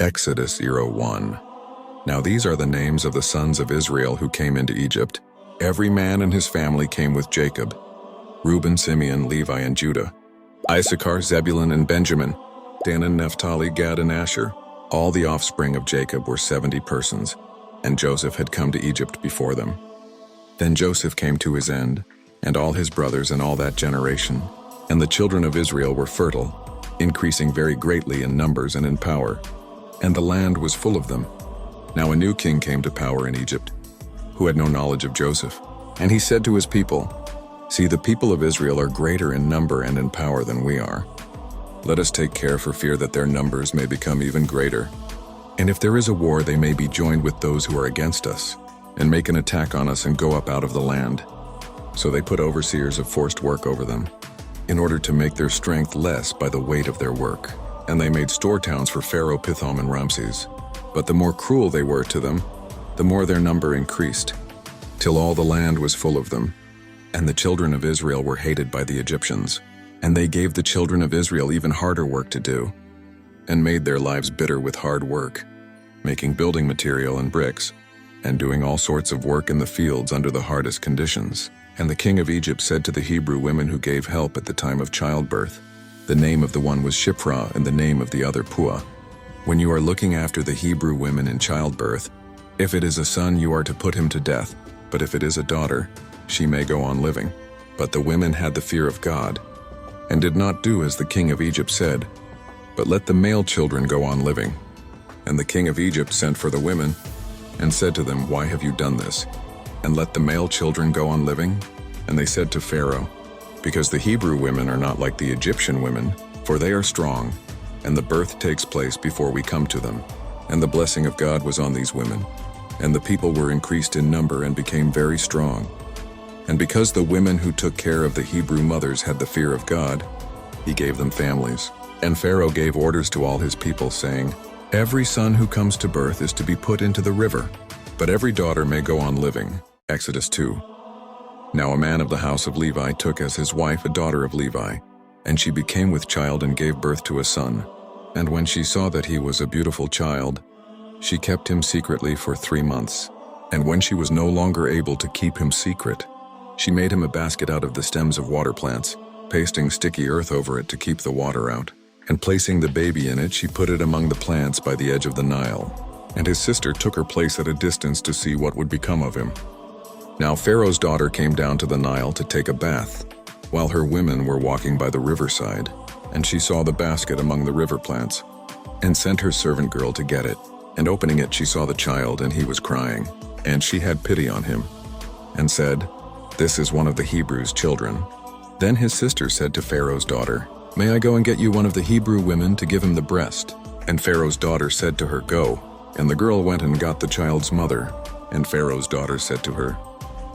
Exodus 1. Now these are the names of the sons of Israel who came into Egypt. Every man and his family came with Jacob: Reuben, Simeon, Levi, and Judah; Issachar, Zebulun, and Benjamin; Dan and Naphtali, Gad and Asher. All the offspring of Jacob were 70 persons, and Joseph had come to Egypt before them. Then Joseph came to his end, and all his brothers and all that generation. And the children of Israel were fertile, increasing very greatly in numbers and in power, and the land was full of them. Now a new king came to power in Egypt, who had no knowledge of Joseph. And he said to his people, "See, the people of Israel are greater in number and in power than we are. Let us take care for fear that their numbers may become even greater. And if there is a war, they may be joined with those who are against us, and make an attack on us and go up out of the land." So they put overseers of forced work over them, in order to make their strength less by the weight of their work. And they made store towns for Pharaoh, Pithom, and Ramses. But the more cruel they were to them, the more their number increased, till all the land was full of them. And the children of Israel were hated by the Egyptians. And they gave the children of Israel even harder work to do, and made their lives bitter with hard work, making building material and bricks, and doing all sorts of work in the fields under the hardest conditions. And the king of Egypt said to the Hebrew women who gave help at the time of childbirth, the name of the one was Shiphrah and the name of the other Puah, "When you are looking after the Hebrew women in childbirth, if it is a son, you are to put him to death, but if it is a daughter, she may go on living." But the women had the fear of God, and did not do as the king of Egypt said, but let the male children go on living. And the king of Egypt sent for the women, and said to them, "Why have you done this, and let the male children go on living?" And they said to Pharaoh, "Because the Hebrew women are not like the Egyptian women, for they are strong, and the birth takes place before we come to them." And the blessing of God was on these women, and the people were increased in number and became very strong. And because the women who took care of the Hebrew mothers had the fear of God, he gave them families. And Pharaoh gave orders to all his people, saying, "Every son who comes to birth is to be put into the river, but every daughter may go on living." Exodus 2. Now a man of the house of Levi took as his wife a daughter of Levi, and she became with child and gave birth to a son. And when she saw that he was a beautiful child, she kept him secretly for 3 months. And when she was no longer able to keep him secret, she made him a basket out of the stems of water plants, pasting sticky earth over it to keep the water out. And placing the baby in it, she put it among the plants by the edge of the Nile. And his sister took her place at a distance to see what would become of him. Now Pharaoh's daughter came down to the Nile to take a bath, while her women were walking by the riverside, and she saw the basket among the river plants, and sent her servant girl to get it. And opening it, she saw the child, and he was crying. And she had pity on him, and said, "This is one of the Hebrews' children." Then his sister said to Pharaoh's daughter, "May I go and get you one of the Hebrew women to give him the breast?" And Pharaoh's daughter said to her, "Go." And the girl went and got the child's mother. And Pharaoh's daughter said to her,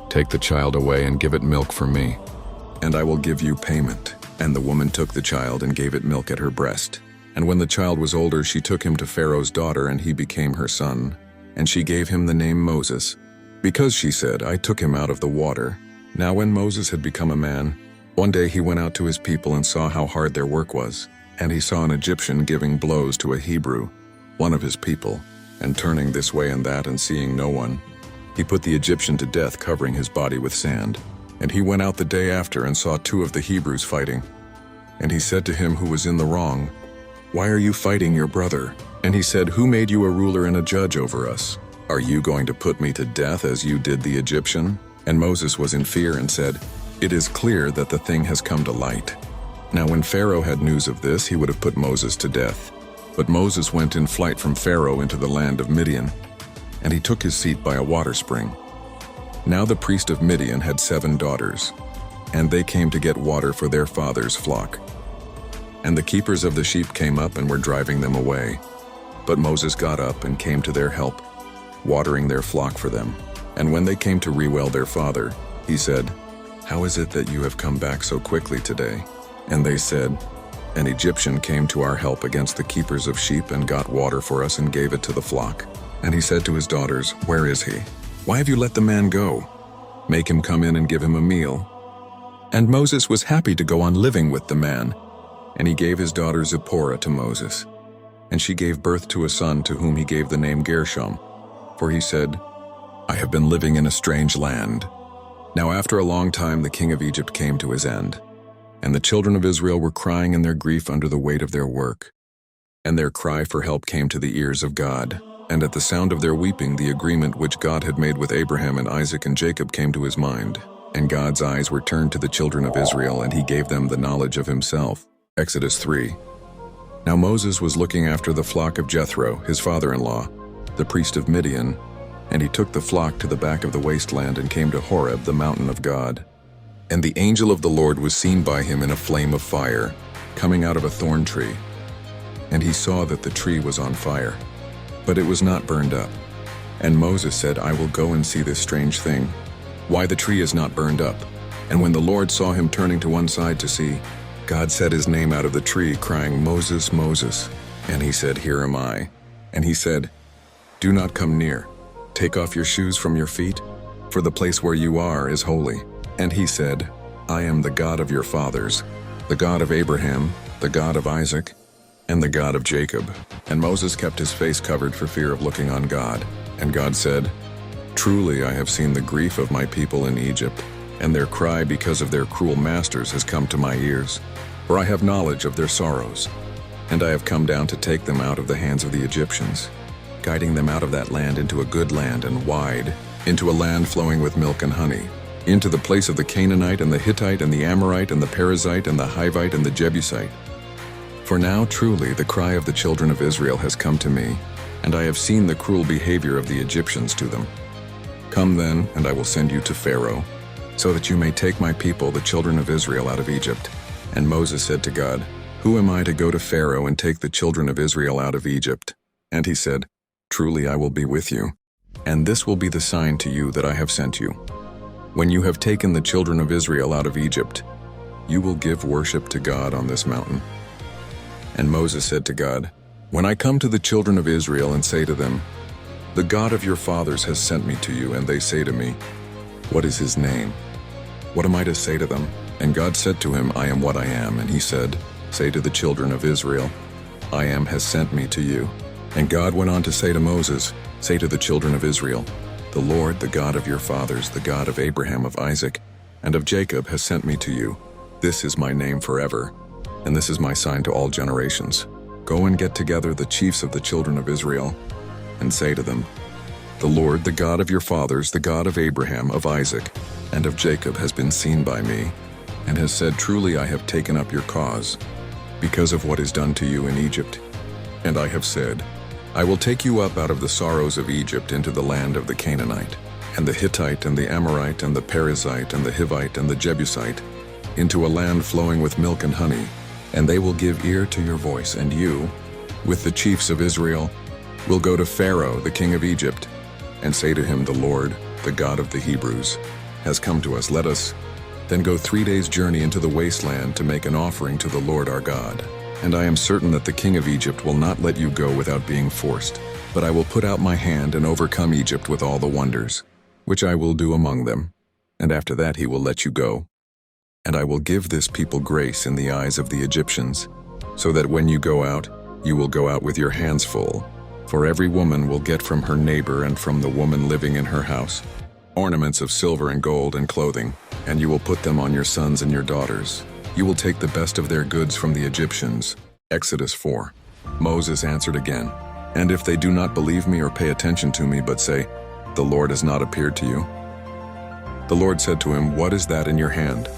"Take the child away and give it milk for me, and I will give you payment." And the woman took the child and gave it milk at her breast. And when the child was older, she took him to Pharaoh's daughter, and he became her son. And she gave him the name Moses, because she said, "I took him out of the water." Now when Moses had become a man, one day he went out to his people and saw how hard their work was. And he saw an Egyptian giving blows to a Hebrew, one of his people, and turning this way and that and seeing no one, he put the Egyptian to death, covering his body with sand. And he went out the day after and saw 2 of the Hebrews fighting. And he said to him who was in the wrong, "Why are you fighting your brother?" And he said, "Who made you a ruler and a judge over us? Are you going to put me to death as you did the Egyptian?" And Moses was in fear and said, "It is clear that the thing has come to light." Now when Pharaoh had news of this, he would have put Moses to death. But Moses went in flight from Pharaoh into the land of Midian, and he took his seat by a water spring. Now the priest of Midian had 7 daughters, and they came to get water for their father's flock. And the keepers of the sheep came up and were driving them away. But Moses got up and came to their help, watering their flock for them. And when they came to Reuel their father, he said, "How is it that you have come back so quickly today?" And they said, "An Egyptian came to our help against the keepers of sheep and got water for us and gave it to the flock." And he said to his daughters, "Where is he? Why have you let the man go? Make him come in and give him a meal." And Moses was happy to go on living with the man, and he gave his daughter Zipporah to Moses. and she gave birth to a son to whom he gave the name Gershom, for he said, I have been living in a strange land. Now after a long time the king of Egypt came to his end, and the children of Israel were crying in their grief under the weight of their work. And their cry for help came to the ears of God, and at the sound of their weeping the agreement which God had made with Abraham and Isaac and Jacob came to his mind. And God's eyes were turned to the children of Israel, and he gave them the knowledge of himself. Exodus 3. Now Moses was looking after the flock of Jethro, his father-in-law, the priest of Midian, and he took the flock to the back of the wasteland and came to Horeb, the mountain of God. And the angel of the Lord was seen by him in a flame of fire, coming out of a thorn tree. And he saw that the tree was on fire, but it was not burned up. And Moses said, I will go and see this strange thing, why the tree is not burned up. And when the Lord saw him turning to one side to see, God said his name out of the tree, crying, Moses, Moses. And he said, Here am I. And he said, Do not come near. Take off your shoes from your feet, for the place where you are is holy. And he said, I am the God of your fathers, the God of Abraham, the God of Isaac, and the God of Jacob. And Moses kept his face covered for fear of looking on God. And God said, Truly I have seen the grief of my people in Egypt, and their cry because of their cruel masters has come to my ears. For I have knowledge of their sorrows, and I have come down to take them out of the hands of the Egyptians, guiding them out of that land into a good land and wide, into a land flowing with milk and honey, into the place of the Canaanite and the Hittite and the Amorite and the Perizzite and the Hivite and the Jebusite. For now truly the cry of the children of Israel has come to me, and I have seen the cruel behavior of the Egyptians to them. Come then, and I will send you to Pharaoh, so that you may take my people, the children of Israel, out of Egypt. And Moses said to God, Who am I to go to Pharaoh and take the children of Israel out of Egypt? And he said, Truly I will be with you, and this will be the sign to you that I have sent you. When you have taken the children of Israel out of Egypt, you will give worship to God on this mountain. And Moses said to God, When I come to the children of Israel and say to them, The God of your fathers has sent me to you, and they say to me, What is his name? What am I to say to them? And God said to him, I am what I am. And he said, Say to the children of Israel, I am has sent me to you. And God went on to say to Moses, Say to the children of Israel, The Lord, the God of your fathers, the God of Abraham, of Isaac, and of Jacob has sent me to you. This is my name forever, and this is my sign to all generations. Go and get together the chiefs of the children of Israel, and say to them, The Lord, the God of your fathers, the God of Abraham, of Isaac, and of Jacob has been seen by me, and has said, Truly I have taken up your cause, because of what is done to you in Egypt. And I have said, I will take you up out of the sorrows of Egypt into the land of the Canaanite, and the Hittite, and the Amorite, and the Perizzite, and the Hivite, and the Jebusite, into a land flowing with milk and honey, and they will give ear to your voice, and you, with the chiefs of Israel, will go to Pharaoh, the king of Egypt, and say to him, The Lord, the God of the Hebrews, has come to us. Let us then go 3 days' journey into the wasteland to make an offering to the Lord our God. And I am certain that the king of Egypt will not let you go without being forced, but I will put out my hand and overcome Egypt with all the wonders, which I will do among them, and after that he will let you go. And I will give this people grace in the eyes of the Egyptians, so that when you go out, you will go out with your hands full. For every woman will get from her neighbor and from the woman living in her house ornaments of silver and gold and clothing, and you will put them on your sons and your daughters. You will take the best of their goods from the Egyptians. Exodus 4. Moses answered again, And if they do not believe me or pay attention to me, but say, The Lord has not appeared to you? The Lord said to him, What is that in your hand?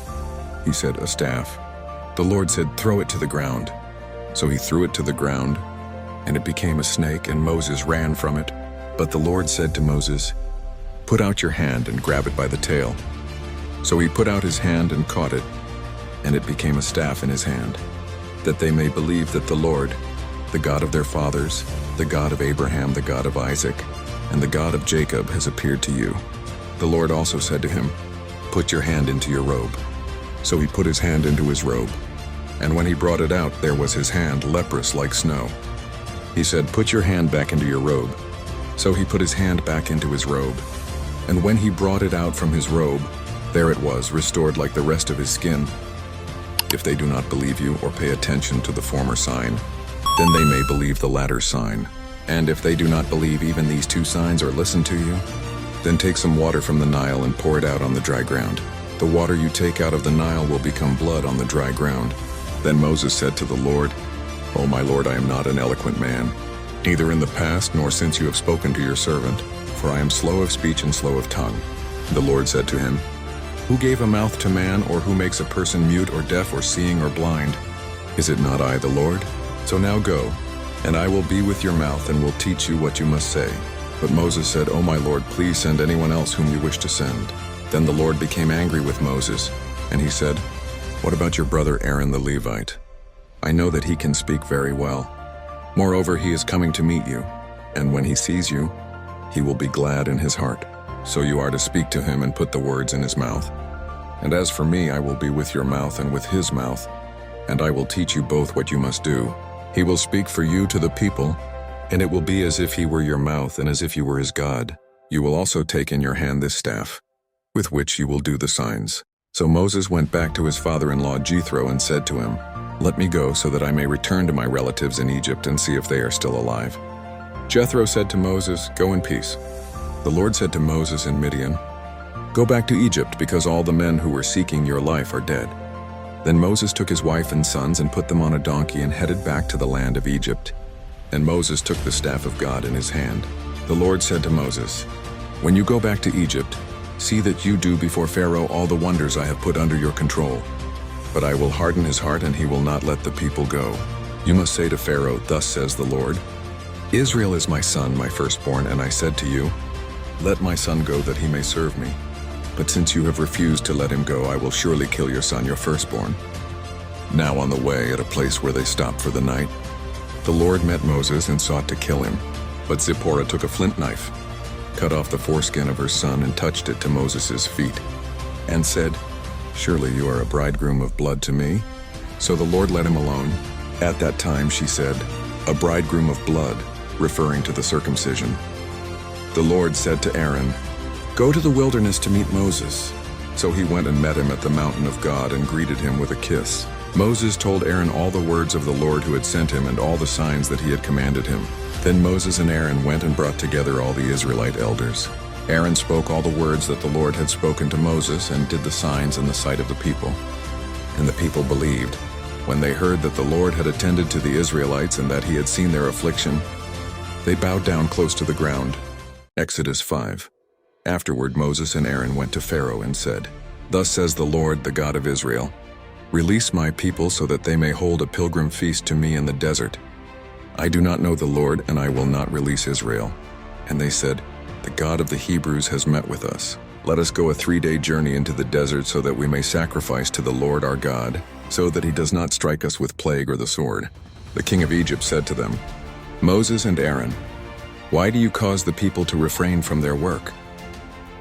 He said, A staff. The Lord said, Throw it to the ground. So he threw it to the ground, and it became a snake, and Moses ran from it. But the Lord said to Moses, Put out your hand and grab it by the tail. So he put out his hand and caught it, and it became a staff in his hand, that they may believe that the Lord, the God of their fathers, the God of Abraham, the God of Isaac, and the God of Jacob has appeared to you. The Lord also said to him, Put your hand into your robe. So he put his hand into his robe, and when he brought it out, there was his hand leprous like snow. He said, Put your hand back into your robe. So he put his hand back into his robe, and when he brought it out from his robe, there it was, restored like the rest of his skin. If they do not believe you or pay attention to the former sign, then they may believe the latter sign. And if they do not believe even these two signs or listen to you, then take some water from the Nile and pour it out on the dry ground. The water you take out of the Nile will become blood on the dry ground." Then Moses said to the Lord, "O my Lord, I am not an eloquent man, neither in the past nor since you have spoken to your servant, for I am slow of speech and slow of tongue." The Lord said to him, "Who gave a mouth to man, or who makes a person mute or deaf or seeing or blind? Is it not I, the Lord? So now go, and I will be with your mouth and will teach you what you must say." But Moses said, "O my Lord, please send anyone else whom you wish to send." Then the Lord became angry with Moses, and he said, "What about your brother Aaron the Levite? I know that he can speak very well. Moreover, he is coming to meet you, and when he sees you, he will be glad in his heart. So you are to speak to him and put the words in his mouth. And as for me, I will be with your mouth and with his mouth, and I will teach you both what you must do. He will speak for you to the people, and it will be as if he were your mouth and as if you were his God. You will also take in your hand this staff, with which you will do the signs." So Moses went back to his father-in-law Jethro and said to him, "Let me go so that I may return to my relatives in Egypt and see if they are still alive." Jethro said to Moses, "Go in peace." The Lord said to Moses in Midian, "Go back to Egypt, because all the men who were seeking your life are dead." Then Moses took his wife and sons and put them on a donkey and headed back to the land of Egypt. And Moses took the staff of God in his hand. The Lord said to Moses, "When you go back to Egypt, see that you do before Pharaoh all the wonders I have put under your control. But I will harden his heart, and he will not let the people go. You must say to Pharaoh, 'Thus says the Lord, Israel is my son, my firstborn, and I said to you, let my son go that he may serve me. But since you have refused to let him go, I will surely kill your son, your firstborn.'" Now on the way, at a place where they stopped for the night, the Lord met Moses and sought to kill him. But Zipporah took a flint knife, cut off the foreskin of her son, and touched it to Moses' feet, and said, "Surely you are a bridegroom of blood to me." So the Lord let him alone. At that time she said, "A bridegroom of blood," referring to the circumcision. The Lord said to Aaron, "Go to the wilderness to meet Moses." So he went and met him at the mountain of God and greeted him with a kiss. Moses told Aaron all the words of the Lord who had sent him and all the signs that he had commanded him. Then Moses and Aaron went and brought together all the Israelite elders. Aaron spoke all the words that the Lord had spoken to Moses and did the signs in the sight of the people. And the people believed. When they heard that the Lord had attended to the Israelites and that he had seen their affliction, they bowed down close to the ground. Exodus 5. Afterward Moses and Aaron went to Pharaoh and said, "Thus says the Lord, the God of Israel, release my people so that they may hold a pilgrim feast to me in the desert. I do not know the Lord, and I will not release Israel." And they said, "The God of the Hebrews has met with us. Let us go a 3-day journey into the desert so that we may sacrifice to the Lord our God, so that he does not strike us with plague or the sword." The king of Egypt said to them, "Moses and Aaron, why do you cause the people to refrain from their work?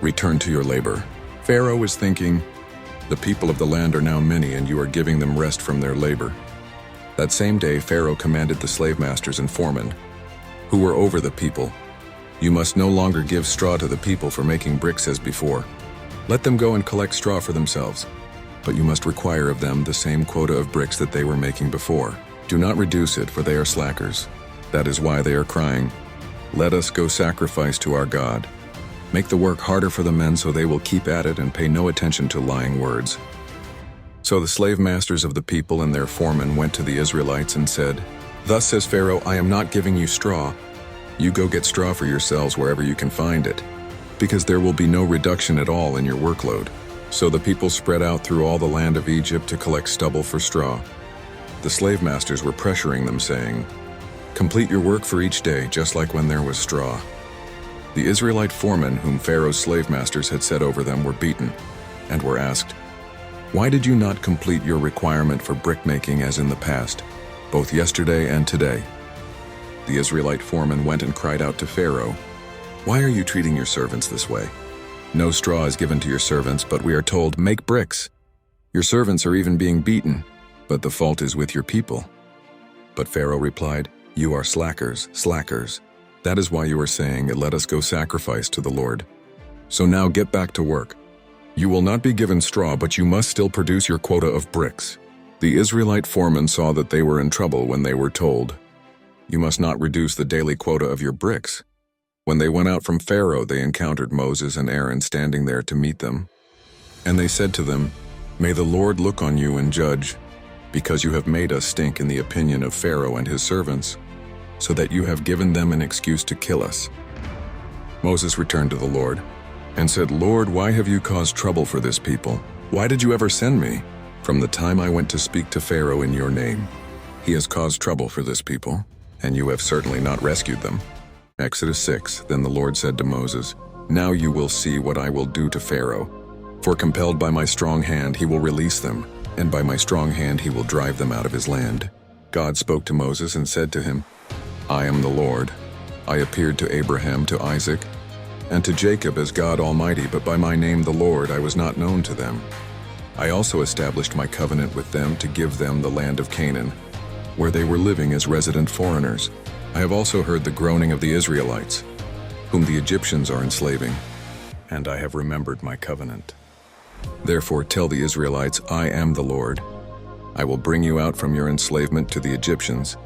Return to your labor." Pharaoh was thinking, "The people of the land are now many, and you are giving them rest from their labor." That same day Pharaoh commanded the slave masters and foremen, who were over the people, "You must no longer give straw to the people for making bricks as before. Let them go and collect straw for themselves, but you must require of them the same quota of bricks that they were making before. Do not reduce it, for they are slackers. That is why they are crying, 'Let us go sacrifice to our God.' Make the work harder for the men so they will keep at it and pay no attention to lying words." So the slave masters of the people and their foremen went to the Israelites and said, "Thus says Pharaoh, I am not giving you straw. You go get straw for yourselves wherever you can find it, because there will be no reduction at all in your workload." So the people spread out through all the land of Egypt to collect stubble for straw. The slave masters were pressuring them, saying, "Complete your work for each day, just like when there was straw." The Israelite foremen whom Pharaoh's slave masters had set over them were beaten, and were asked, "Why did you not complete your requirement for brickmaking as in the past, both yesterday and today?" The Israelite foreman went and cried out to Pharaoh, "Why are you treating your servants this way? No straw is given to your servants, but we are told, 'Make bricks.' Your servants are even being beaten, but the fault is with your people." But Pharaoh replied, "You are slackers, slackers. That is why you are saying, 'Let us go sacrifice to the Lord.' So now get back to work. You will not be given straw, but you must still produce your quota of bricks." The Israelite foremen saw that they were in trouble when they were told, You must not reduce the daily quota of your bricks." When they went out from Pharaoh, they encountered Moses and Aaron standing there to meet them. And they said to them, "May the Lord look on you and judge, because you have made us stink in the opinion of Pharaoh and his servants, so that you have given them an excuse to kill us." Moses returned to the Lord and said, "Lord, why have you caused trouble for this people? Why did you ever send me? From the time I went to speak to Pharaoh in your name, he has caused trouble for this people, and you have certainly not rescued them." Exodus 6. Then the Lord said to Moses, "Now you will see what I will do to Pharaoh. For compelled by my strong hand he will release them, and by my strong hand he will drive them out of his land." God spoke to Moses and said to him, "I am the Lord. I appeared to Abraham, to Isaac, and to Jacob as God Almighty, but by my name the Lord I was not known to them. I also established my covenant with them to give them the land of Canaan, where they were living as resident foreigners. I have also heard the groaning of the Israelites, whom the Egyptians are enslaving, and I have remembered my covenant. Therefore tell the Israelites, I am the Lord. I will bring you out from your enslavement to the Egyptians.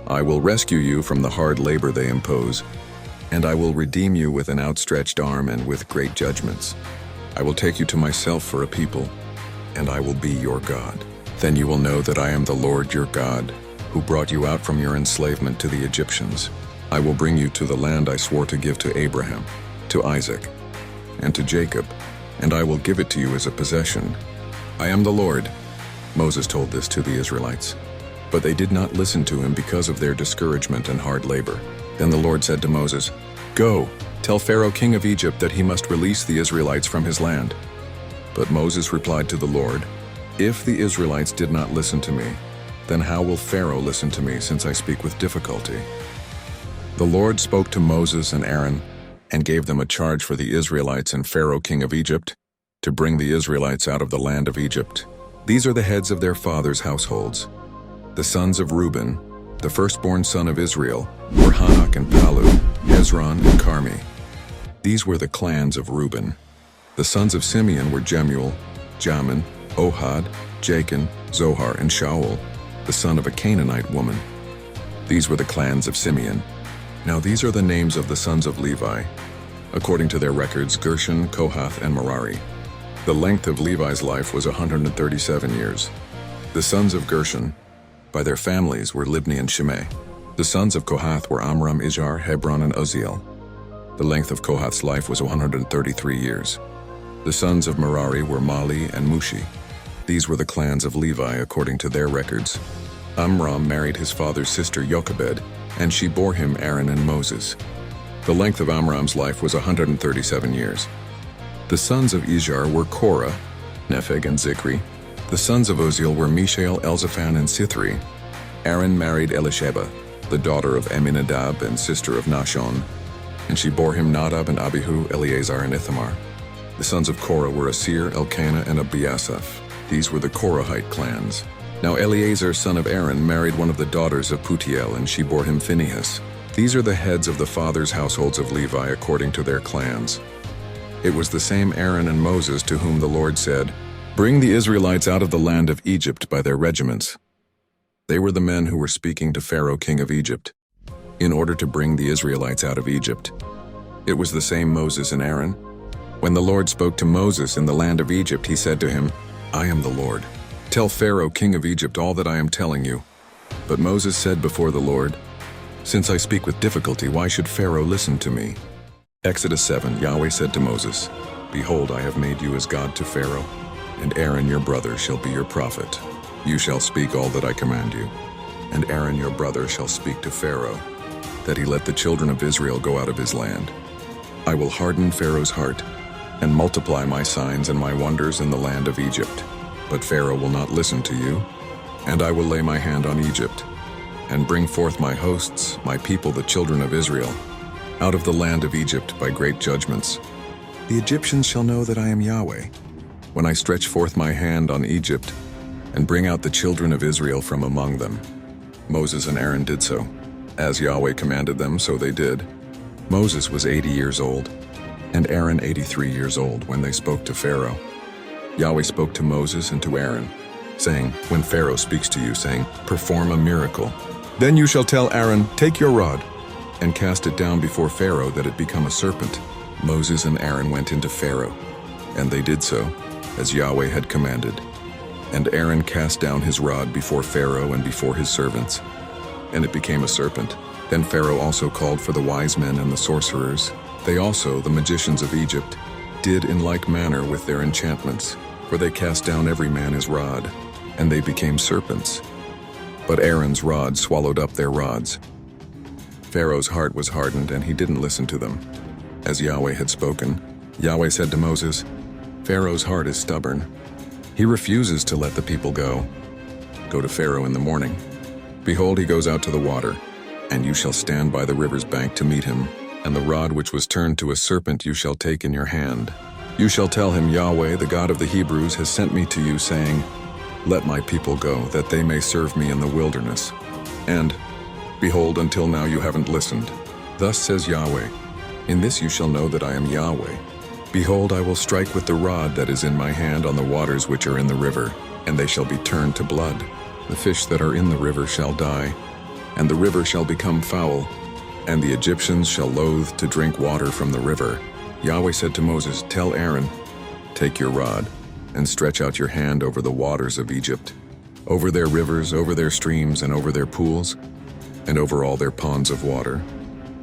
I will rescue you from the hard labor they impose, and I will redeem you with an outstretched arm and with great judgments. I will take you to myself for a people, and I will be your God. Then you will know that I am the Lord your God, who brought you out from your enslavement to the Egyptians. I will bring you to the land I swore to give to Abraham, to Isaac, and to Jacob, and I will give it to you as a possession. I am the Lord." Moses told this to the Israelites, but they did not listen to him because of their discouragement and hard labor. Then the Lord said to Moses, "Go, tell Pharaoh king of Egypt that he must release the Israelites from his land." But Moses replied to the Lord, "If the Israelites did not listen to me, then how will Pharaoh listen to me, since I speak with difficulty?" The Lord spoke to Moses and Aaron and gave them a charge for the Israelites and Pharaoh king of Egypt to bring the Israelites out of the land of Egypt. These are the heads of their fathers' households. The sons of Reuben, the firstborn son of Israel, were Hanok and Palu, Hezron and Carmi. These were the clans of Reuben. The sons of Simeon were Jemuel, Jamin, Ohad, Jachin, Zohar, and Shaul, the son of a Canaanite woman. These were the clans of Simeon. Now these are the names of the sons of Levi, according to their records: Gershon, Kohath, and Merari. The length of Levi's life was 137 years. The sons of Gershon, by their families, were Libni and Shimei. The sons of Kohath were Amram, Izhar, Hebron, and Uzziel. The length of Kohath's life was 133 years. The sons of Merari were Mali and Mushi. These were the clans of Levi according to their records. Amram married his father's sister Jochebed, and she bore him Aaron and Moses. The length of Amram's life was 137 years. The sons of Izhar were Korah, Nepheg, and Zikri. The sons of Uzziel were Mishael, Elzaphan, and Sithri. Aaron married Elisheba, the daughter of Aminadab and sister of Nahshon, and she bore him Nadab and Abihu, Eleazar, and Ithamar. The sons of Korah were Asir, Elkanah, and Abiasaph. These were the Korahite clans. Now Eleazar, son of Aaron, married one of the daughters of Putiel, and she bore him Phinehas. These are the heads of the fathers' households of Levi according to their clans. It was the same Aaron and Moses to whom the Lord said, "Bring the Israelites out of the land of Egypt by their regiments." They were the men who were speaking to Pharaoh king of Egypt, in order to bring the Israelites out of Egypt. It was the same Moses and Aaron. When the Lord spoke to Moses in the land of Egypt, he said to him, "I am the Lord. Tell Pharaoh king of Egypt all that I am telling you." But Moses said before the Lord, "Since I speak with difficulty, why should Pharaoh listen to me?" Exodus 7. Yahweh said to Moses, "Behold, I have made you as God to Pharaoh, and Aaron your brother shall be your prophet. You shall speak all that I command you, and Aaron your brother shall speak to Pharaoh, that he let the children of Israel go out of his land. I will harden Pharaoh's heart, and multiply my signs and my wonders in the land of Egypt. But Pharaoh will not listen to you, and I will lay my hand on Egypt, and bring forth my hosts, my people, the children of Israel, out of the land of Egypt by great judgments. The Egyptians shall know that I am Yahweh, when I stretch forth my hand on Egypt, and bring out the children of Israel from among them." Moses and Aaron did so. As Yahweh commanded them, so they did. Moses was 80 years old, and Aaron 83 years old when they spoke to Pharaoh. Yahweh spoke to Moses and to Aaron, saying, "When Pharaoh speaks to you, saying, 'Perform a miracle,' Then you shall tell Aaron, take your rod, and cast it down before Pharaoh that it become a serpent. Moses and Aaron went into Pharaoh, and they did so, as Yahweh had commanded. And Aaron cast down his rod before Pharaoh and before his servants, and it became a serpent. Then Pharaoh also called for the wise men and the sorcerers. They also, the magicians of Egypt, did in like manner with their enchantments, for they cast down every man his rod, and they became serpents. But Aaron's rod swallowed up their rods. Pharaoh's heart was hardened, and he didn't listen to them. As Yahweh had spoken, Yahweh said to Moses, Pharaoh's heart is stubborn. He refuses to let the people go. Go to Pharaoh in the morning. Behold, he goes out to the water, and you shall stand by the river's bank to meet him, and the rod which was turned to a serpent you shall take in your hand. You shall tell him, Yahweh, the God of the Hebrews, has sent me to you, saying, let my people go, that they may serve me in the wilderness. And, behold, until now you haven't listened. Thus says Yahweh, in this you shall know that I am Yahweh. Behold, I will strike with the rod that is in my hand on the waters which are in the river, and they shall be turned to blood. The fish that are in the river shall die, and the river shall become foul, and the Egyptians shall loathe to drink water from the river. Yahweh said to Moses, tell Aaron, take your rod, and stretch out your hand over the waters of Egypt, over their rivers, over their streams, and over their pools, and over all their ponds of water,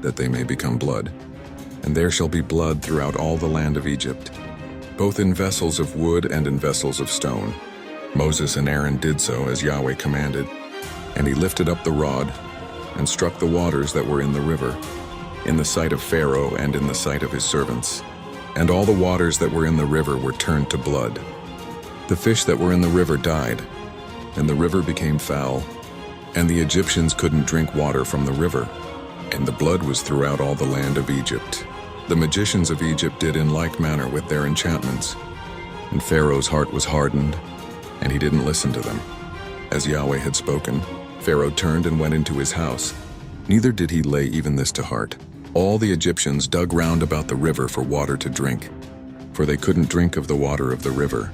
that they may become blood. And there shall be blood throughout all the land of Egypt, both in vessels of wood and in vessels of stone. Moses and Aaron did so as Yahweh commanded, and he lifted up the rod and struck the waters that were in the river, in the sight of Pharaoh and in the sight of his servants. And all the waters that were in the river were turned to blood. The fish that were in the river died, and the river became foul, and the Egyptians couldn't drink water from the river, and the blood was throughout all the land of Egypt. The magicians of Egypt did in like manner with their enchantments, and Pharaoh's heart was hardened, and he didn't listen to them. As Yahweh had spoken, Pharaoh turned and went into his house, neither did he lay even this to heart. All the Egyptians dug round about the river for water to drink, for they couldn't drink of the water of the river.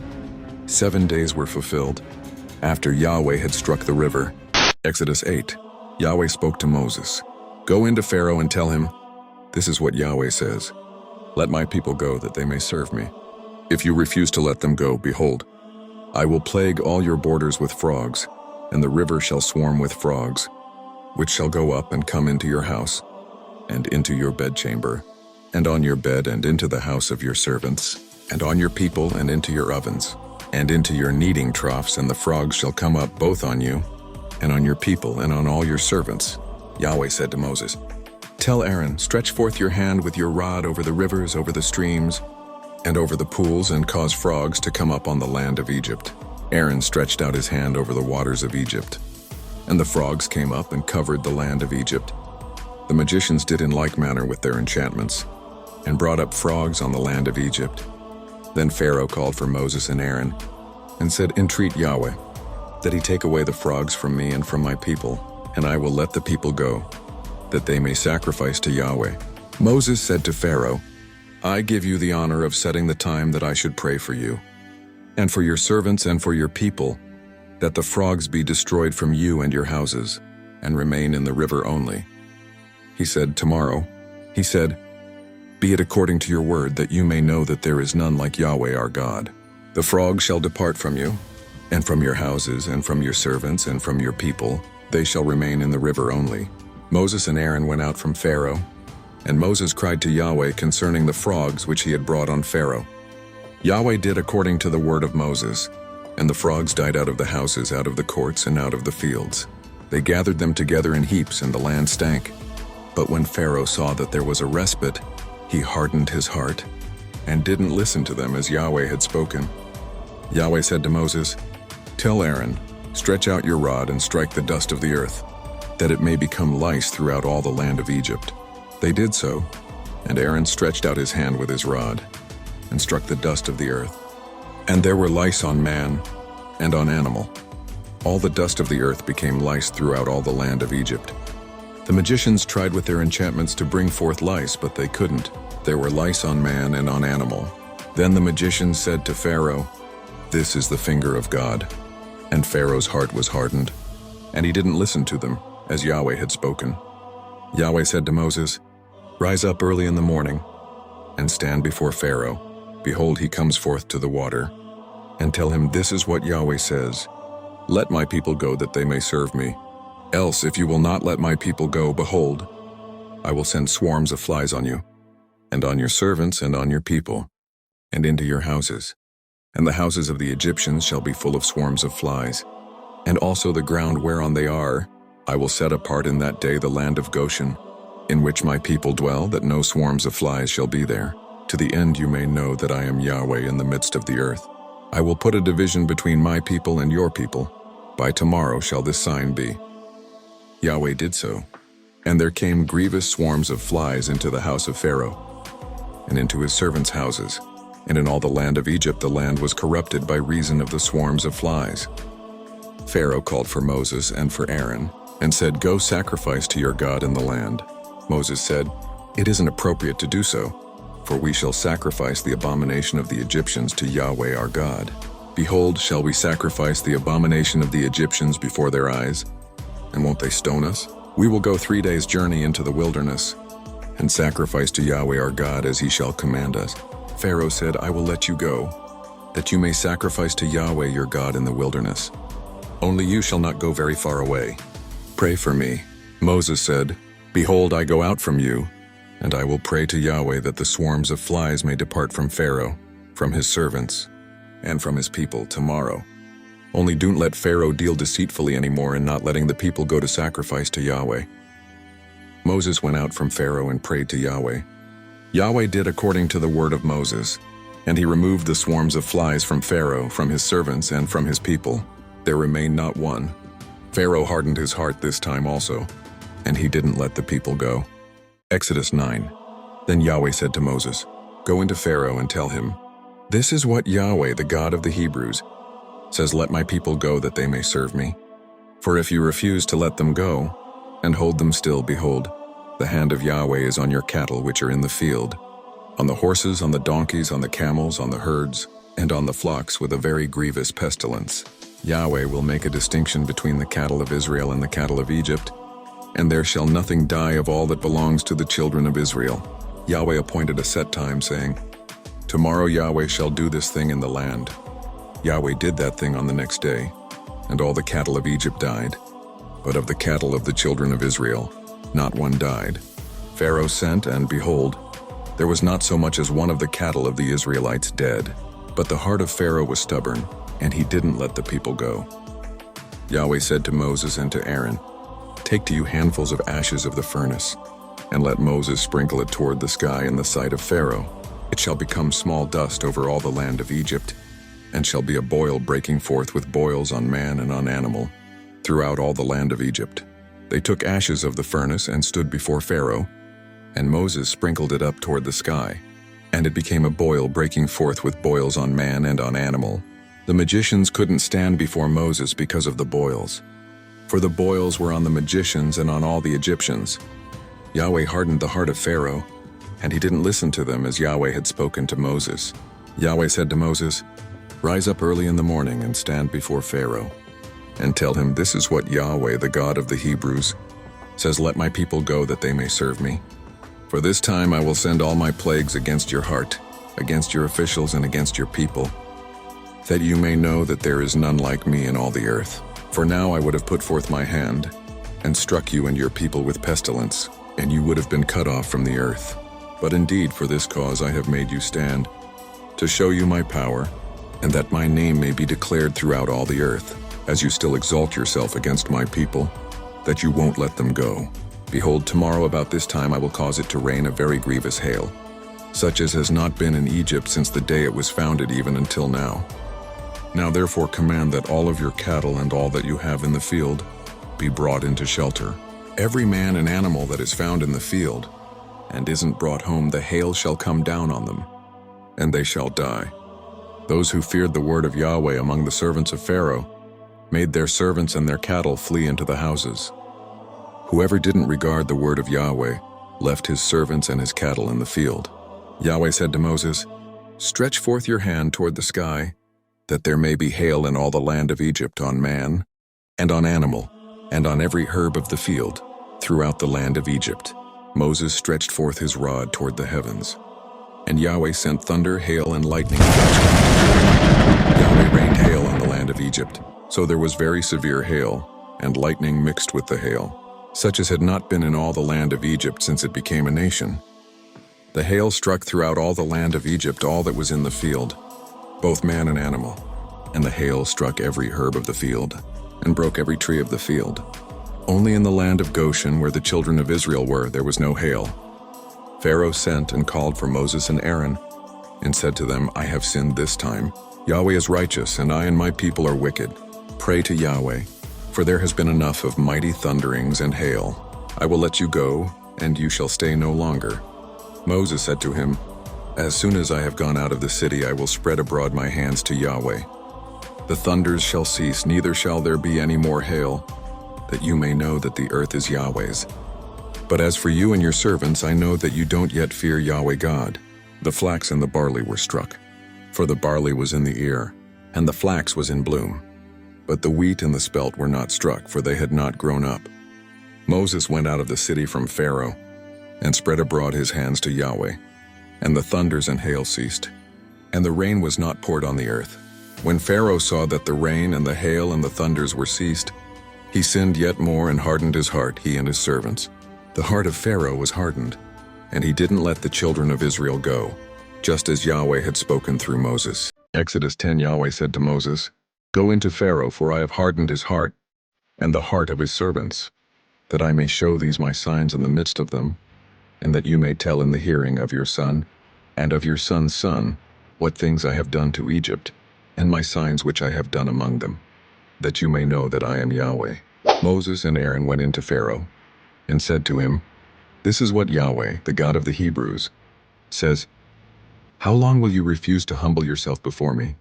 7 days were fulfilled, after Yahweh had struck the river. Exodus 8. Yahweh spoke to Moses, go into Pharaoh and tell him, this is what Yahweh says, let my people go that they may serve me. If you refuse to let them go, behold, I will plague all your borders with frogs, and the river shall swarm with frogs, which shall go up and come into your house, and into your bedchamber, and on your bed, and into the house of your servants, and on your people, and into your ovens, and into your kneading troughs, and the frogs shall come up both on you, and on your people, and on all your servants. Yahweh said to Moses, tell Aaron, stretch forth your hand with your rod over the rivers, over the streams, and over the pools, and cause frogs to come up on the land of Egypt. Aaron stretched out his hand over the waters of Egypt, and the frogs came up and covered the land of Egypt. The magicians did in like manner with their enchantments, and brought up frogs on the land of Egypt. Then Pharaoh called for Moses and Aaron, and said, entreat Yahweh, that he take away the frogs from me and from my people, and I will let the people go, that they may sacrifice to Yahweh. Moses said to Pharaoh, I give you the honor of setting the time that I should pray for you, and for your servants and for your people, that the frogs be destroyed from you and your houses, and remain in the river only. He said, tomorrow. He said, be it according to your word, that you may know that there is none like Yahweh our God. The frogs shall depart from you, and from your houses, and from your servants, and from your people. They shall remain in the river only. Moses and Aaron went out from Pharaoh, and Moses cried to Yahweh concerning the frogs which he had brought on Pharaoh. Yahweh did according to the word of Moses, and the frogs died out of the houses, out of the courts, and out of the fields. They gathered them together in heaps, and the land stank. But when Pharaoh saw that there was a respite, he hardened his heart, and didn't listen to them as Yahweh had spoken. Yahweh said to Moses, tell Aaron, stretch out your rod and strike the dust of the earth, that it may become lice throughout all the land of Egypt. They did so, and Aaron stretched out his hand with his rod, and struck the dust of the earth. And there were lice on man and on animal. All the dust of the earth became lice throughout all the land of Egypt. The magicians tried with their enchantments to bring forth lice, but they couldn't. There were lice on man and on animal. Then the magicians said to Pharaoh, this is the finger of God. And Pharaoh's heart was hardened, and he didn't listen to them, as Yahweh had spoken. Yahweh said to Moses, "Rise up early in the morning, and stand before Pharaoh. Behold, he comes forth to the water. And tell him, this is what Yahweh says, Let my people go that they may serve me. Else, if you will not let my people go, behold, I will send swarms of flies on you, and on your servants and on your people, and into your houses. And the houses of the Egyptians shall be full of swarms of flies. And also the ground whereon they are, I will set apart in that day the land of Goshen, in which my people dwell, that no swarms of flies shall be there, to the end you may know that I am Yahweh in the midst of the earth. I will put a division between my people and your people. By tomorrow shall this sign be." Yahweh did so, and there came grievous swarms of flies into the house of Pharaoh, and into his servants' houses, and in all the land of Egypt the land was corrupted by reason of the swarms of flies. Pharaoh called for Moses and for Aaron, and said, "Go sacrifice to your God in the land." Moses said, "It isn't appropriate to do so, for we shall sacrifice the abomination of the Egyptians to Yahweh our God. Behold, shall we sacrifice the abomination of the Egyptians before their eyes? And won't they stone us? We will go 3 days' journey into the wilderness, and sacrifice to Yahweh our God as he shall command us." Pharaoh said, "I will let you go, that you may sacrifice to Yahweh your God in the wilderness. Only you shall not go very far away. Pray for me." Moses said, "Behold, I go out from you, and I will pray to Yahweh that the swarms of flies may depart from Pharaoh, from his servants, and from his people tomorrow. Only don't let Pharaoh deal deceitfully anymore in not letting the people go to sacrifice to Yahweh." Moses went out from Pharaoh and prayed to Yahweh. Yahweh did according to the word of Moses, and he removed the swarms of flies from Pharaoh, from his servants, and from his people. There remained not one. Pharaoh hardened his heart this time also, and he didn't let the people go. Exodus 9. Then Yahweh said to Moses, "Go into Pharaoh and tell him, This is what Yahweh, the God of the Hebrews, says, Let my people go that they may serve me. For if you refuse to let them go, and hold them still, behold, the hand of Yahweh is on your cattle which are in the field, on the horses, on the donkeys, on the camels, on the herds, and on the flocks with a very grievous pestilence. Yahweh will make a distinction between the cattle of Israel and the cattle of Egypt, and there shall nothing die of all that belongs to the children of Israel." Yahweh appointed a set time, saying, "Tomorrow Yahweh shall do this thing in the land." Yahweh did that thing on the next day, and all the cattle of Egypt died. But of the cattle of the children of Israel, not one died. Pharaoh sent, and behold, there was not so much as one of the cattle of the Israelites dead. But the heart of Pharaoh was stubborn, and he didn't let the people go. Yahweh said to Moses and to Aaron, "Take to you handfuls of ashes of the furnace, and let Moses sprinkle it toward the sky in the sight of Pharaoh. It shall become small dust over all the land of Egypt, and shall be a boil breaking forth with boils on man and on animal, throughout all the land of Egypt." They took ashes of the furnace and stood before Pharaoh, and Moses sprinkled it up toward the sky, and it became a boil breaking forth with boils on man and on animal. The magicians couldn't stand before Moses because of the boils, for the boils were on the magicians and on all the Egyptians. Yahweh hardened the heart of Pharaoh, and he didn't listen to them as Yahweh had spoken to Moses. Yahweh said to Moses, "Rise up early in the morning and stand before Pharaoh, and tell him, This is what Yahweh, the God of the Hebrews, says, Let my people go that they may serve me. For this time I will send all my plagues against your heart, against your officials and against your people, that you may know that there is none like me in all the earth. For now I would have put forth my hand, and struck you and your people with pestilence, and you would have been cut off from the earth. But indeed for this cause I have made you stand, to show you my power, and that my name may be declared throughout all the earth, as you still exalt yourself against my people, that you won't let them go. Behold, tomorrow about this time I will cause it to rain a very grievous hail, such as has not been in Egypt since the day it was founded even until now. Now therefore command that all of your cattle and all that you have in the field be brought into shelter. Every man and animal that is found in the field and isn't brought home, the hail shall come down on them, and they shall die. Those who feared the word of Yahweh among the servants of Pharaoh made their servants and their cattle flee into the houses. Whoever didn't regard the word of Yahweh left his servants and his cattle in the field. Yahweh said to Moses, "Stretch forth your hand toward the sky, that there may be hail in all the land of Egypt on man and on animal, and on every herb of the field, throughout the land of Egypt. Moses stretched forth his rod toward the heavens, and Yahweh sent thunder, hail, and lightning against them. Yahweh rained hail on the land of Egypt, so there was very severe hail, and lightning mixed with the hail, such as had not been in all the land of Egypt since it became a nation. The hail struck throughout all the land of Egypt all that was in the field, both man and animal, and the hail struck every herb of the field, and broke every tree of the field. Only in the land of Goshen, where the children of Israel were, there was no hail. Pharaoh sent and called for Moses and Aaron, and said to them, I have sinned this time. Yahweh is righteous, and I and my people are wicked. Pray to Yahweh, for there has been enough of mighty thunderings and hail. I will let you go, and you shall stay no longer. Moses said to him, As soon as I have gone out of the city, I will spread abroad my hands to Yahweh. The thunders shall cease, neither shall there be any more hail, that you may know that the earth is Yahweh's. But as for you and your servants, I know that you don't yet fear Yahweh God. The flax and the barley were struck, for the barley was in the ear, and the flax was in bloom. But the wheat and the spelt were not struck, for they had not grown up. Moses went out of the city from Pharaoh, and spread abroad his hands to Yahweh, and the thunders and hail ceased, and the rain was not poured on the earth. When Pharaoh saw that the rain and the hail and the thunders were ceased, he sinned yet more and hardened his heart, he and his servants. The heart of Pharaoh was hardened, and he didn't let the children of Israel go, just as Yahweh had spoken through Moses. Exodus 10. Yahweh said to Moses, Go into Pharaoh, for I have hardened his heart, and the heart of his servants, that I may show these my signs in the midst of them, and that you may tell in the hearing of your son, and of your son's son, what things I have done to Egypt, and my signs which I have done among them, that you may know that I am Yahweh. Moses and Aaron went into Pharaoh, and said to him, This is what Yahweh, the God of the Hebrews, says, How long will you refuse to humble yourself before me?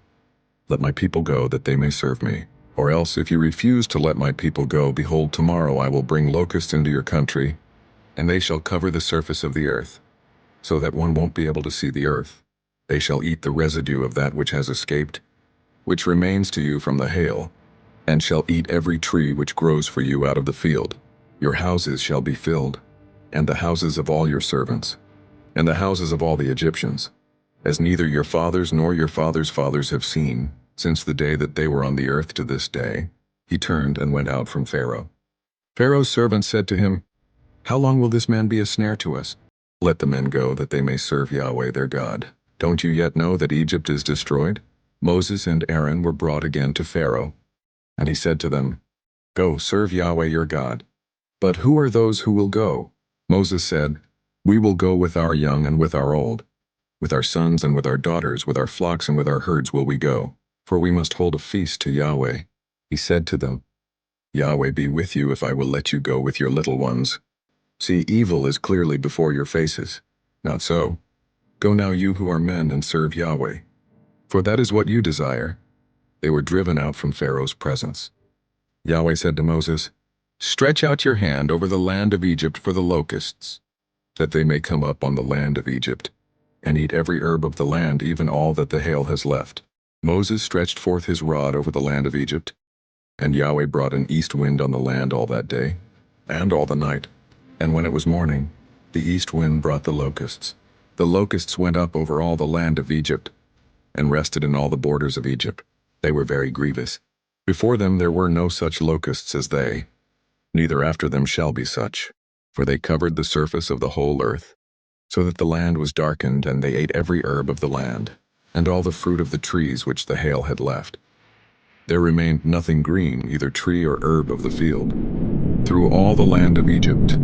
Let my people go, that they may serve me. Or else, if you refuse to let my people go, behold, tomorrow I will bring locusts into your country, and they shall cover the surface of the earth, so that one won't be able to see the earth. They shall eat the residue of that which has escaped, which remains to you from the hail, and shall eat every tree which grows for you out of the field. Your houses shall be filled, and the houses of all your servants, and the houses of all the Egyptians, as neither your fathers nor your fathers' fathers have seen, since the day that they were on the earth to this day. He turned and went out from Pharaoh. Pharaoh's servants said to him, How long will this man be a snare to us? Let the men go, that they may serve Yahweh their God. Don't you yet know that Egypt is destroyed? Moses and Aaron were brought again to Pharaoh, and he said to them, Go, serve Yahweh your God. But who are those who will go? Moses said, We will go with our young and with our old, with our sons and with our daughters, with our flocks and with our herds will we go, for we must hold a feast to Yahweh. He said to them, Yahweh be with you if I will let you go with your little ones. See, evil is clearly before your faces. Not so. Go now, you who are men, and serve Yahweh, for that is what you desire. They were driven out from Pharaoh's presence. Yahweh said to Moses, Stretch out your hand over the land of Egypt for the locusts, that they may come up on the land of Egypt, and eat every herb of the land, even all that the hail has left. Moses stretched forth his rod over the land of Egypt, and Yahweh brought an east wind on the land all that day, and all the night. And when it was morning, the east wind brought the locusts. The locusts went up over all the land of Egypt, and rested in all the borders of Egypt. They were very grievous. Before them there were no such locusts as they, neither after them shall be such, for they covered the surface of the whole earth, so that the land was darkened, and they ate every herb of the land, and all the fruit of the trees which the hail had left. There remained nothing green, either tree or herb of the field, through all the land of Egypt.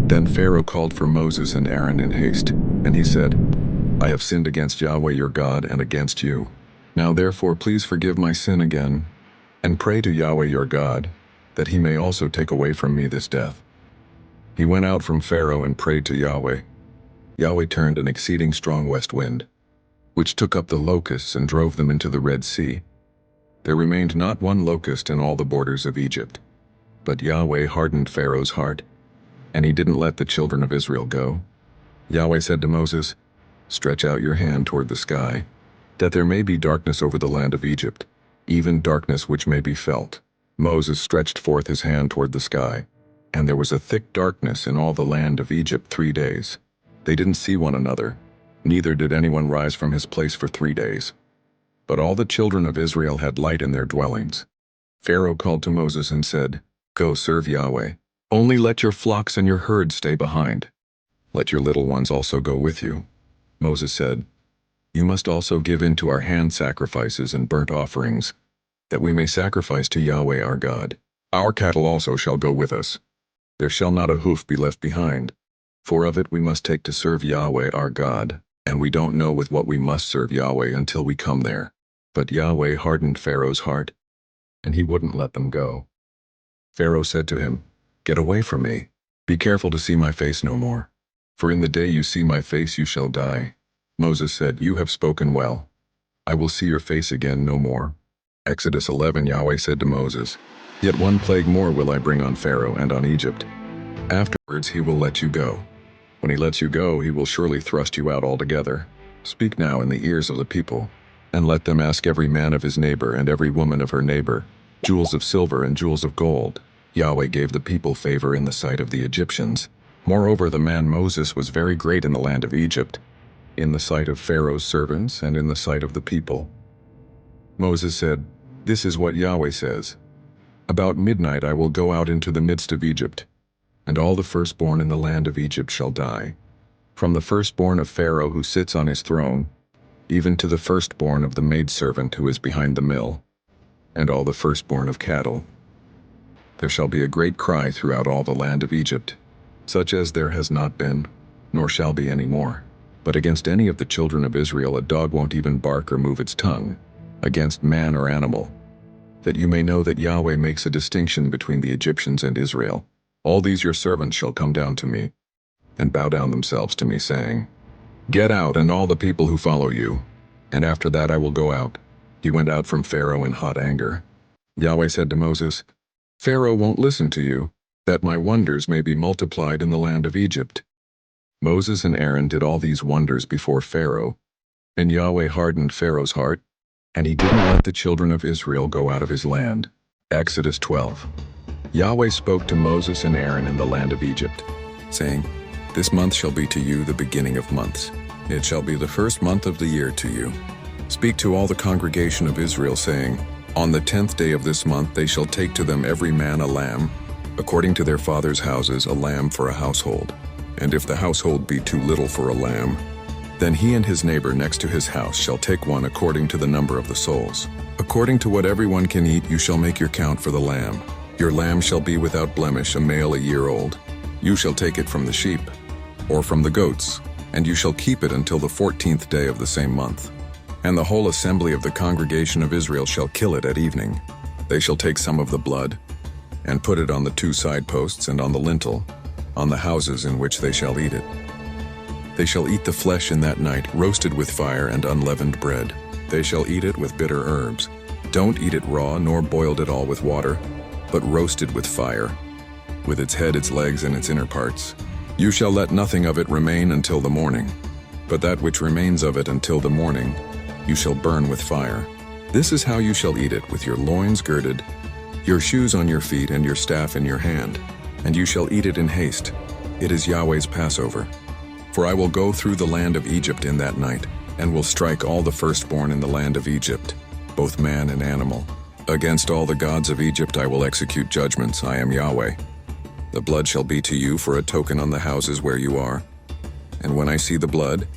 Then Pharaoh called for Moses and Aaron in haste, and he said, I have sinned against Yahweh your God and against you. Now therefore please forgive my sin again, and pray to Yahweh your God, that he may also take away from me this death. He went out from Pharaoh and prayed to Yahweh. Yahweh turned an exceeding strong west wind, which took up the locusts and drove them into the Red Sea. There remained not one locust in all the borders of Egypt. But Yahweh hardened Pharaoh's heart, and he didn't let the children of Israel go. Yahweh said to Moses, Stretch out your hand toward the sky, that there may be darkness over the land of Egypt, even darkness which may be felt, Moses stretched forth his hand toward the sky, and there was a thick darkness in all the land of Egypt 3 days. They didn't see one another, neither did anyone rise from his place for 3 days. But all the children of Israel had light in their dwellings. Pharaoh called to Moses and said, "Go serve Yahweh. Only let your flocks and your herds stay behind. Let your little ones also go with you." Moses said, "You must also give in to our hand sacrifices and burnt offerings, that we may sacrifice to Yahweh our God. Our cattle also shall go with us. There shall not a hoof be left behind, for of it we must take to serve Yahweh our God, and we don't know with what we must serve Yahweh until we come there." But Yahweh hardened Pharaoh's heart, and he wouldn't let them go. Pharaoh said to him, "Get away from me. Be careful to see my face no more. For in the day you see my face you shall die." Moses said, "You have spoken well. I will see your face again no more." Exodus 11. Yahweh said to Moses, "Yet one plague more will I bring on Pharaoh and on Egypt. Afterwards he will let you go. When he lets you go, he will surely thrust you out altogether. Speak now in the ears of the people, and let them ask every man of his neighbor and every woman of her neighbor, jewels of silver and jewels of gold." Yahweh gave the people favor in the sight of the Egyptians. Moreover, the man Moses was very great in the land of Egypt, in the sight of Pharaoh's servants and in the sight of the people. Moses said, "This is what Yahweh says. About midnight I will go out into the midst of Egypt, and all the firstborn in the land of Egypt shall die, from the firstborn of Pharaoh who sits on his throne, even to the firstborn of the maidservant who is behind the mill, and all the firstborn of cattle. There shall be a great cry throughout all the land of Egypt, such as there has not been, nor shall be any more. But against any of the children of Israel a dog won't even bark or move its tongue, against man or animal, that you may know that Yahweh makes a distinction between the Egyptians and Israel. All these your servants shall come down to me, and bow down themselves to me, saying, 'Get out, and all the people who follow you, and after that I will go out.'" He went out from Pharaoh in hot anger. Yahweh said to Moses, "Pharaoh won't listen to you, that my wonders may be multiplied in the land of Egypt." Moses and Aaron did all these wonders before Pharaoh, and Yahweh hardened Pharaoh's heart, and he didn't let the children of Israel go out of his land. Exodus 12. Yahweh spoke to Moses and Aaron in the land of Egypt, saying, "This month shall be to you the beginning of months. It shall be the first month of the year to you. Speak to all the congregation of Israel, saying, On the 10th day of this month they shall take to them every man a lamb, according to their fathers' houses, a lamb for a household. And if the household be too little for a lamb, then he and his neighbor next to his house shall take one according to the number of the souls. According to what everyone can eat, you shall make your count for the lamb. Your lamb shall be without blemish, a male a year old. You shall take it from the sheep, or from the goats, and you shall keep it until the 14th day of the same month. And the whole assembly of the congregation of Israel shall kill it at evening. They shall take some of the blood, and put it on the 2 side posts and on the lintel, on the houses in which they shall eat it. They shall eat the flesh in that night, roasted with fire and unleavened bread. They shall eat it with bitter herbs. Don't eat it raw, nor boiled at all with water, but roasted with fire, with its head, its legs, and its inner parts. You shall let nothing of it remain until the morning, but that which remains of it until the morning you shall burn with fire. This is how you shall eat it, with your loins girded, your shoes on your feet, and your staff in your hand, and you shall eat it in haste. It is Yahweh's Passover. For I will go through the land of Egypt in that night, and will strike all the firstborn in the land of Egypt, both man and animal. Against all the gods of Egypt I will execute judgments. I am Yahweh. The blood shall be to you for a token on the houses where you are. And when I see the blood,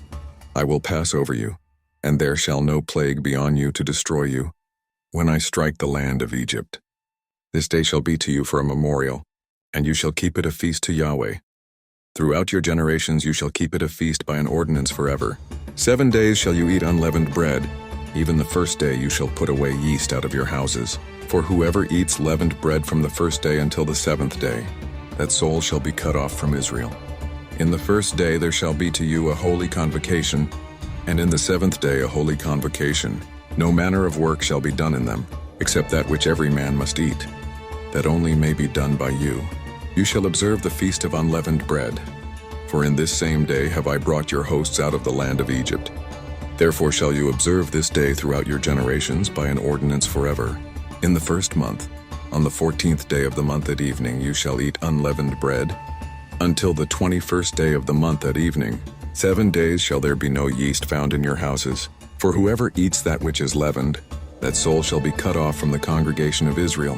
I will pass over you, and there shall no plague be on you to destroy you, when I strike the land of Egypt. This day shall be to you for a memorial, and you shall keep it a feast to Yahweh. Throughout your generations you shall keep it a feast by an ordinance forever. 7 days shall you eat unleavened bread. Even the first day you shall put away yeast out of your houses. For whoever eats leavened bread from the first day until the 7th day, that soul shall be cut off from Israel. In the first day there shall be to you a holy convocation, and in the 7th day a holy convocation. No manner of work shall be done in them, except that which every man must eat, that only may be done by you. You shall observe the feast of unleavened bread, for in this same day have I brought your hosts out of the land of Egypt. Therefore shall you observe this day throughout your generations by an ordinance forever. In the first month On the 14th day of the month at evening you shall eat unleavened bread. Until the 21st day of the month at evening, 7 days shall there be no yeast found in your houses. For whoever eats that which is leavened, that soul shall be cut off from the congregation of Israel.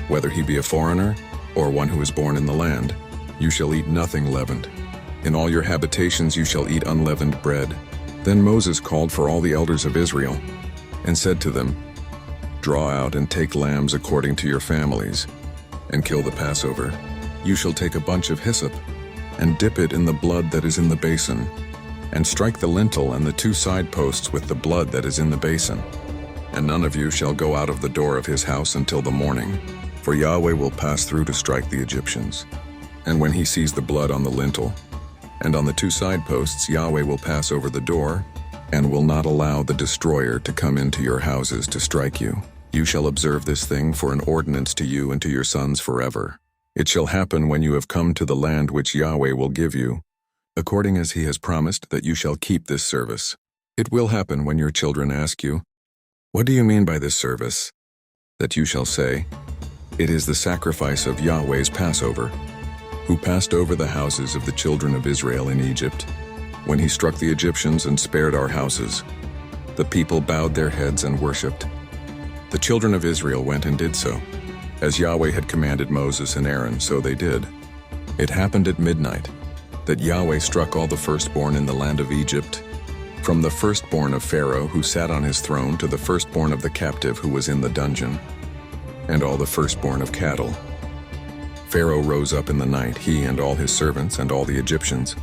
Whether he be a foreigner, or one who is born in the land, you shall eat nothing leavened. In all your habitations you shall eat unleavened bread. Then Moses called for all the elders of Israel, and said to them, Draw out and take lambs according to your families, and kill the Passover. You shall take a bunch of hyssop, and dip it in the blood that is in the basin, and strike the lintel and the 2 side posts with the blood that is in the basin. And none of you shall go out of the door of his house until the morning, for Yahweh will pass through to strike the Egyptians. And when he sees the blood on the lintel, and on the 2 side posts, Yahweh will pass over the door, and will not allow the destroyer to come into your houses to strike you. You shall observe this thing for an ordinance to you and to your sons forever. It shall happen when you have come to the land which Yahweh will give you, according as he has promised, that you shall keep this service. It will happen when your children ask you, What do you mean by this service? That you shall say, It is the sacrifice of Yahweh's Passover, who passed over the houses of the children of Israel in Egypt, when he struck the Egyptians and spared our houses. The people bowed their heads and worshipped. The children of Israel went and did so. As Yahweh had commanded Moses and Aaron, so they did. It happened at midnight that Yahweh struck all the firstborn in the land of Egypt, from the firstborn of Pharaoh who sat on his throne to the firstborn of the captive who was in the dungeon, and all the firstborn of cattle. Pharaoh rose up in the night, he and all his servants and all the Egyptians.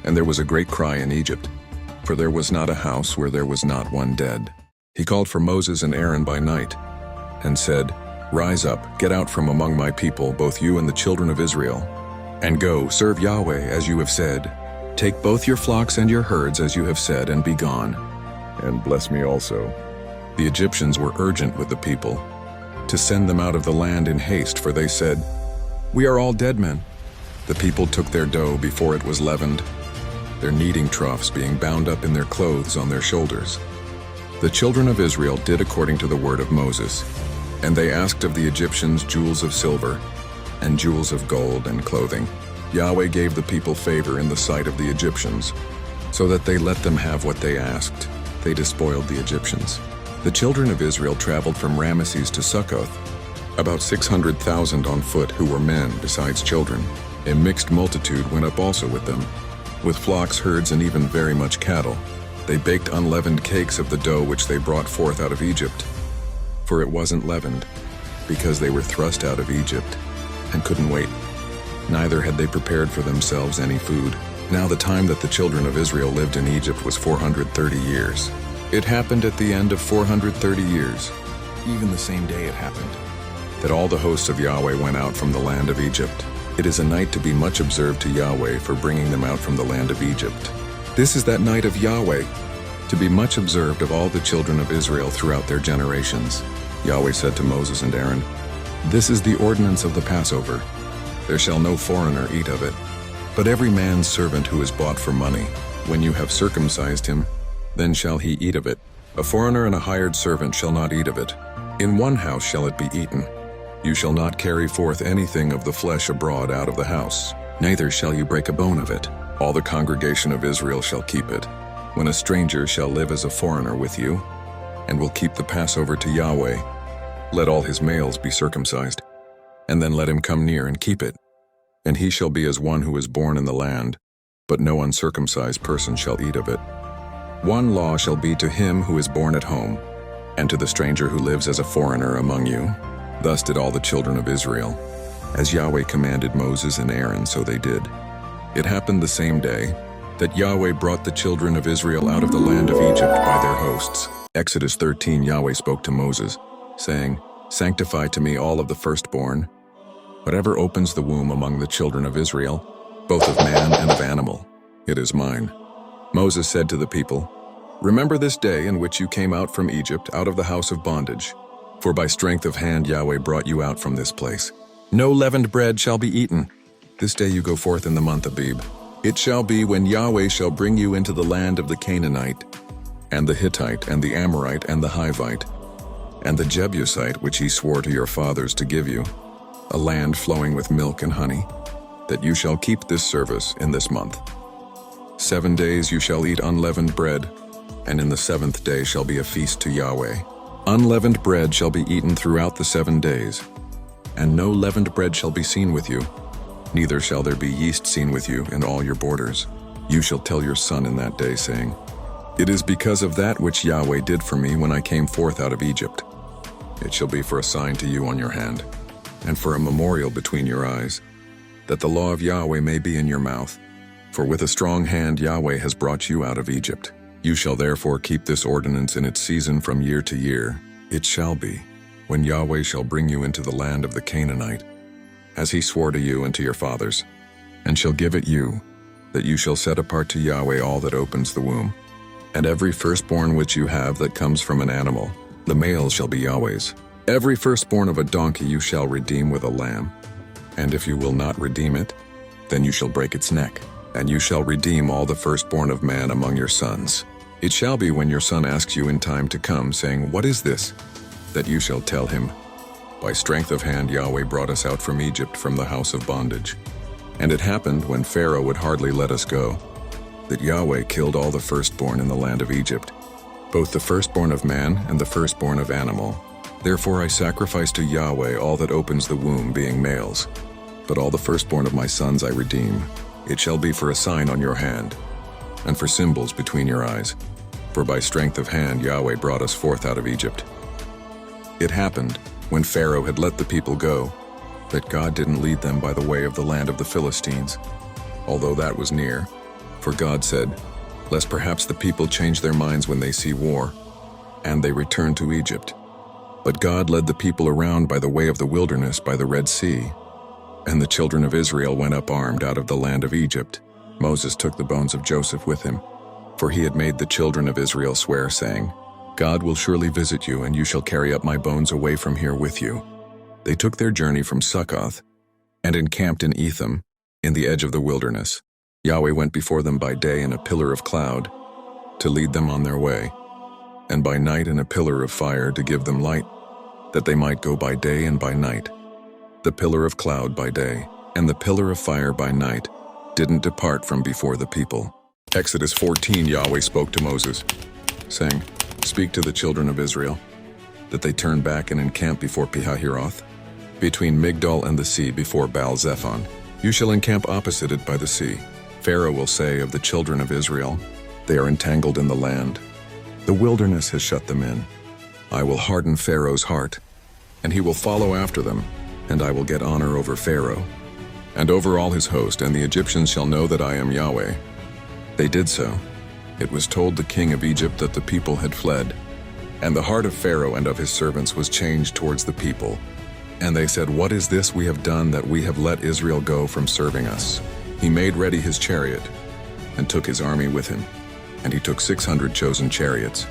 And there was a great cry in Egypt, for there was not a house where there was not one dead. He called for Moses and Aaron by night, and said, Rise up, get out from among my people, both you and the children of Israel, and go, serve Yahweh as you have said. Take both your flocks and your herds as you have said, and be gone. And bless me also. The Egyptians were urgent with the people, to send them out of the land in haste, for they said, We are all dead men. The people took their dough before it was leavened, their kneading troughs being bound up in their clothes on their shoulders. The children of Israel did according to the word of Moses, and they asked of the Egyptians jewels of silver, and jewels of gold and clothing. Yahweh gave the people favor in the sight of the Egyptians, so that they let them have what they asked. They despoiled the Egyptians. The children of Israel traveled from Ramesses to Succoth, about 600,000 on foot who were men besides children. A mixed multitude went up also with them, with flocks, herds, and even very much cattle. They baked unleavened cakes of the dough which they brought forth out of Egypt, for it wasn't leavened, because they were thrust out of Egypt, and couldn't wait. Neither had they prepared for themselves any food. Now the time that the children of Israel lived in Egypt was 430 years. It happened at the end of 430 years, even the same day it happened, that all the hosts of Yahweh went out from the land of Egypt. It is a night to be much observed to Yahweh for bringing them out from the land of Egypt. This is that night of Yahweh, to be much observed of all the children of Israel throughout their generations. Yahweh said to Moses and Aaron, This is the ordinance of the Passover. There shall no foreigner eat of it, but every man's servant who is bought for money. When you have circumcised him, then shall he eat of it. A foreigner and a hired servant shall not eat of it. In one house shall it be eaten. You shall not carry forth anything of the flesh abroad out of the house, neither shall you break a bone of it. All the congregation of Israel shall keep it. When a stranger shall live as a foreigner with you, and will keep the Passover to Yahweh, let all his males be circumcised, and then let him come near and keep it. And he shall be as one who is born in the land, but no uncircumcised person shall eat of it. One law shall be to him who is born at home, and to the stranger who lives as a foreigner among you. Thus did all the children of Israel. As Yahweh commanded Moses and Aaron, so they did. It happened the same day that Yahweh brought the children of Israel out of the land of Egypt by their hosts. Exodus 13, Yahweh spoke to Moses, saying, Sanctify to me all of the firstborn, whatever opens the womb among the children of Israel, both of man and of animal. It is mine. Moses said to the people, Remember this day in which you came out from Egypt, out of the house of bondage. For by strength of hand Yahweh brought you out from this place. No leavened bread shall be eaten. This day you go forth in the month Abib. It shall be when Yahweh shall bring you into the land of the Canaanite, and the Hittite, and the Amorite, and the Hivite, and the Jebusite which he swore to your fathers to give you, a land flowing with milk and honey, that you shall keep this service in this month. 7 days you shall eat unleavened bread, and in the 7th day shall be a feast to Yahweh. Unleavened bread shall be eaten throughout the 7 days, and no leavened bread shall be seen with you, neither shall there be yeast seen with you in all your borders. You shall tell your son in that day, saying, It is because of that which Yahweh did for me when I came forth out of Egypt. It shall be for a sign to you on your hand, and for a memorial between your eyes, that the law of Yahweh may be in your mouth. For with a strong hand Yahweh has brought you out of Egypt. You shall therefore keep this ordinance in its season from year to year. It shall be, when Yahweh shall bring you into the land of the Canaanite, as he swore to you and to your fathers, and shall give it you, that you shall set apart to Yahweh all that opens the womb. And every firstborn which you have that comes from an animal, the male shall be Yahweh's. Every firstborn of a donkey you shall redeem with a lamb. And if you will not redeem it, then you shall break its neck. And you shall redeem all the firstborn of man among your sons. It shall be when your son asks you in time to come, saying, What is this? That you shall tell him, By strength of hand Yahweh brought us out from Egypt, from the house of bondage. And it happened, when Pharaoh would hardly let us go, that Yahweh killed all the firstborn in the land of Egypt, both the firstborn of man and the firstborn of animal. Therefore I sacrifice to Yahweh all that opens the womb, being males. But all the firstborn of my sons I redeem. It shall be for a sign on your hand, and for symbols between your eyes. For by strength of hand Yahweh brought us forth out of Egypt. It happened, when Pharaoh had let the people go, that God didn't lead them by the way of the land of the Philistines, although that was near. For God said, Lest perhaps the people change their minds when they see war, and they return to Egypt. But God led the people around by the way of the wilderness by the Red Sea, and the children of Israel went up armed out of the land of Egypt. Moses took the bones of Joseph with him, for he had made the children of Israel swear, saying, God will surely visit you, and you shall carry up my bones away from here with you. They took their journey from Succoth, and encamped in Etham, in the edge of the wilderness. Yahweh went before them by day in a pillar of cloud, to lead them on their way, and by night in a pillar of fire to give them light, that they might go by day and by night. The pillar of cloud by day, and the pillar of fire by night, didn't depart from before the people. Exodus 14 Yahweh spoke to Moses, saying, Speak to the children of Israel, that they turn back and encamp before Pihahiroth, between Migdol and the sea before Baal-Zephon. You shall encamp opposite it by the sea. Pharaoh will say of the children of Israel, They are entangled in the land. The wilderness has shut them in. I will harden Pharaoh's heart, and he will follow after them, and I will get honor over Pharaoh, and over all his host, and the Egyptians shall know that I am Yahweh. They did so. It was told the king of Egypt that the people had fled, and the heart of Pharaoh and of his servants was changed towards the people. And they said, What is this we have done, that we have let Israel go from serving us? He made ready his chariot, and took his army with him. And he took 600 chosen chariots,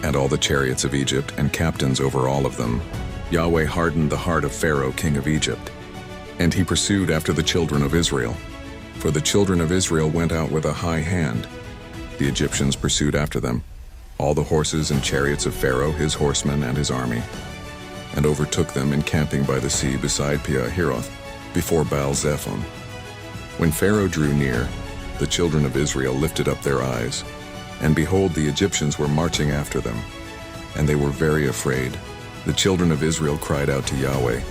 and all the chariots of Egypt, and captains over all of them. Yahweh hardened the heart of Pharaoh king of Egypt, and he pursued after the children of Israel. For the children of Israel went out with a high hand. The Egyptians pursued after them, all the horses and chariots of Pharaoh, his horsemen, and his army, and overtook them encamping by the sea beside Pihahiroth, before Baal-Zephon. When Pharaoh drew near, the children of Israel lifted up their eyes, and behold, the Egyptians were marching after them, and they were very afraid. The children of Israel cried out to Yahweh.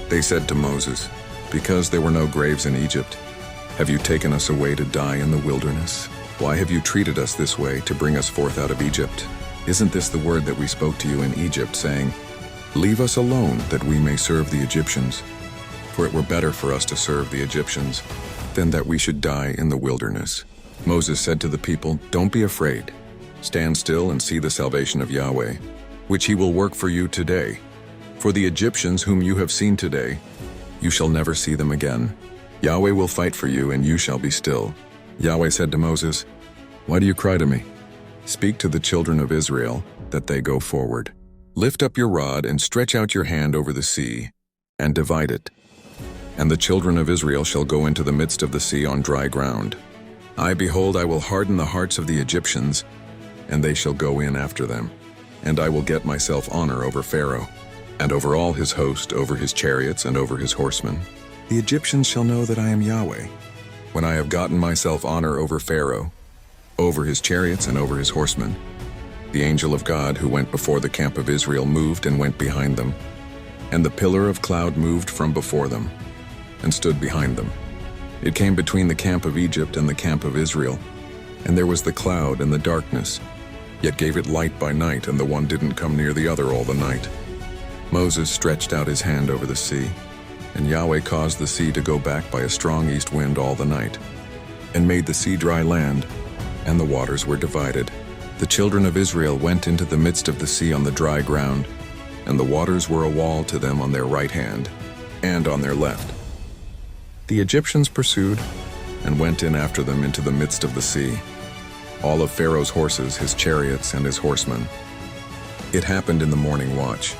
They said to Moses, Because there were no graves in Egypt, have you taken us away to die in the wilderness? Why have you treated us this way, to bring us forth out of Egypt? Isn't this the word that we spoke to you in Egypt, saying, Leave us alone, that we may serve the Egyptians? For it were better for us to serve the Egyptians, than that we should die in the wilderness. Moses said to the people, Don't be afraid. Stand still and see the salvation of Yahweh, which he will work for you today. For the Egyptians whom you have seen today, you shall never see them again. Yahweh will fight for you, and you shall be still. Yahweh said to Moses, Why do you cry to me? Speak to the children of Israel, that they go forward. Lift up your rod and stretch out your hand over the sea, and divide it. And the children of Israel shall go into the midst of the sea on dry ground. Behold, I will harden the hearts of the Egyptians, and they shall go in after them. and I will get myself honor over Pharaoh, and over all his host, over his chariots, and over his horsemen. The Egyptians shall know that I am Yahweh, when I have gotten myself honor over Pharaoh, over his chariots, and over his horsemen. The angel of God who went before the camp of Israel moved and went behind them, and the pillar of cloud moved from before them, and stood behind them. It came between the camp of Egypt and the camp of Israel, and there was the cloud and the darkness, yet gave it light by night, and the one didn't come near the other all the night. Moses stretched out his hand over the sea, and Yahweh caused the sea to go back by a strong east wind all the night, and made the sea dry land, and the waters were divided. The children of Israel went into the midst of the sea on the dry ground, and the waters were a wall to them on their right hand and on their left. The Egyptians pursued and went in after them into the midst of the sea, all of Pharaoh's horses, his chariots, and his horsemen. It happened in the morning watch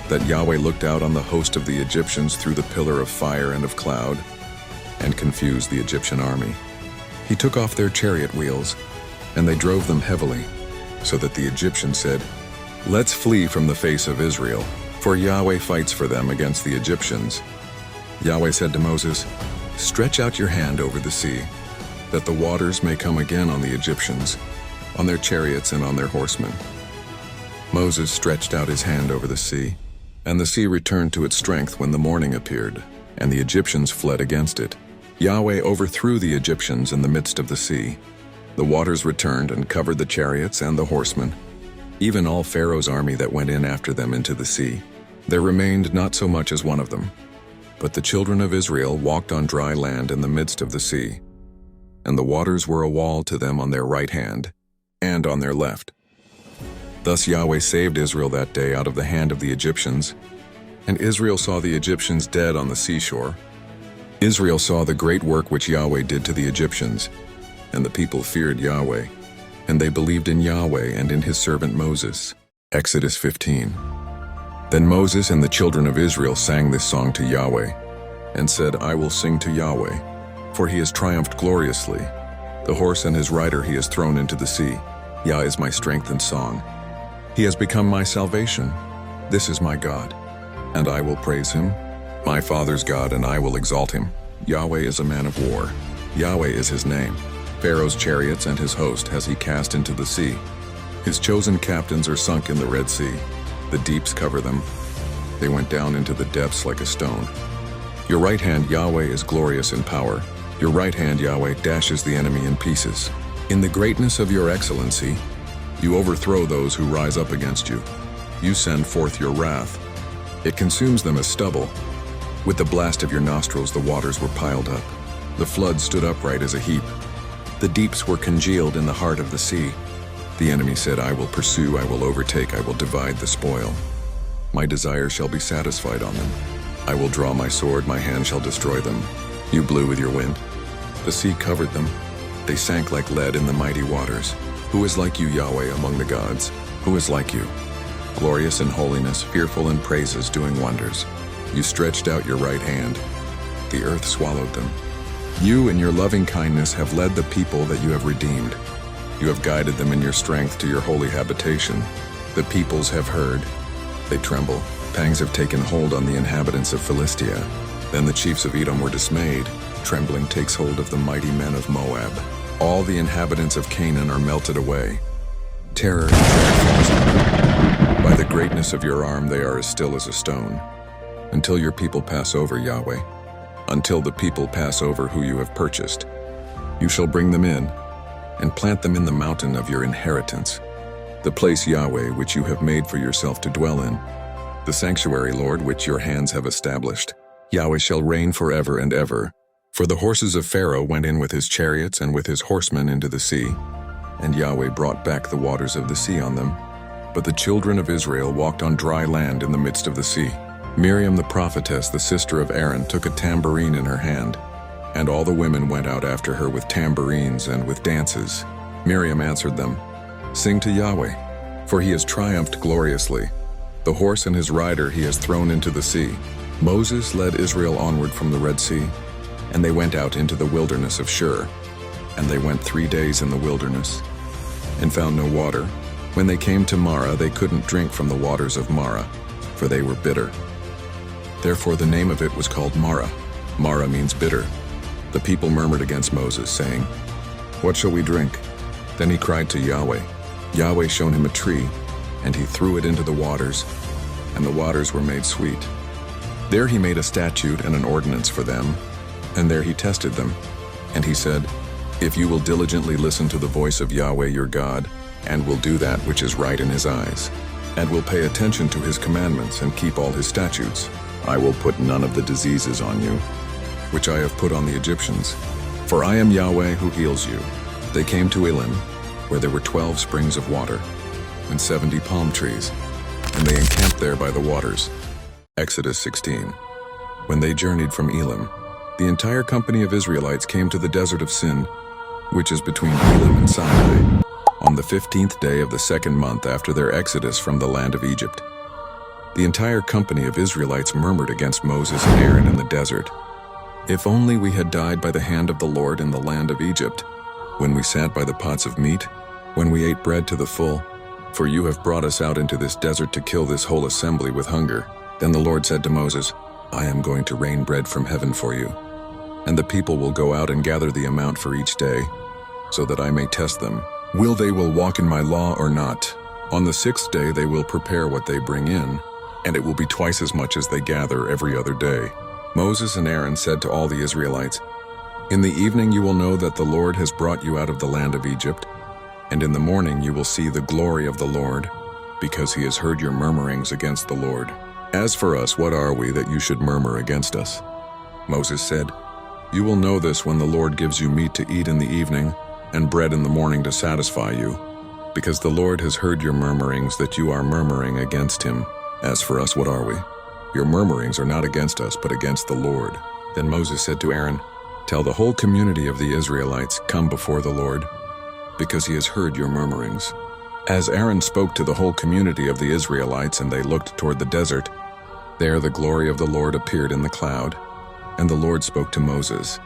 that Yahweh looked out on the host of the Egyptians through the pillar of fire and of cloud, and confused the Egyptian army. He took off their chariot wheels, and they drove them heavily, so that the Egyptians said, "Let's flee from the face of Israel, for Yahweh fights for them against the Egyptians." Yahweh said to Moses, "Stretch out your hand over the sea, that the waters may come again on the Egyptians, on their chariots and on their horsemen." Moses stretched out his hand over the sea, and the sea returned to its strength when the morning appeared, and the Egyptians fled against it. Yahweh overthrew the Egyptians in the midst of the sea. The waters returned and covered the chariots and the horsemen, even all Pharaoh's army that went in after them into the sea. There remained not so much as one of them. But the children of Israel walked on dry land in the midst of the sea, and the waters were a wall to them on their right hand and on their left. Thus Yahweh saved Israel that day out of the hand of the Egyptians, and Israel saw the Egyptians dead on the seashore. Israel saw the great work which Yahweh did to the Egyptians, and the people feared Yahweh, and they believed in Yahweh and in his servant Moses. Exodus 15. Then Moses and the children of Israel sang this song to Yahweh, and said, "I will sing to Yahweh, for he has triumphed gloriously. The horse and his rider he has thrown into the sea. Yah is my strength and song. He has become my salvation. This is my God, and I will praise him, my father's God, and I will exalt him. Yahweh is a man of war. Yahweh is his name. Pharaoh's chariots and his host has he cast into the sea. His chosen captains are sunk in the Red Sea. The deeps cover them. They went down into the depths like a stone. Your right hand, Yahweh, is glorious in power. Your right hand, Yahweh, dashes the enemy in pieces. In the greatness of your excellency, you overthrow those who rise up against you. You send forth your wrath. It consumes them as stubble. With the blast of your nostrils, the waters were piled up. The flood stood upright as a heap. The deeps were congealed in the heart of the sea. The enemy said, "I will pursue, I will overtake, I will divide the spoil. My desire shall be satisfied on them. I will draw my sword, my hand shall destroy them." You blew with your wind. The sea covered them. They sank like lead in the mighty waters. Who is like you, Yahweh, among the gods? Who is like you? Glorious in holiness, fearful in praises, doing wonders. You stretched out your right hand. The earth swallowed them. You in your loving kindness have led the people that you have redeemed. You have guided them in your strength to your holy habitation. The peoples have heard. They tremble. Pangs have taken hold on the inhabitants of Philistia. Then the chiefs of Edom were dismayed. Trembling takes hold of the mighty men of Moab. All the inhabitants of Canaan are melted away. Terror and dread falls on them. By the greatness of your arm they are as still as a stone. Until your people pass over, Yahweh. Until the people pass over who you have purchased. You shall bring them in, and plant them in the mountain of your inheritance, the place, Yahweh, which you have made for yourself to dwell in, the sanctuary, Lord, which your hands have established. Yahweh shall reign forever and ever. For the horses of Pharaoh went in with his chariots and with his horsemen into the sea, and Yahweh brought back the waters of the sea on them. But the children of Israel walked on dry land in the midst of the sea. Miriam the prophetess, the sister of Aaron, took a tambourine in her hand, and all the women went out after her with tambourines and with dances. Miriam answered them, "Sing to Yahweh, for he has triumphed gloriously. The horse and his rider he has thrown into the sea." Moses led Israel onward from the Red Sea, and they went out into the wilderness of Shur. And they went 3 days in the wilderness, and found no water. When they came to Marah, they couldn't drink from the waters of Marah, for they were bitter. Therefore the name of it was called Marah. Marah means bitter. The people murmured against Moses, saying, "What shall we drink?" Then he cried to Yahweh. Yahweh showed him a tree, and he threw it into the waters, and the waters were made sweet. There he made a statute and an ordinance for them, and there he tested them. And he said, "If you will diligently listen to the voice of Yahweh your God, and will do that which is right in his eyes, and will pay attention to his commandments and keep all his statutes, I will put none of the diseases on you, which I have put on the Egyptians. For I am Yahweh who heals you." They came to Elim, where there were 12 springs of water, and 70 palm trees, and they encamped there by the waters. Exodus 16. When they journeyed from Elim, the entire company of Israelites came to the desert of Sin, which is between Elim and Sinai, on the 15th day of the second month after their exodus from the land of Egypt. The entire company of Israelites murmured against Moses and Aaron in the desert. "If only we had died by the hand of the Lord in the land of Egypt, when we sat by the pots of meat, when we ate bread to the full. For you have brought us out into this desert to kill this whole assembly with hunger." Then the Lord said to Moses, "I am going to rain bread from heaven for you, and the people will go out and gather the amount for each day, so that I may test them. Will walk in my law or not? On the 6th day they will prepare what they bring in, and it will be twice as much as they gather every other day." Moses and Aaron said to all the Israelites, "In the evening you will know that the Lord has brought you out of the land of Egypt, and in the morning you will see the glory of the Lord, because he has heard your murmurings against the Lord. As for us, what are we that you should murmur against us?" Moses said, "You will know this when the Lord gives you meat to eat in the evening, and bread in the morning to satisfy you, because the Lord has heard your murmurings that you are murmuring against him. As for us, what are we? Your murmurings are not against us, but against the Lord." Then Moses said to Aaron, "Tell the whole community of the Israelites, come before the Lord, because he has heard your murmurings." As Aaron spoke to the whole community of the Israelites and they looked toward the desert, there the glory of the Lord appeared in the cloud, and the Lord spoke to Moses,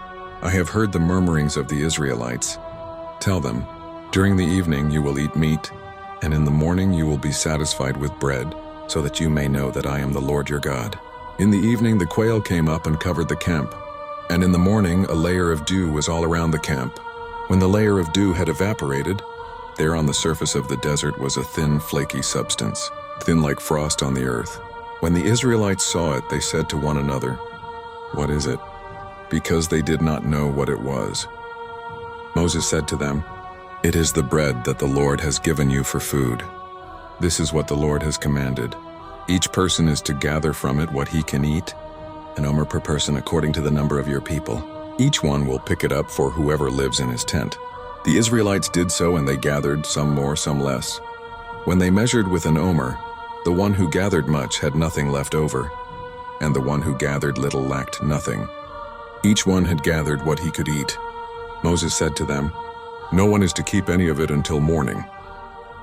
"I have heard the murmurings of the Israelites. Tell them, during the evening you will eat meat, and in the morning you will be satisfied with bread, so that you may know that I am the Lord your God." In the evening the quail came up and covered the camp, and in the morning a layer of dew was all around the camp. When the layer of dew had evaporated, there on the surface of the desert was a thin, flaky substance, thin like frost on the earth. When the Israelites saw it, they said to one another, "What is it?" because they did not know what it was. Moses said to them, "It is the bread that the Lord has given you for food. This is what the Lord has commanded. Each person is to gather from it what he can eat, an omer per person according to the number of your people. Each one will pick it up for whoever lives in his tent." The Israelites did so, and they gathered, some more, some less. When they measured with an omer, the one who gathered much had nothing left over, and the one who gathered little lacked nothing. Each one had gathered what he could eat. Moses said to them, "No one is to keep any of it until morning."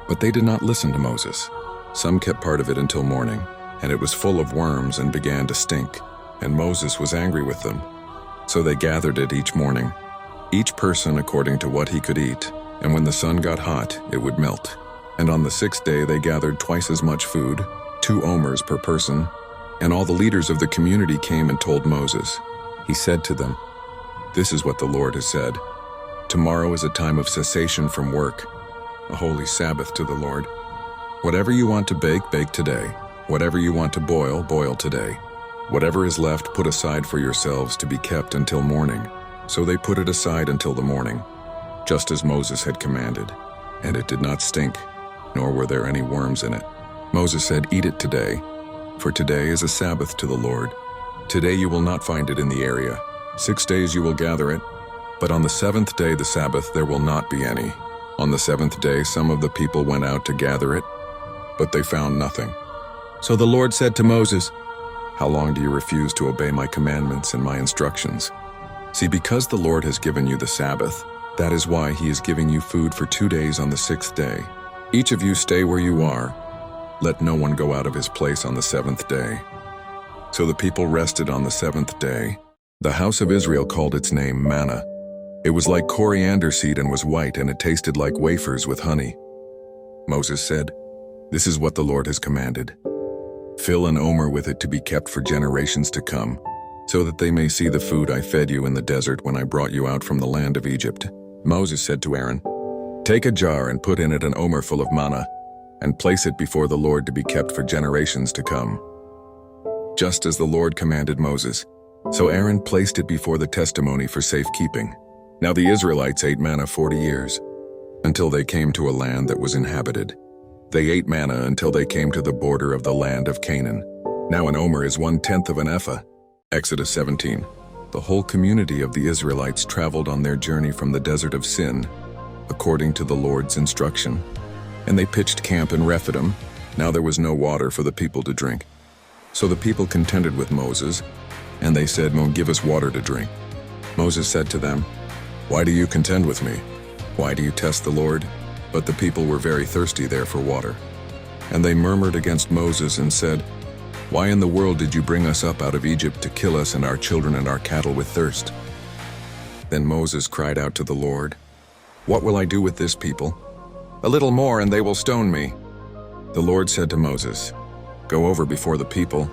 But they did not listen to Moses. Some kept part of it until morning, and it was full of worms and began to stink, and Moses was angry with them. So they gathered it each morning, each person according to what he could eat, and when the sun got hot, it would melt. And on the 6th day they gathered twice as much food, 2 omers per person, and all the leaders of the community came and told Moses. He said to them, "This is what the Lord has said. Tomorrow is a time of cessation from work, a holy Sabbath to the Lord. Whatever you want to bake, bake today. Whatever you want to boil, boil today. Whatever is left, put aside for yourselves to be kept until morning." So they put it aside until the morning, just as Moses had commanded, and it did not stink, nor were there any worms in it. Moses said, "Eat it today, for today is a Sabbath to the Lord. Today you will not find it in the area. 6 days you will gather it, but on the 7th day, the Sabbath, there will not be any." On the 7th day, some of the people went out to gather it, but they found nothing. So the Lord said to Moses, "How long do you refuse to obey my commandments and my instructions? See, because the Lord has given you the Sabbath, that is why he is giving you food for 2 days on the 6th day. Each of you stay where you are. Let no one go out of his place on the 7th day." So the people rested on the 7th day. The house of Israel called its name manna. It was like coriander seed and was white, and it tasted like wafers with honey. Moses said, "This is what the Lord has commanded. Fill an omer with it to be kept for generations to come, so that they may see the food I fed you in the desert when I brought you out from the land of Egypt." Moses said to Aaron, "Take a jar and put in it an omer full of manna, and place it before the Lord to be kept for generations to come." Just as the Lord commanded Moses, so Aaron placed it before the testimony for safekeeping. Now the Israelites ate manna 40 years, until they came to a land that was inhabited. They ate manna until they came to the border of the land of Canaan. Now an omer is 1/10 of an ephah. Exodus 17. The whole community of the Israelites traveled on their journey from the desert of Sin, according to the Lord's instruction. And they pitched camp in Rephidim. Now there was no water for the people to drink. So the people contended with Moses, and they said, "Give us water to drink." Moses said to them, "Why do you contend with me? Why do you test the Lord?" But the people were very thirsty there for water. And they murmured against Moses and said, "Why in the world did you bring us up out of Egypt to kill us and our children and our cattle with thirst?" Then Moses cried out to the Lord, "What will I do with this people? A little more and they will stone me." The Lord said to Moses, "Go over before the people.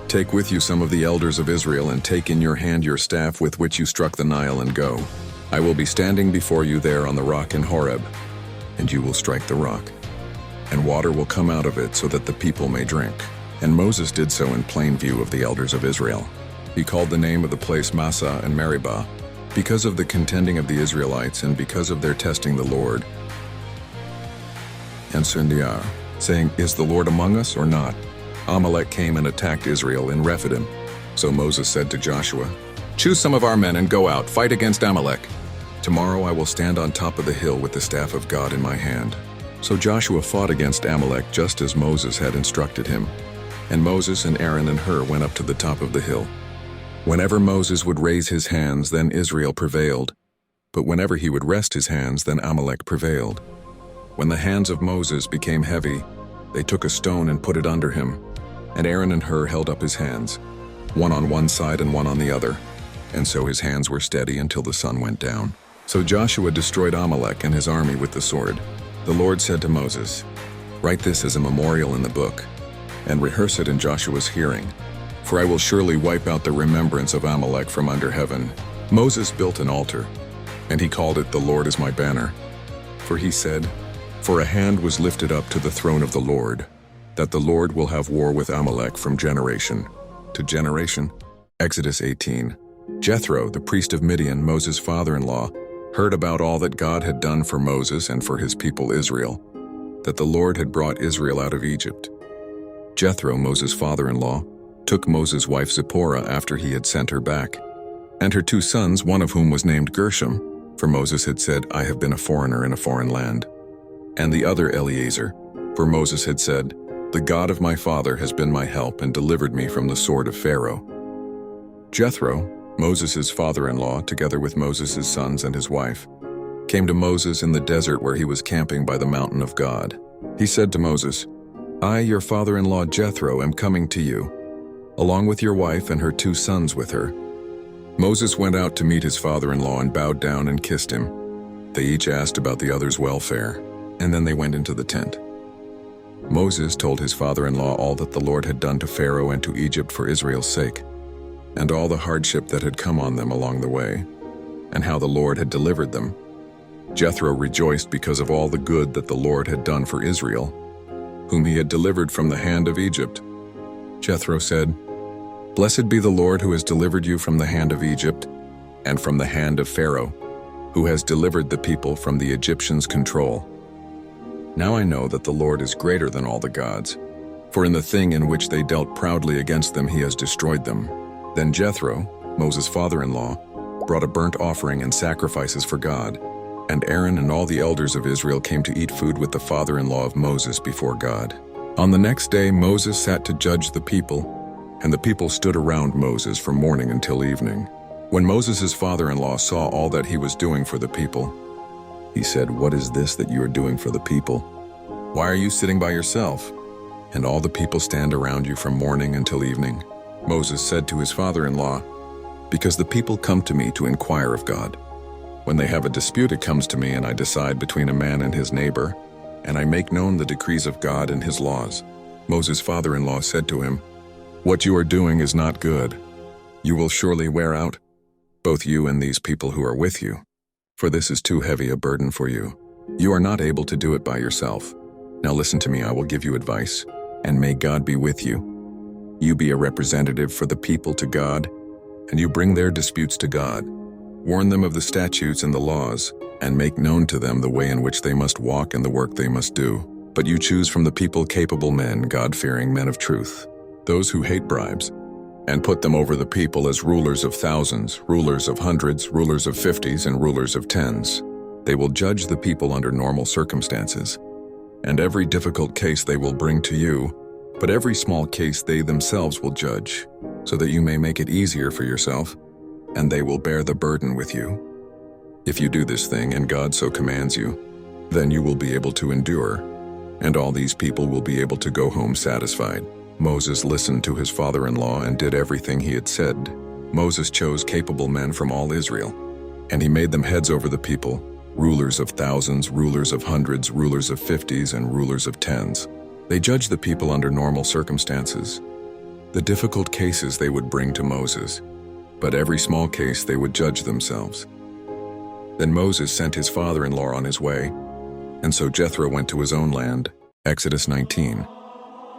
Take with you some of the elders of Israel and take in your hand your staff with which you struck the Nile and go. I will be standing before you there on the rock in Horeb, and you will strike the rock, and water will come out of it so that the people may drink." And Moses did so in plain view of the elders of Israel. He called the name of the place Massah and Meribah, because of the contending of the Israelites and because of their testing the Lord. And Sindiar, saying, "Is the Lord among us or not?" Amalek came and attacked Israel in Rephidim. So Moses said to Joshua, "Choose some of our men and go out, fight against Amalek. Tomorrow I will stand on top of the hill with the staff of God in my hand." So Joshua fought against Amalek just as Moses had instructed him. And Moses and Aaron and Hur went up to the top of the hill. Whenever Moses would raise his hands, then Israel prevailed. But whenever he would rest his hands, then Amalek prevailed. When the hands of Moses became heavy, they took a stone and put it under him. And Aaron and Hur held up his hands, one on one side and one on the other. And so his hands were steady until the sun went down. So Joshua destroyed Amalek and his army with the sword. The Lord said to Moses, "Write this as a memorial in the book, and rehearse it in Joshua's hearing, for I will surely wipe out the remembrance of Amalek from under heaven." Moses built an altar, and he called it "The Lord is my banner." For he said, "For a hand was lifted up to the throne of the Lord, that the Lord will have war with Amalek from generation to generation." Exodus 18. Jethro, the priest of Midian, Moses' father-in-law, heard about all that God had done for Moses and for his people Israel, that the Lord had brought Israel out of Egypt. Jethro, Moses' father-in-law, took Moses' wife Zipporah after he had sent her back, and her 2 sons, one of whom was named Gershom, for Moses had said, "I have been a foreigner in a foreign land," and the other Eleazar, for Moses had said, "The God of my father has been my help and delivered me from the sword of Pharaoh." Jethro, Moses' father-in-law, together with Moses' sons and his wife, came to Moses in the desert where he was camping by the mountain of God. He said to Moses, "I, your father-in-law Jethro, am coming to you, along with your wife and her 2 sons with her." Moses went out to meet his father-in-law and bowed down and kissed him. They each asked about the other's welfare, and then they went into the tent. Moses told his father-in-law all that the Lord had done to Pharaoh and to Egypt for Israel's sake, and all the hardship that had come on them along the way, and how the Lord had delivered them. Jethro rejoiced because of all the good that the Lord had done for Israel, whom he had delivered from the hand of Egypt. Jethro said, "Blessed be the Lord who has delivered you from the hand of Egypt, and from the hand of Pharaoh, who has delivered the people from the Egyptians' control. Now I know that the Lord is greater than all the gods, for in the thing in which they dealt proudly against them he has destroyed them." Then Jethro, Moses' father-in-law, brought a burnt offering and sacrifices for God, and Aaron and all the elders of Israel came to eat food with the father-in-law of Moses before God. On the next day Moses sat to judge the people, and the people stood around Moses from morning until evening. When Moses' father-in-law saw all that he was doing for the people, he said, "What is this that you are doing for the people? Why are you sitting by yourself? And all the people stand around you from morning until evening." Moses said to his father-in-law, "Because the people come to me to inquire of God. When they have a dispute, it comes to me, and I decide between a man and his neighbor, and I make known the decrees of God and his laws." Moses' father-in-law said to him, "What you are doing is not good. You will surely wear out, both you and these people who are with you, for this is too heavy a burden for you. You are not able to do it by yourself. Now listen to me, I will give you advice, and may God be with you. You be a representative for the people to God, and you bring their disputes to God. Warn them of the statutes and the laws, and make known to them the way in which they must walk and the work they must do. But you choose from the people capable men, God-fearing men of truth, those who hate bribes, and put them over the people as rulers of thousands, rulers of hundreds, rulers of 50s, and rulers of 10s. They will judge the people under normal circumstances, and every difficult case they will bring to you, but every small case they themselves will judge, so that you may make it easier for yourself, and they will bear the burden with you. If you do this thing, and God so commands you, then you will be able to endure, and all these people will be able to go home satisfied." Moses listened to his father-in-law and did everything he had said. Moses chose capable men from all Israel, and he made them heads over the people, rulers of thousands, rulers of hundreds, rulers of 50s, and rulers of 10s. They judged the people under normal circumstances. The difficult cases they would bring to Moses, but every small case they would judge themselves. Then Moses sent his father-in-law on his way, and so Jethro went to his own land. Exodus 19.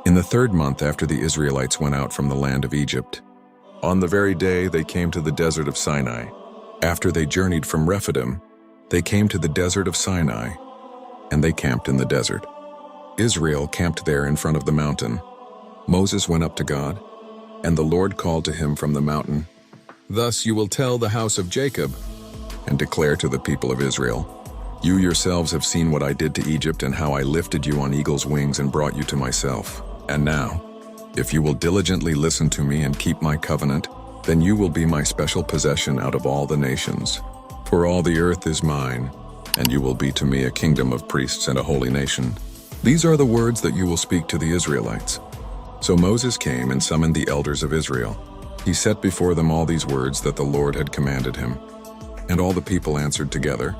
In the 3rd month after the Israelites went out from the land of Egypt, on the very day they came to the desert of Sinai. After they journeyed from Rephidim, they came to the desert of Sinai, and they camped in the desert. Israel camped there in front of the mountain. Moses went up to God, and the Lord called to him from the mountain, "Thus you will tell the house of Jacob, and declare to the people of Israel, you yourselves have seen what I did to Egypt and how I lifted you on eagle's wings and brought you to myself. And now, if you will diligently listen to me and keep my covenant, then you will be my special possession out of all the nations. For all the earth is mine, and you will be to me a kingdom of priests and a holy nation. These are the words that you will speak to the Israelites." So Moses came and summoned the elders of Israel. He set before them all these words that the Lord had commanded him. And all the people answered together,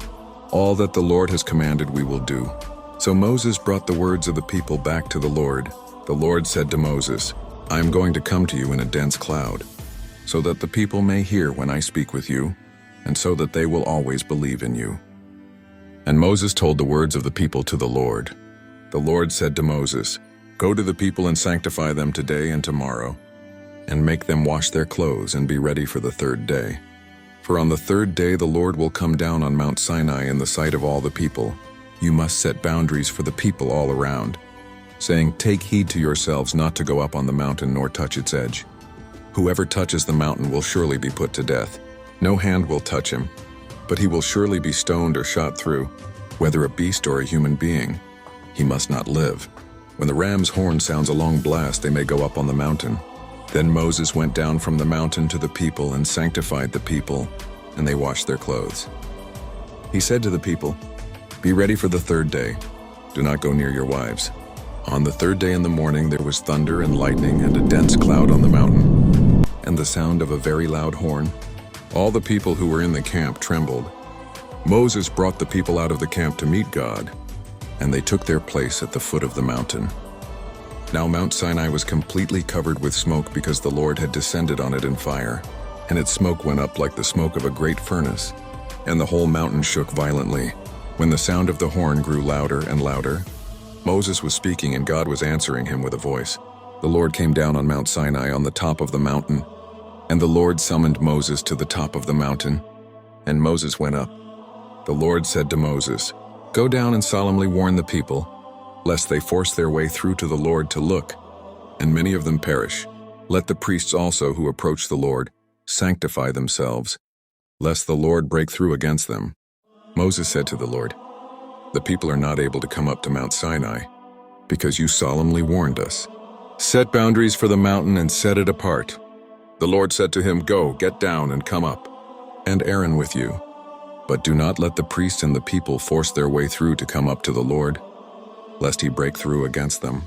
"All that the Lord has commanded we will do." So Moses brought the words of the people back to the Lord. The Lord said to Moses, "I am going to come to you in a dense cloud, so that the people may hear when I speak with you, and so that they will always believe in you." And Moses told the words of the people to the Lord. The Lord said to Moses, "Go to the people and sanctify them today and tomorrow, and make them wash their clothes and be ready for the 3rd day. For on the 3rd day the Lord will come down on Mount Sinai in the sight of all the people. You must set boundaries for the people all around, saying, 'Take heed to yourselves not to go up on the mountain nor touch its edge. Whoever touches the mountain will surely be put to death. No hand will touch him, but he will surely be stoned or shot through, whether a beast or a human being. He must not live. When the ram's horn sounds a long blast, they may go up on the mountain.' Then Moses went down from the mountain to the people and sanctified the people, and they washed their clothes. He said to the people, 'Be ready for the 3rd day. Do not go near your wives.' On the 3rd day in the morning there was thunder and lightning and a dense cloud on the mountain, and the sound of a very loud horn. All the people who were in the camp trembled. Moses brought the people out of the camp to meet God, and they took their place at the foot of the mountain. Now Mount Sinai was completely covered with smoke because the Lord had descended on it in fire, and its smoke went up like the smoke of a great furnace, and the whole mountain shook violently. When the sound of the horn grew louder and louder, Moses was speaking and God was answering him with a voice. The Lord came down on Mount Sinai on the top of the mountain, and the Lord summoned Moses to the top of the mountain, and Moses went up. The Lord said to Moses, "Go down and solemnly warn the people, lest they force their way through to the Lord to look, and many of them perish. Let the priests also who approach the Lord sanctify themselves, lest the Lord break through against them." Moses said to the Lord, "The people are not able to come up to Mount Sinai, because you solemnly warned us. Set boundaries for the mountain and set it apart." The Lord said to him, "Go, get down and come up, and Aaron with you. But do not let the priests and the people force their way through to come up to the Lord, lest he break through against them."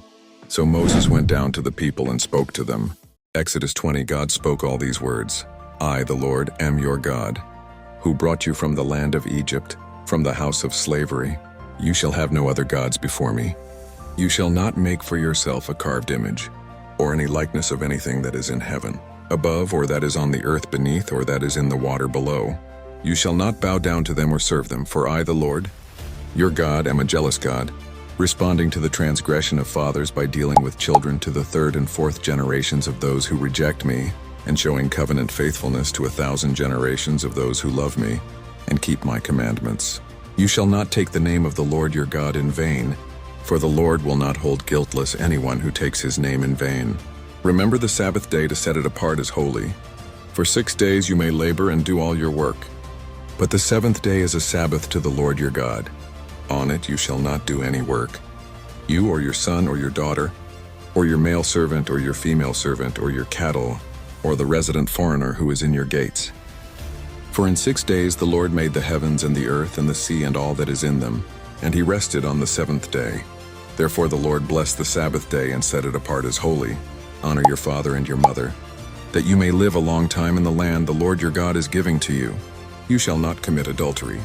So Moses went down to the people and spoke to them. Exodus 20. God spoke all these words. "I, the Lord, am your God, who brought you from the land of Egypt, from the house of slavery. You shall have no other gods before me. You shall not make for yourself a carved image, or any likeness of anything that is in heaven, above, or that is on the earth beneath, or that is in the water below. You shall not bow down to them or serve them, for I, the Lord, your God, am a jealous God, responding to the transgression of fathers by dealing with children to the third and fourth generations of those who reject me, and showing covenant faithfulness to 1,000 generations of those who love me and keep my commandments. You shall not take the name of the Lord your God in vain, for the Lord will not hold guiltless anyone who takes his name in vain. Remember the Sabbath day to set it apart as holy. For 6 days you may labor and do all your work, but the seventh day is a Sabbath to the Lord your God. On it you shall not do any work, you or your son or your daughter, or your male servant or your female servant, or your cattle, or the resident foreigner who is in your gates. For in 6 days the Lord made the heavens and the earth and the sea and all that is in them, and he rested on the seventh day. Therefore the Lord blessed the Sabbath day and set it apart as holy. Honor your father and your mother, that you may live a long time in the land the Lord your God is giving to you. You shall not commit adultery.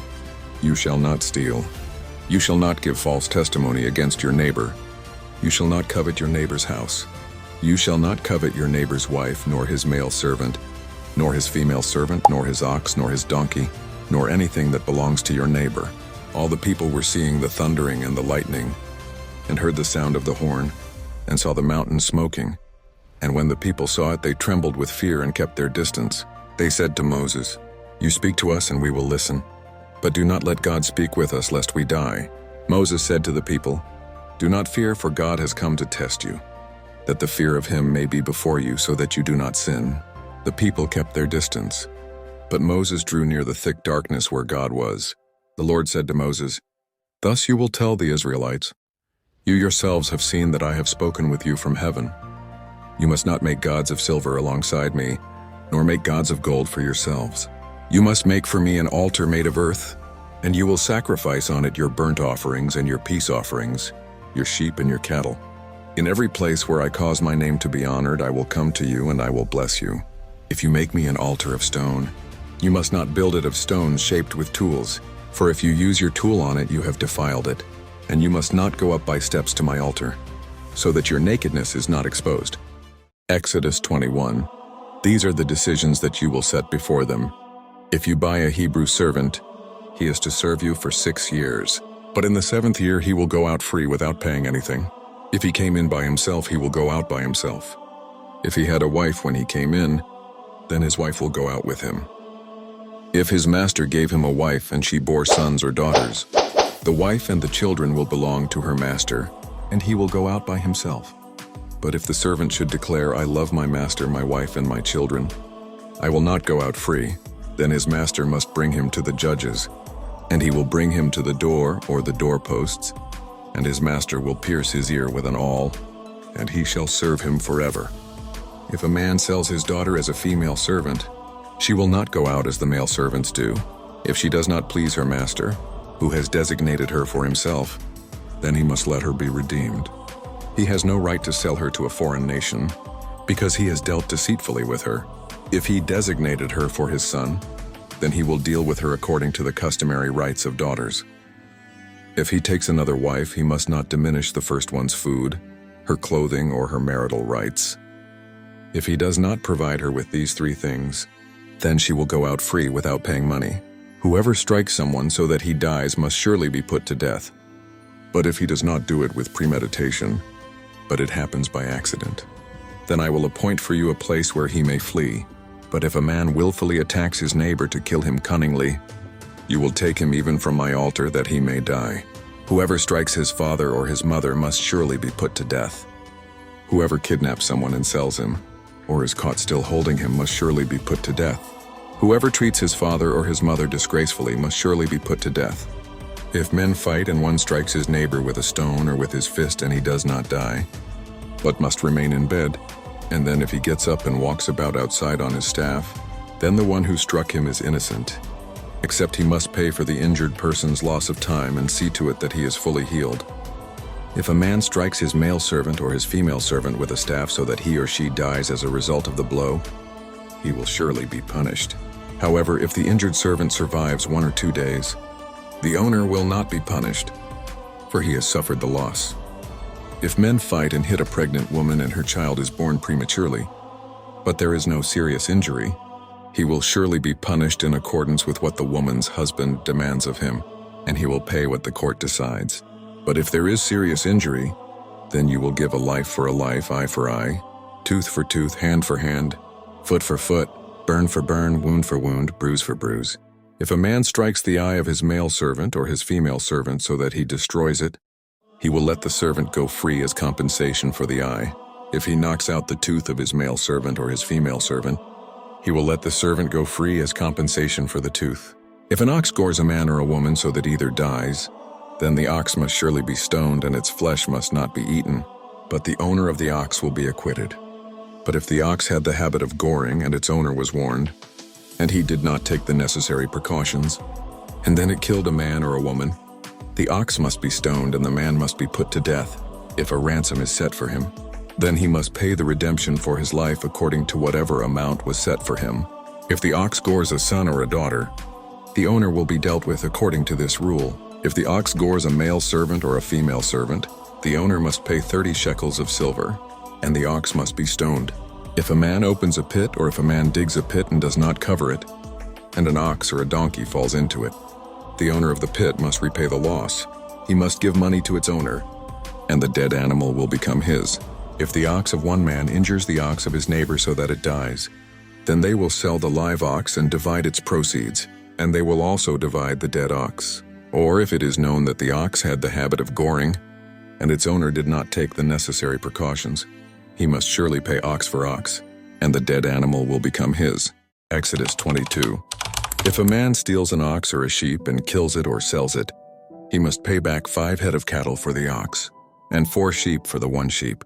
You shall not steal. You shall not give false testimony against your neighbor. You shall not covet your neighbor's house. You shall not covet your neighbor's wife, nor his male servant, nor his female servant, nor his ox, nor his donkey, nor anything that belongs to your neighbor. All the people were seeing the thundering and the lightning, and heard the sound of the horn, and saw the mountain smoking. And when the people saw it, they trembled with fear and kept their distance. They said to Moses, "You speak to us and we will listen, but do not let God speak with us lest we die." Moses said to the people, "Do not fear, for God has come to test you, that the fear of him may be before you, so that you do not sin." The people kept their distance, but Moses drew near the thick darkness where God was. The Lord said to Moses, "Thus you will tell the Israelites, you yourselves have seen that I have spoken with you from heaven. You must not make gods of silver alongside me, nor make gods of gold for yourselves. You must make for me an altar made of earth, and you will sacrifice on it your burnt offerings and your peace offerings, your sheep and your cattle. In every place where I cause my name to be honored, I will come to you and I will bless you. If you make me an altar of stone, you must not build it of stones shaped with tools, for if you use your tool on it, you have defiled it. And you must not go up by steps to my altar, so that your nakedness is not exposed." Exodus 21. These are the decisions that you will set before them. If you buy a Hebrew servant, he is to serve you for 6 years. But in the 7th year he will go out free without paying anything. If he came in by himself, he will go out by himself. If he had a wife when he came in, then his wife will go out with him. If his master gave him a wife and she bore sons or daughters, the wife and the children will belong to her master, and he will go out by himself. But if the servant should declare, "I love my master, my wife, and my children, I will not go out free," then his master must bring him to the judges, and he will bring him to the door or the doorposts, and his master will pierce his ear with an awl, and he shall serve him forever. If a man sells his daughter as a female servant, she will not go out as the male servants do. If she does not please her master, who has designated her for himself, then he must let her be redeemed. He has no right to sell her to a foreign nation, because he has dealt deceitfully with her. If he designated her for his son, then he will deal with her according to the customary rights of daughters. If he takes another wife, he must not diminish the first one's food, her clothing, or her marital rights. If he does not provide her with these 3 things, then she will go out free without paying money. Whoever strikes someone so that he dies must surely be put to death. But if he does not do it with premeditation, but it happens by accident, then I will appoint for you a place where he may flee. But if a man willfully attacks his neighbor to kill him cunningly, you will take him even from my altar that he may die. Whoever strikes his father or his mother must surely be put to death. Whoever kidnaps someone and sells him, or is caught still holding him, must surely be put to death. Whoever treats his father or his mother disgracefully must surely be put to death. If men fight and one strikes his neighbor with a stone or with his fist and he does not die, but must remain in bed, and then if he gets up and walks about outside on his staff, then the one who struck him is innocent, except he must pay for the injured person's loss of time and see to it that he is fully healed. If a man strikes his male servant or his female servant with a staff so that he or she dies as a result of the blow, he will surely be punished. However, if the injured servant survives 1 or 2 days, the owner will not be punished, for he has suffered the loss. If men fight and hit a pregnant woman and her child is born prematurely, but there is no serious injury, he will surely be punished in accordance with what the woman's husband demands of him, and he will pay what the court decides. But if there is serious injury, then you will give a life for a life, eye for eye, tooth for tooth, hand for hand, foot for foot, burn for burn, wound for wound, bruise for bruise. If a man strikes the eye of his male servant or his female servant so that he destroys it, he will let the servant go free as compensation for the eye. If he knocks out the tooth of his male servant or his female servant, he will let the servant go free as compensation for the tooth. If an ox gores a man or a woman so that either dies, then the ox must surely be stoned and its flesh must not be eaten, but the owner of the ox will be acquitted. But if the ox had the habit of goring and its owner was warned, and he did not take the necessary precautions, and then it killed a man or a woman, the ox must be stoned and the man must be put to death. If a ransom is set for him, then he must pay the redemption for his life according to whatever amount was set for him. If the ox gores a son or a daughter, the owner will be dealt with according to this rule. If the ox gores a male servant or a female servant, the owner must pay 30 shekels of silver, and the ox must be stoned. If a man opens a pit or if a man digs a pit and does not cover it, and an ox or a donkey falls into it, the owner of the pit must repay the loss. He must give money to its owner, and the dead animal will become his. If the ox of one man injures the ox of his neighbor so that it dies, then they will sell the live ox and divide its proceeds, and they will also divide the dead ox. Or if it is known that the ox had the habit of goring, and its owner did not take the necessary precautions, he must surely pay ox for ox, and the dead animal will become his. Exodus 22. If a man steals an ox or a sheep and kills it or sells it, he must pay back 5 head of cattle for the ox, and 4 sheep for the 1 sheep.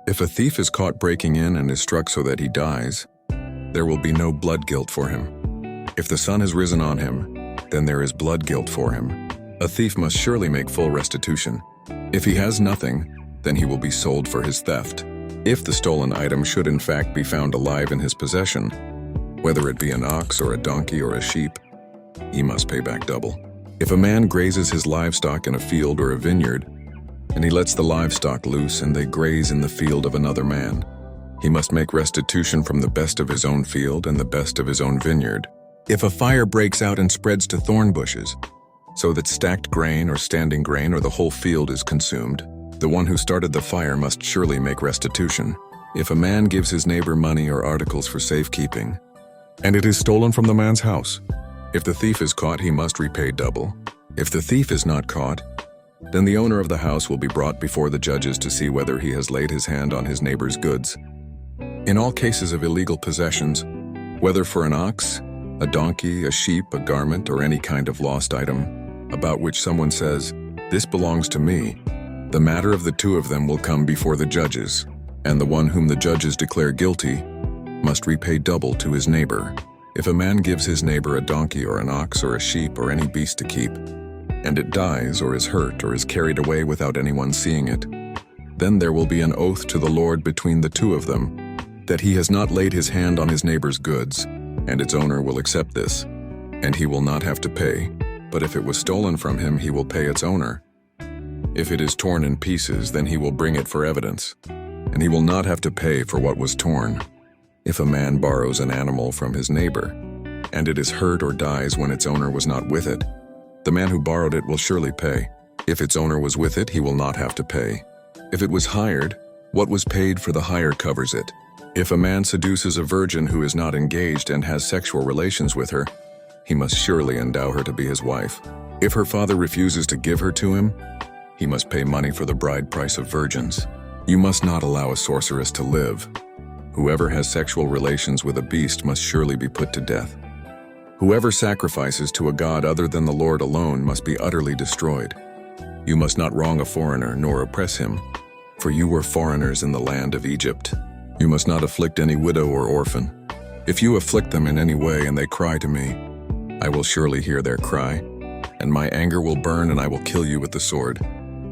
If a thief is caught breaking in and is struck so that he dies, there will be no blood guilt for him. If the sun has risen on him, then there is blood guilt for him. A thief must surely make full restitution. If he has nothing, then he will be sold for his theft. If the stolen item should in fact be found alive in his possession, whether it be an ox or a donkey or a sheep, he must pay back double. If a man grazes his livestock in a field or a vineyard, and he lets the livestock loose and they graze in the field of another man, he must make restitution from the best of his own field and the best of his own vineyard. If a fire breaks out and spreads to thorn bushes, so that stacked grain or standing grain or the whole field is consumed, the one who started the fire must surely make restitution. If a man gives his neighbor money or articles for safekeeping, and it is stolen from the man's house, if the thief is caught, he must repay double. If the thief is not caught, then the owner of the house will be brought before the judges to see whether he has laid his hand on his neighbor's goods. In all cases of illegal possessions, whether for an ox, a donkey, a sheep, a garment, or any kind of lost item, about which someone says, "This belongs to me," the matter of the 2 of them will come before the judges, and the one whom the judges declare guilty must repay double to his neighbor. If a man gives his neighbor a donkey or an ox or a sheep or any beast to keep, and it dies or is hurt or is carried away without anyone seeing it, then there will be an oath to the Lord between the 2 of them, that he has not laid his hand on his neighbor's goods, and its owner will accept this, and he will not have to pay, but if it was stolen from him, he will pay its owner. If it is torn in pieces, then he will bring it for evidence, and he will not have to pay for what was torn. If a man borrows an animal from his neighbor, and it is hurt or dies when its owner was not with it, the man who borrowed it will surely pay. If its owner was with it, he will not have to pay. If it was hired, what was paid for the hire covers it. If a man seduces a virgin who is not engaged and has sexual relations with her, he must surely endow her to be his wife. If her father refuses to give her to him, he must pay money for the bride price of virgins. You must not allow a sorceress to live. Whoever has sexual relations with a beast must surely be put to death. Whoever sacrifices to a god other than the Lord alone must be utterly destroyed. You must not wrong a foreigner nor oppress him, for you were foreigners in the land of Egypt. You must not afflict any widow or orphan. If you afflict them in any way and they cry to me, I will surely hear their cry, and my anger will burn and I will kill you with the sword.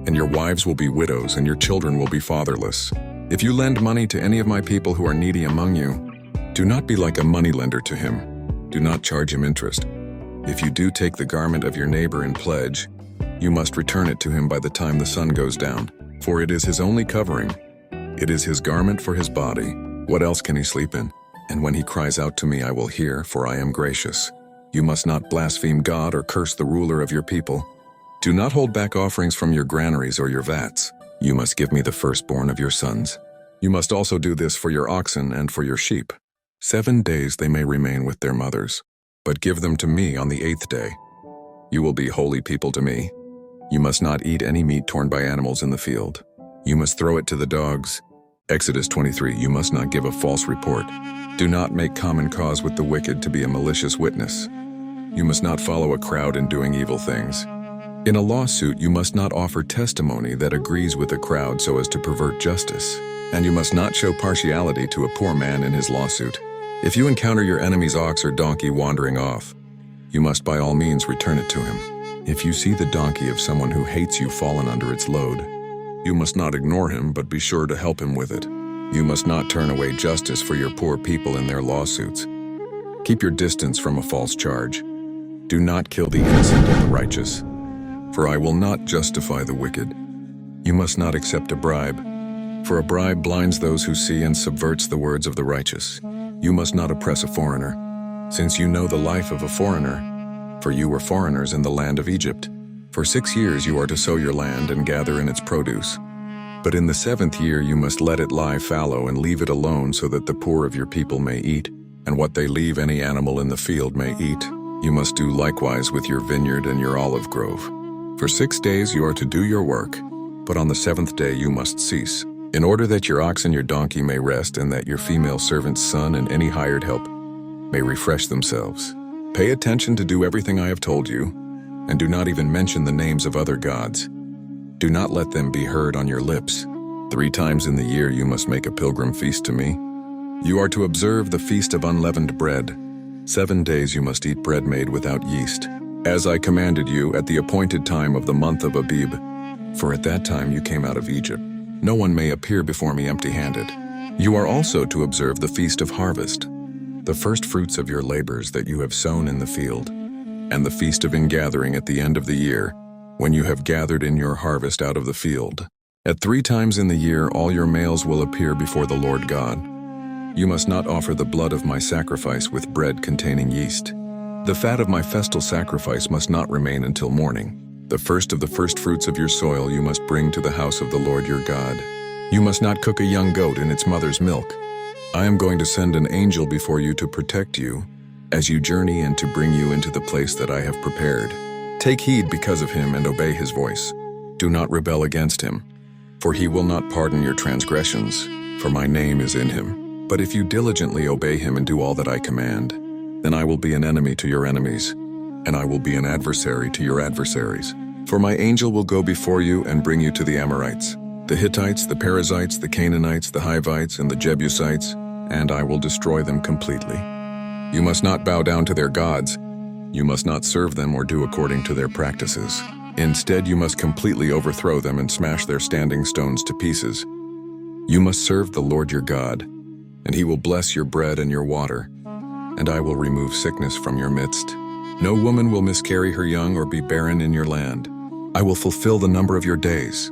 And your wives will be widows and your children will be fatherless. If you lend money to any of my people who are needy among you, do not be like a moneylender to him. Do not charge him interest. If you do take the garment of your neighbor in pledge, You must return it to him by the time the sun goes down, for it is his only covering. It is his garment for his body. What else can he sleep in? And when he cries out to me, I will hear, for I am gracious. You must not blaspheme God or curse the ruler of your people. Do not hold back offerings from your granaries or your vats. You must give me the firstborn of your sons. You must also do this for your oxen and for your sheep. 7 days they may remain with their mothers, but give them to me on the 8th day. You will be holy people to me. You must not eat any meat torn by animals in the field. You must throw it to the dogs. Exodus 23. You must not give a false report. Do not make common cause with the wicked to be a malicious witness. You must not follow a crowd in doing evil things. In a lawsuit, you must not offer testimony that agrees with the crowd so as to pervert justice. And you must not show partiality to a poor man in his lawsuit. If you encounter your enemy's ox or donkey wandering off, you must by all means return it to him. If you see the donkey of someone who hates you fallen under its load, you must not ignore him, but be sure to help him with it. You must not turn away justice for your poor people in their lawsuits. Keep your distance from a false charge. Do not kill the innocent and the righteous, for I will not justify the wicked. You must not accept a bribe, for a bribe blinds those who see and subverts the words of the righteous. You must not oppress a foreigner, since you know the life of a foreigner, for you were foreigners in the land of Egypt. For 6 years you are to sow your land and gather in its produce. But in the 7th year you must let it lie fallow and leave it alone so that the poor of your people may eat, and what they leave any animal in the field may eat. You must do likewise with your vineyard and your olive grove. For 6 days you are to do your work, but on the 7th day you must cease, in order that your ox and your donkey may rest and that your female servant's son and any hired help may refresh themselves. Pay attention to do everything I have told you, and do not even mention the names of other gods. Do not let them be heard on your lips. 3 times in the year you must make a pilgrim feast to me. You are to observe the feast of unleavened bread. 7 days you must eat bread made without yeast, as I commanded you at the appointed time of the month of Abib. For at that time you came out of Egypt. No one may appear before me empty-handed. You are also to observe the feast of harvest, the first fruits of your labors that you have sown in the field, and the feast of ingathering at the end of the year, when you have gathered in your harvest out of the field. At 3 times in the year all your males will appear before the Lord God. You must not offer the blood of my sacrifice with bread containing yeast. The fat of my festal sacrifice must not remain until morning. The first of the firstfruits of your soil you must bring to the house of the Lord your God. You must not cook a young goat in its mother's milk. I am going to send an angel before you to protect you as you journey and to bring you into the place that I have prepared. Take heed because of him and obey his voice. Do not rebel against him, for he will not pardon your transgressions, for my name is in him. But if you diligently obey him and do all that I command, then I will be an enemy to your enemies, and I will be an adversary to your adversaries. For my angel will go before you and bring you to the Amorites, the Hittites, the Perizzites, the Canaanites, the Hivites, and the Jebusites, and I will destroy them completely. You must not bow down to their gods. You must not serve them or do according to their practices. Instead, you must completely overthrow them and smash their standing stones to pieces. You must serve the Lord your God, and he will bless your bread and your water, and I will remove sickness from your midst. No woman will miscarry her young or be barren in your land. I will fulfill the number of your days.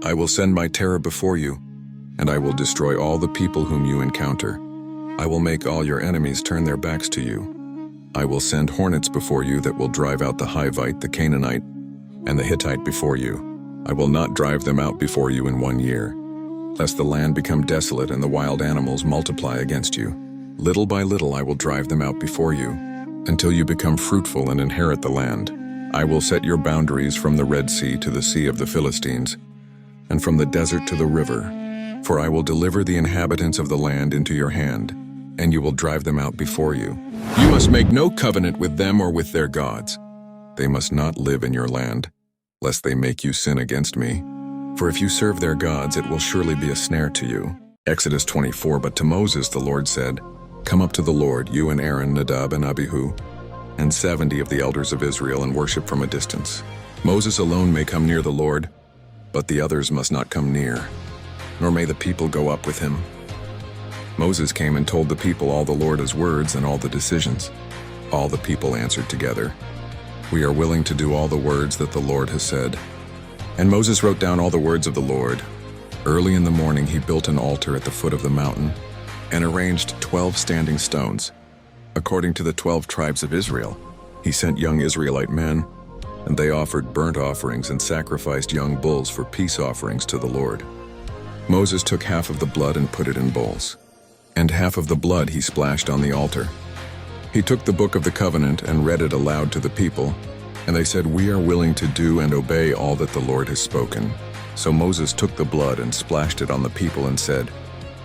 I will send my terror before you, and I will destroy all the people whom you encounter. I will make all your enemies turn their backs to you. I will send hornets before you that will drive out the Hivite, the Canaanite, and the Hittite before you. I will not drive them out before you in 1 year, lest the land become desolate and the wild animals multiply against you. Little by little I will drive them out before you, until you become fruitful and inherit the land. I will set your boundaries from the Red Sea to the Sea of the Philistines, and from the desert to the river. For I will deliver the inhabitants of the land into your hand, and you will drive them out before you. You must make no covenant with them or with their gods. They must not live in your land, lest they make you sin against me. For if you serve their gods, it will surely be a snare to you. Exodus 24. But to Moses the Lord said, Come up to the Lord, you and Aaron, Nadab and Abihu, and 70 of the elders of Israel, and worship from a distance. Moses alone may come near the Lord, but the others must not come near, nor may the people go up with him. Moses came and told the people all the Lord's words and all the decisions. All the people answered together, We are willing to do all the words that the Lord has said." And Moses wrote down all the words of the Lord. Early in the morning he built an altar at the foot of the mountain and arranged 12 standing stones. According to the 12 tribes of Israel, he sent young Israelite men, and they offered burnt offerings and sacrificed young bulls for peace offerings to the Lord. Moses took half of the blood and put it in bowls, and half of the blood he splashed on the altar. He took the book of the covenant and read it aloud to the people, and they said, "We are willing to do and obey all that the Lord has spoken." So Moses took the blood and splashed it on the people and said,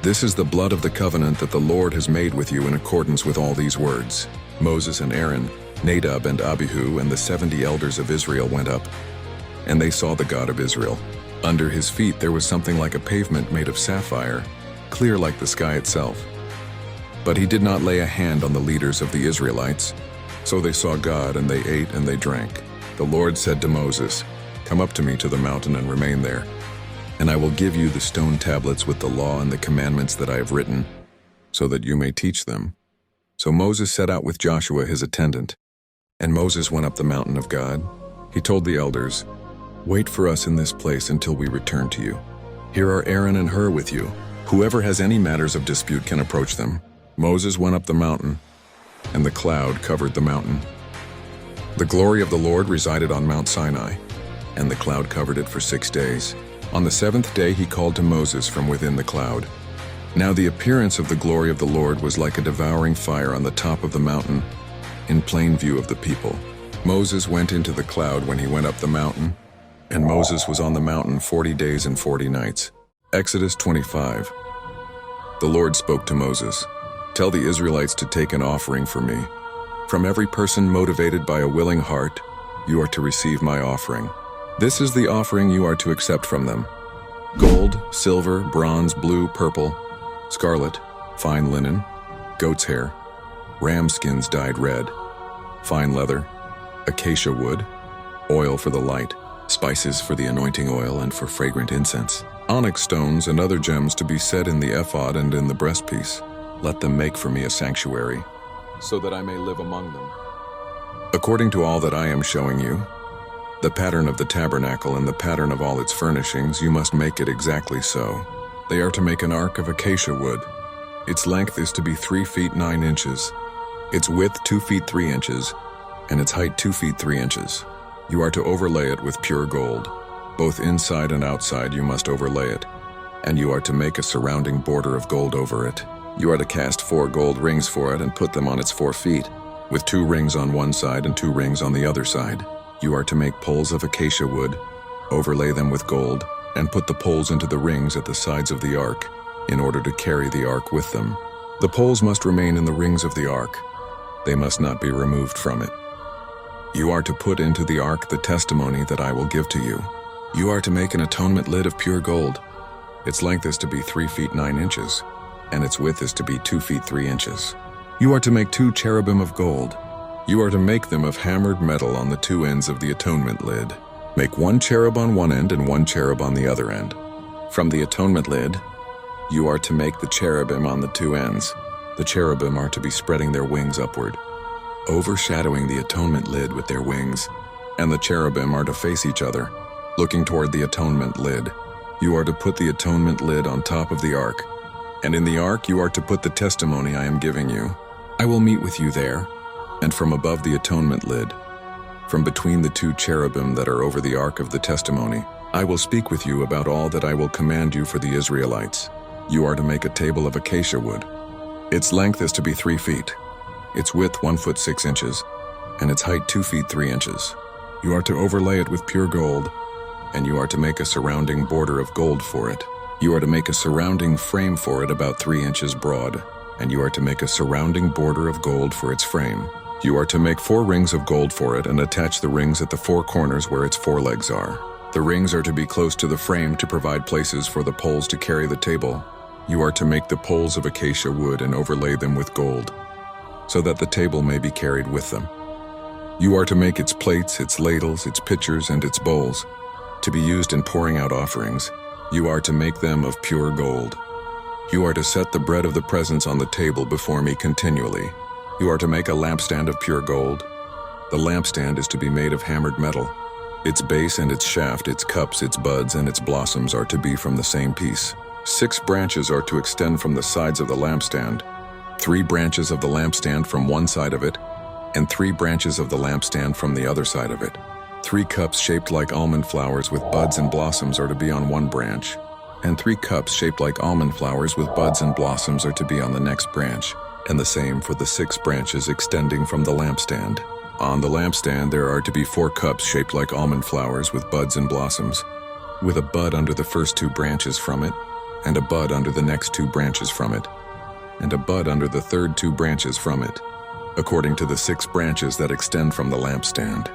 "This is the blood of the covenant that the Lord has made with you in accordance with all these words." Moses and Aaron, Nadab and Abihu, and the 70 elders of Israel went up, and they saw the God of Israel. Under his feet there was something like a pavement made of sapphire, clear like the sky itself. But he did not lay a hand on the leaders of the Israelites. So they saw God, and they ate and they drank. The Lord said to Moses, "Come up to me to the mountain and remain there, and I will give you the stone tablets with the law and the commandments that I have written, so that you may teach them." So Moses set out with Joshua his attendant, and Moses went up the mountain of God. He told the elders, "Wait for us in this place until we return to you. Here are Aaron and Hur with you. Whoever has any matters of dispute can approach them." Moses went up the mountain, and the cloud covered the mountain. The glory of the Lord resided on Mount Sinai, and the cloud covered it for 6 days. On the 7th day he called to Moses from within the cloud. Now the appearance of the glory of the Lord was like a devouring fire on the top of the mountain, in plain view of the people. Moses went into the cloud when he went up the mountain, and Moses was on the mountain 40 days and 40 nights. Exodus 25. The Lord spoke to Moses, "Tell the Israelites to take an offering for me. From every person motivated by a willing heart, you are to receive my offering. This is the offering you are to accept from them: gold, silver, bronze, blue, purple, scarlet, fine linen, goat's hair, ram skins dyed red, fine leather, acacia wood, oil for the light, spices for the anointing oil and for fragrant incense, onyx stones and other gems to be set in the ephod and in the breastpiece. Let them make for me a sanctuary, so that I may live among them. According to all that I am showing you, the pattern of the tabernacle and the pattern of all its furnishings, you must make it exactly so. They are to make an ark of acacia wood. Its length is to be 3 feet 9 inches, its width 2 feet 3 inches, and its height 2 feet 3 inches. You are to overlay it with pure gold. Both inside and outside you must overlay it, and you are to make a surrounding border of gold over it. You are to cast 4 gold rings for it and put them on its 4 feet, with 2 rings on one side and 2 rings on the other side. You are to make poles of acacia wood, overlay them with gold, and put the poles into the rings at the sides of the ark, in order to carry the ark with them. The poles must remain in the rings of the ark. They must not be removed from it. You are to put into the ark the testimony that I will give to you. You are to make an atonement lid of pure gold. Its length is to be 3 feet 9 inches, and its width is to be 2 feet 3 inches. You are to make 2 cherubim of gold. You are to make them of hammered metal on the 2 ends of the atonement lid. Make 1 cherub on one end and 1 cherub on the other end. From the atonement lid, you are to make the cherubim on the 2 ends. The cherubim are to be spreading their wings upward, overshadowing the atonement lid with their wings, and the cherubim are to face each other, looking toward the atonement lid. You are to put the atonement lid on top of the ark, and in the ark you are to put the testimony I am giving you. I will meet with you there, and from above the atonement lid, from between the 2 cherubim that are over the ark of the testimony, I will speak with you about all that I will command you for the Israelites. You are to make a table of acacia wood. Its length is to be 3 feet, its width 1 foot 6 inches, and its height 2 feet 3 inches. You are to overlay it with pure gold, and you are to make a surrounding border of gold for it. You are to make a surrounding frame for it about 3 inches broad, and you are to make a surrounding border of gold for its frame. You are to make 4 rings of gold for it and attach the rings at the 4 corners where its forelegs are. The rings are to be close to the frame to provide places for the poles to carry the table. You are to make the poles of acacia wood and overlay them with gold, so that the table may be carried with them. You are to make its plates, its ladles, its pitchers, and its bowls, to be used in pouring out offerings. You are to make them of pure gold. You are to set the bread of the presence on the table before me continually. You are to make a lampstand of pure gold. The lampstand is to be made of hammered metal. Its base and its shaft, its cups, its buds, and its blossoms are to be from the same piece. 6 branches are to extend from the sides of the lampstand, 3 branches of the lampstand from one side of it, and 3 branches of the lampstand from the other side of it. 3 cups shaped like almond flowers with buds and blossoms are to be on one branch, and 3 cups shaped like almond flowers with buds and blossoms are to be on the next branch, and the same for the 6 branches extending from the lampstand. On the lampstand there are to be 4 cups shaped like almond flowers with buds and blossoms, with a bud under the first 2 branches from it, and a bud under the next 2 branches from it, and a bud under the third 2 branches from it, according to the 6 branches that extend from the lampstand.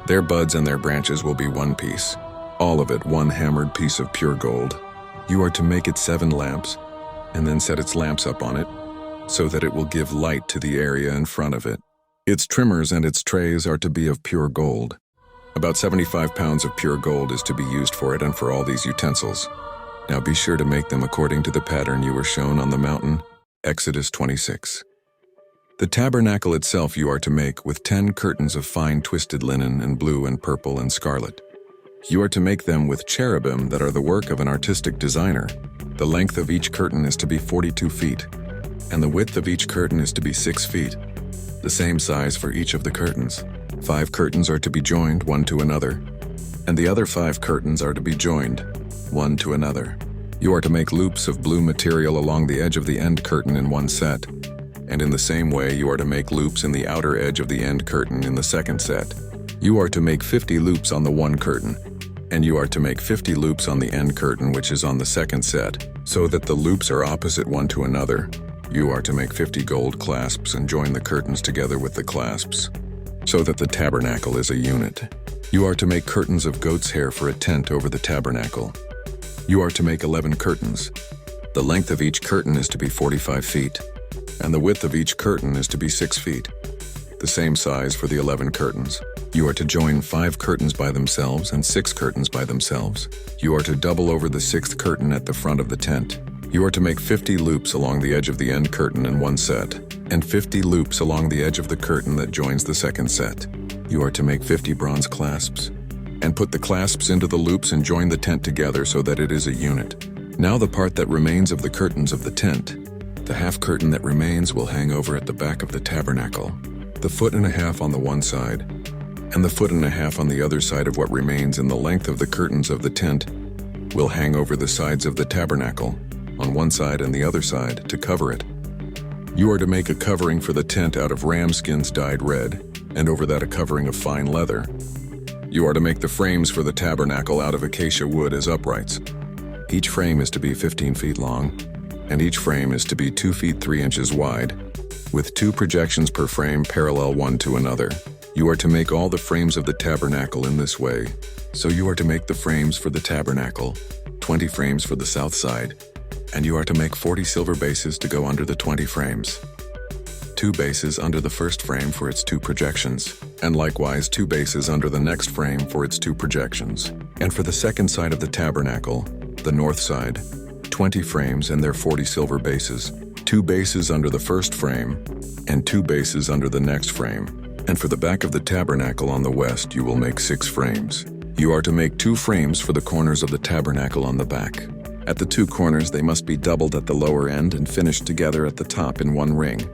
Their buds and their branches will be one piece, all of it one hammered piece of pure gold. You are to make it 7 lamps, and then set its lamps up on it, so that it will give light to the area in front of it. Its trimmers and its trays are to be of pure gold. About 75 pounds of pure gold is to be used for it and for all these utensils. Now be sure to make them according to the pattern you were shown on the mountain, Exodus 26. The tabernacle itself you are to make with 10 curtains of fine twisted linen and blue and purple and scarlet. You are to make them with cherubim that are the work of an artistic designer. The length of each curtain is to be 42 feet, and the width of each curtain is to be 6 feet, the same size for each of the curtains. 5 curtains are to be joined one to another, and the other 5 curtains are to be joined one to another. You are to make loops of blue material along the edge of the end curtain in one set, and in the same way you are to make loops in the outer edge of the end curtain in the second set. You are to make 50 loops on the one curtain, and you are to make 50 loops on the end curtain which is on the second set, so that the loops are opposite one to another. You are to make 50 gold clasps and join the curtains together with the clasps, so that the tabernacle is a unit. You are to make curtains of goat's hair for a tent over the tabernacle. You are to make 11 curtains. The length of each curtain is to be 45 feet, and the width of each curtain is to be 6 feet, the same size for the 11 curtains. You are to join 5 curtains by themselves and 6 curtains by themselves. You are to double over the 6th curtain at the front of the tent. You are to make 50 loops along the edge of the end curtain in one set, and 50 loops along the edge of the curtain that joins the second set. You are to make 50 bronze clasps, and put the clasps into the loops and join the tent together so that it is a unit. Now the part that remains of the curtains of the tent, the half curtain that remains will hang over at the back of the tabernacle, the 1.5 foot on the one side, and the 1.5 foot on the other side of what remains in the length of the curtains of the tent will hang over the sides of the tabernacle, on one side and the other side, to cover it. You are to make a covering for the tent out of ram skins dyed red, and over that a covering of fine leather. You are to make the frames for the tabernacle out of acacia wood as uprights. Each frame is to be 15 feet long, and each frame is to be 2 feet 3 inches wide, with 2 projections per frame parallel one to another. You are to make all the frames of the tabernacle in this way. So you are to make the frames for the tabernacle, 20 frames for the south side, and you are to make 40 silver bases to go under the 20 frames. 2 bases under the first frame for its 2 projections, and likewise 2 bases under the next frame for its 2 projections. And for the second side of the tabernacle, the north side, 20 frames and their 40 silver bases, 2 bases under the first frame, and 2 bases under the next frame. And for the back of the tabernacle on the west you will make 6 frames. You are to make 2 frames for the corners of the tabernacle on the back. At the 2 corners they must be doubled at the lower end and finished together at the top in one ring.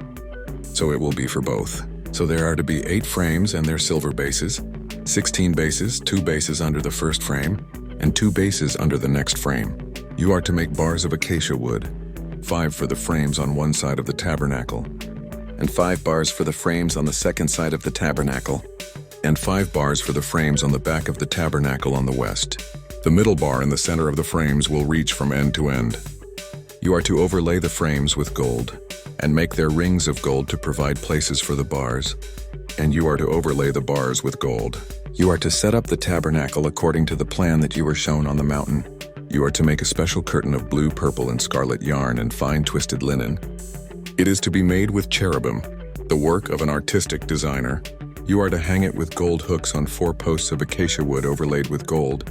So it will be for both. So there are to be 8 frames and their silver bases, 16 bases, 2 bases under the first frame, and 2 bases under the next frame. You are to make bars of acacia wood, 5 for the frames on one side of the tabernacle, and 5 bars for the frames on the second side of the tabernacle, and 5 bars for the frames on the back of the tabernacle on the west. The middle bar in the center of the frames will reach from end to end. You are to overlay the frames with gold, and make their rings of gold to provide places for the bars, and you are to overlay the bars with gold. You are to set up the tabernacle according to the plan that you were shown on the mountain. You are to make a special curtain of blue, purple, and scarlet yarn and fine twisted linen. It is to be made with cherubim, the work of an artistic designer. You are to hang it with gold hooks on 4 posts of acacia wood overlaid with gold,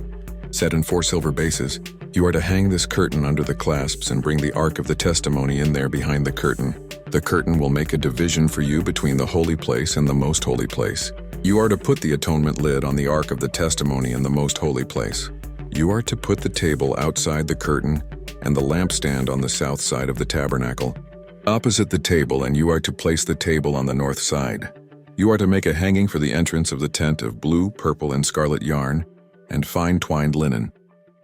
set in 4 silver bases. You are to hang this curtain under the clasps and bring the Ark of the Testimony in there behind the curtain. The curtain will make a division for you between the holy place and the most holy place. You are to put the atonement lid on the Ark of the Testimony in the most holy place. You are to put the table outside the curtain and the lampstand on the south side of the tabernacle, opposite the table, and you are to place the table on the north side. You are to make a hanging for the entrance of the tent of blue, purple, and scarlet yarn and fine twined linen,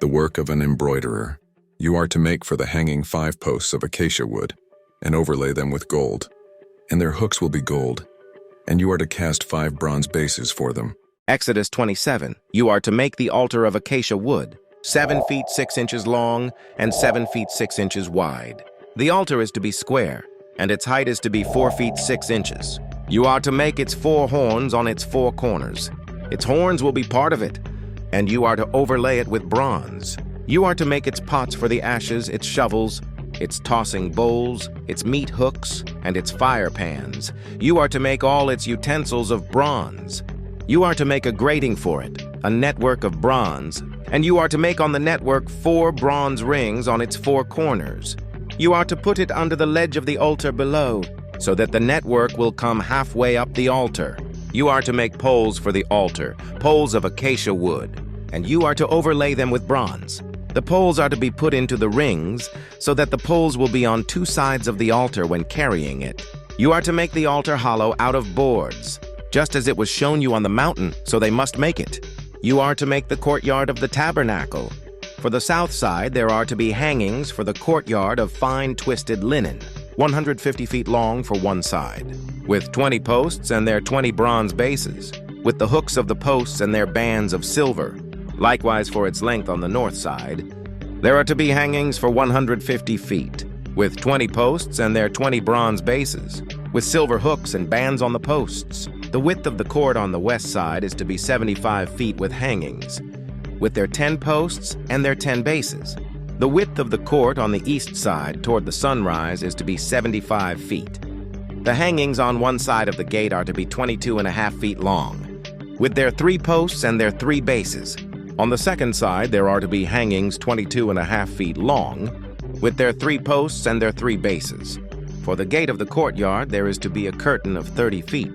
the work of an embroiderer. You are to make for the hanging 5 posts of acacia wood and overlay them with gold, and their hooks will be gold, and you are to cast 5 bronze bases for them. Exodus 27. You are to make the altar of acacia wood, 7 feet 6 inches long and 7 feet 6 inches wide. The altar is to be square, and its height is to be 4 feet 6 inches. You are to make its 4 horns on its 4 corners. Its horns will be part of it, and you are to overlay it with bronze. You are to make its pots for the ashes, its shovels, its tossing bowls, its meat hooks, and its fire pans. You are to make all its utensils of bronze. You are to make a grating for it, a network of bronze, and you are to make on the network 4 bronze rings on its 4 corners. You are to put it under the ledge of the altar below, so that the network will come halfway up the altar. You are to make poles for the altar, poles of acacia wood, and you are to overlay them with bronze. The poles are to be put into the rings, so that the poles will be on 2 sides of the altar when carrying it. You are to make the altar hollow out of boards, just as it was shown you on the mountain, so they must make it. You are to make the courtyard of the tabernacle. For the south side, there are to be hangings for the courtyard of fine twisted linen, 150 feet long for one side, with 20 posts and their 20 bronze bases, with the hooks of the posts and their bands of silver. Likewise for its length on the north side, there are to be hangings for 150 feet, with 20 posts and their 20 bronze bases, with silver hooks and bands on the posts. The width of the court on the west side is to be 75 feet with hangings, with their 10 posts and their 10 bases. The width of the court on the east side toward the sunrise is to be 75 feet. The hangings on one side of the gate are to be 22.5 feet long, with their 3 posts and their 3 bases. On the second side, there are to be hangings 22.5 feet long, with their 3 posts and their 3 bases. For the gate of the courtyard, there is to be a curtain of 30 feet,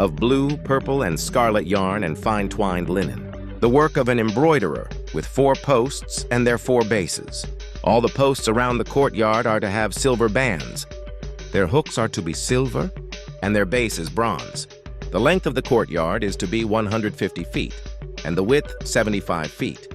of blue, purple, and scarlet yarn and fine twined linen, the work of an embroiderer, with 4 posts and their 4 bases. All the posts around the courtyard are to have silver bands. Their hooks are to be silver, and their base is bronze. The length of the courtyard is to be 150 feet, and the width 75 feet.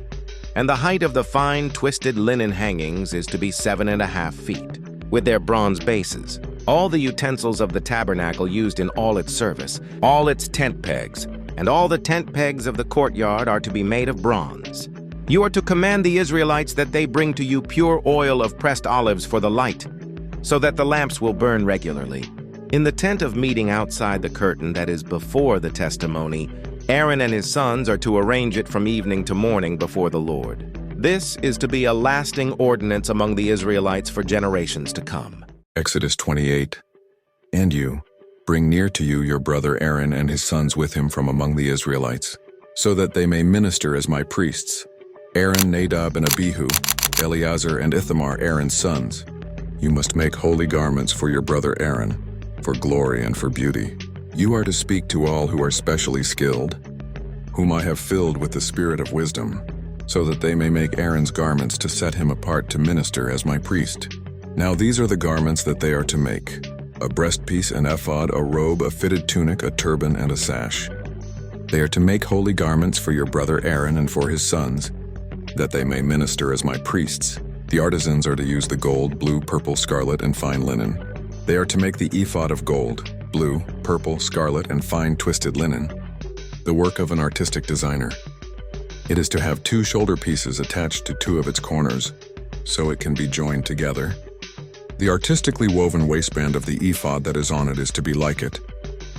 And the height of the fine twisted linen hangings is to be 7.5 feet, with their bronze bases. All the utensils of the tabernacle used in all its service, all its tent pegs, and all the tent pegs of the courtyard are to be made of bronze. You are to command the Israelites that they bring to you pure oil of pressed olives for the light, so that the lamps will burn regularly. In the tent of meeting outside the curtain that is before the testimony, Aaron and his sons are to arrange it from evening to morning before the Lord. This is to be a lasting ordinance among the Israelites for generations to come. Exodus 28. And you, bring near to you your brother Aaron and his sons with him from among the Israelites, so that they may minister as my priests. Aaron, Nadab, and Abihu, Eleazar, and Ithamar, Aaron's sons. You must make holy garments for your brother Aaron, for glory and for beauty. You are to speak to all who are specially skilled, whom I have filled with the spirit of wisdom, so that they may make Aaron's garments to set him apart to minister as my priest. Now these are the garments that they are to make: a breastpiece, an ephod, a robe, a fitted tunic, a turban, and a sash. They are to make holy garments for your brother Aaron and for his sons, that they may minister as my priests. The artisans are to use the gold, blue, purple, scarlet, and fine linen. They are to make the ephod of gold, blue, purple, scarlet, and fine twisted linen, the work of an artistic designer. It is to have 2 shoulder pieces attached to 2 of its corners, so it can be joined together. The artistically woven waistband of the ephod that is on it is to be like it,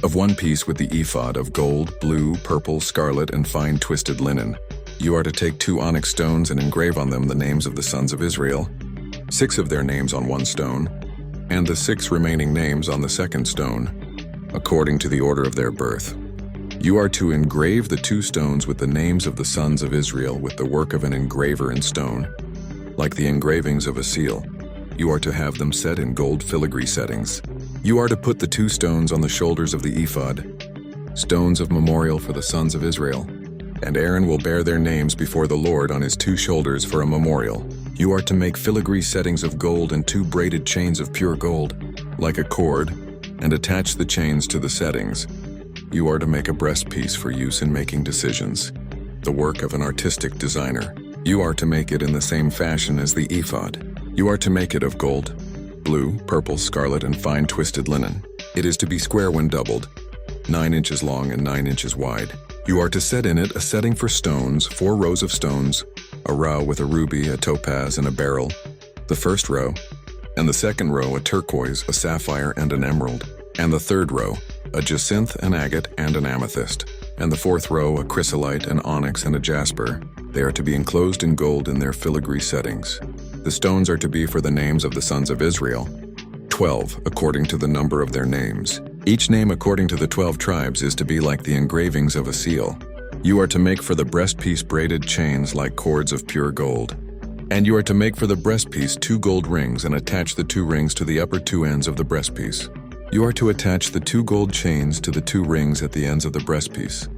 of 1 piece with the ephod of gold, blue, purple, scarlet, and fine twisted linen. You are to take 2 onyx stones and engrave on them the names of the sons of Israel, 6 of their names on 1 stone, and the 6 remaining names on the 2nd stone, according to the order of their birth. You are to engrave the 2 stones with the names of the sons of Israel with the work of an engraver in stone, like the engravings of a seal. You are to have them set in gold filigree settings. You are to put the 2 stones on the shoulders of the ephod, stones of memorial for the sons of Israel. And Aaron will bear their names before the Lord on his 2 shoulders for a memorial. You are to make filigree settings of gold and 2 braided chains of pure gold, like a cord, and attach the chains to the settings. You are to make a breastpiece for use in making decisions, the work of an artistic designer. You are to make it in the same fashion as the ephod. You are to make it of gold, blue, purple, scarlet, and fine twisted linen. It is to be square when doubled, 9 inches long and 9 inches wide. You are to set in it a setting for stones, 4 rows of stones, a row with a ruby, a topaz, and a beryl, the first row, and the second row a turquoise, a sapphire, and an emerald, and the third row a jacinth, an agate, and an amethyst, and the fourth row a chrysolite, an onyx, and a jasper. They are to be enclosed in gold in their filigree settings. The stones are to be for the names of the sons of Israel, 12 according to the number of their names. Each name according to the 12 tribes is to be like the engravings of a seal. You are to make for the breastpiece braided chains like cords of pure gold. And you are to make for the breastpiece 2 gold rings and attach the 2 rings to the upper 2 ends of the breastpiece. You are to attach the 2 gold chains to the 2 rings at the ends of the breastpiece.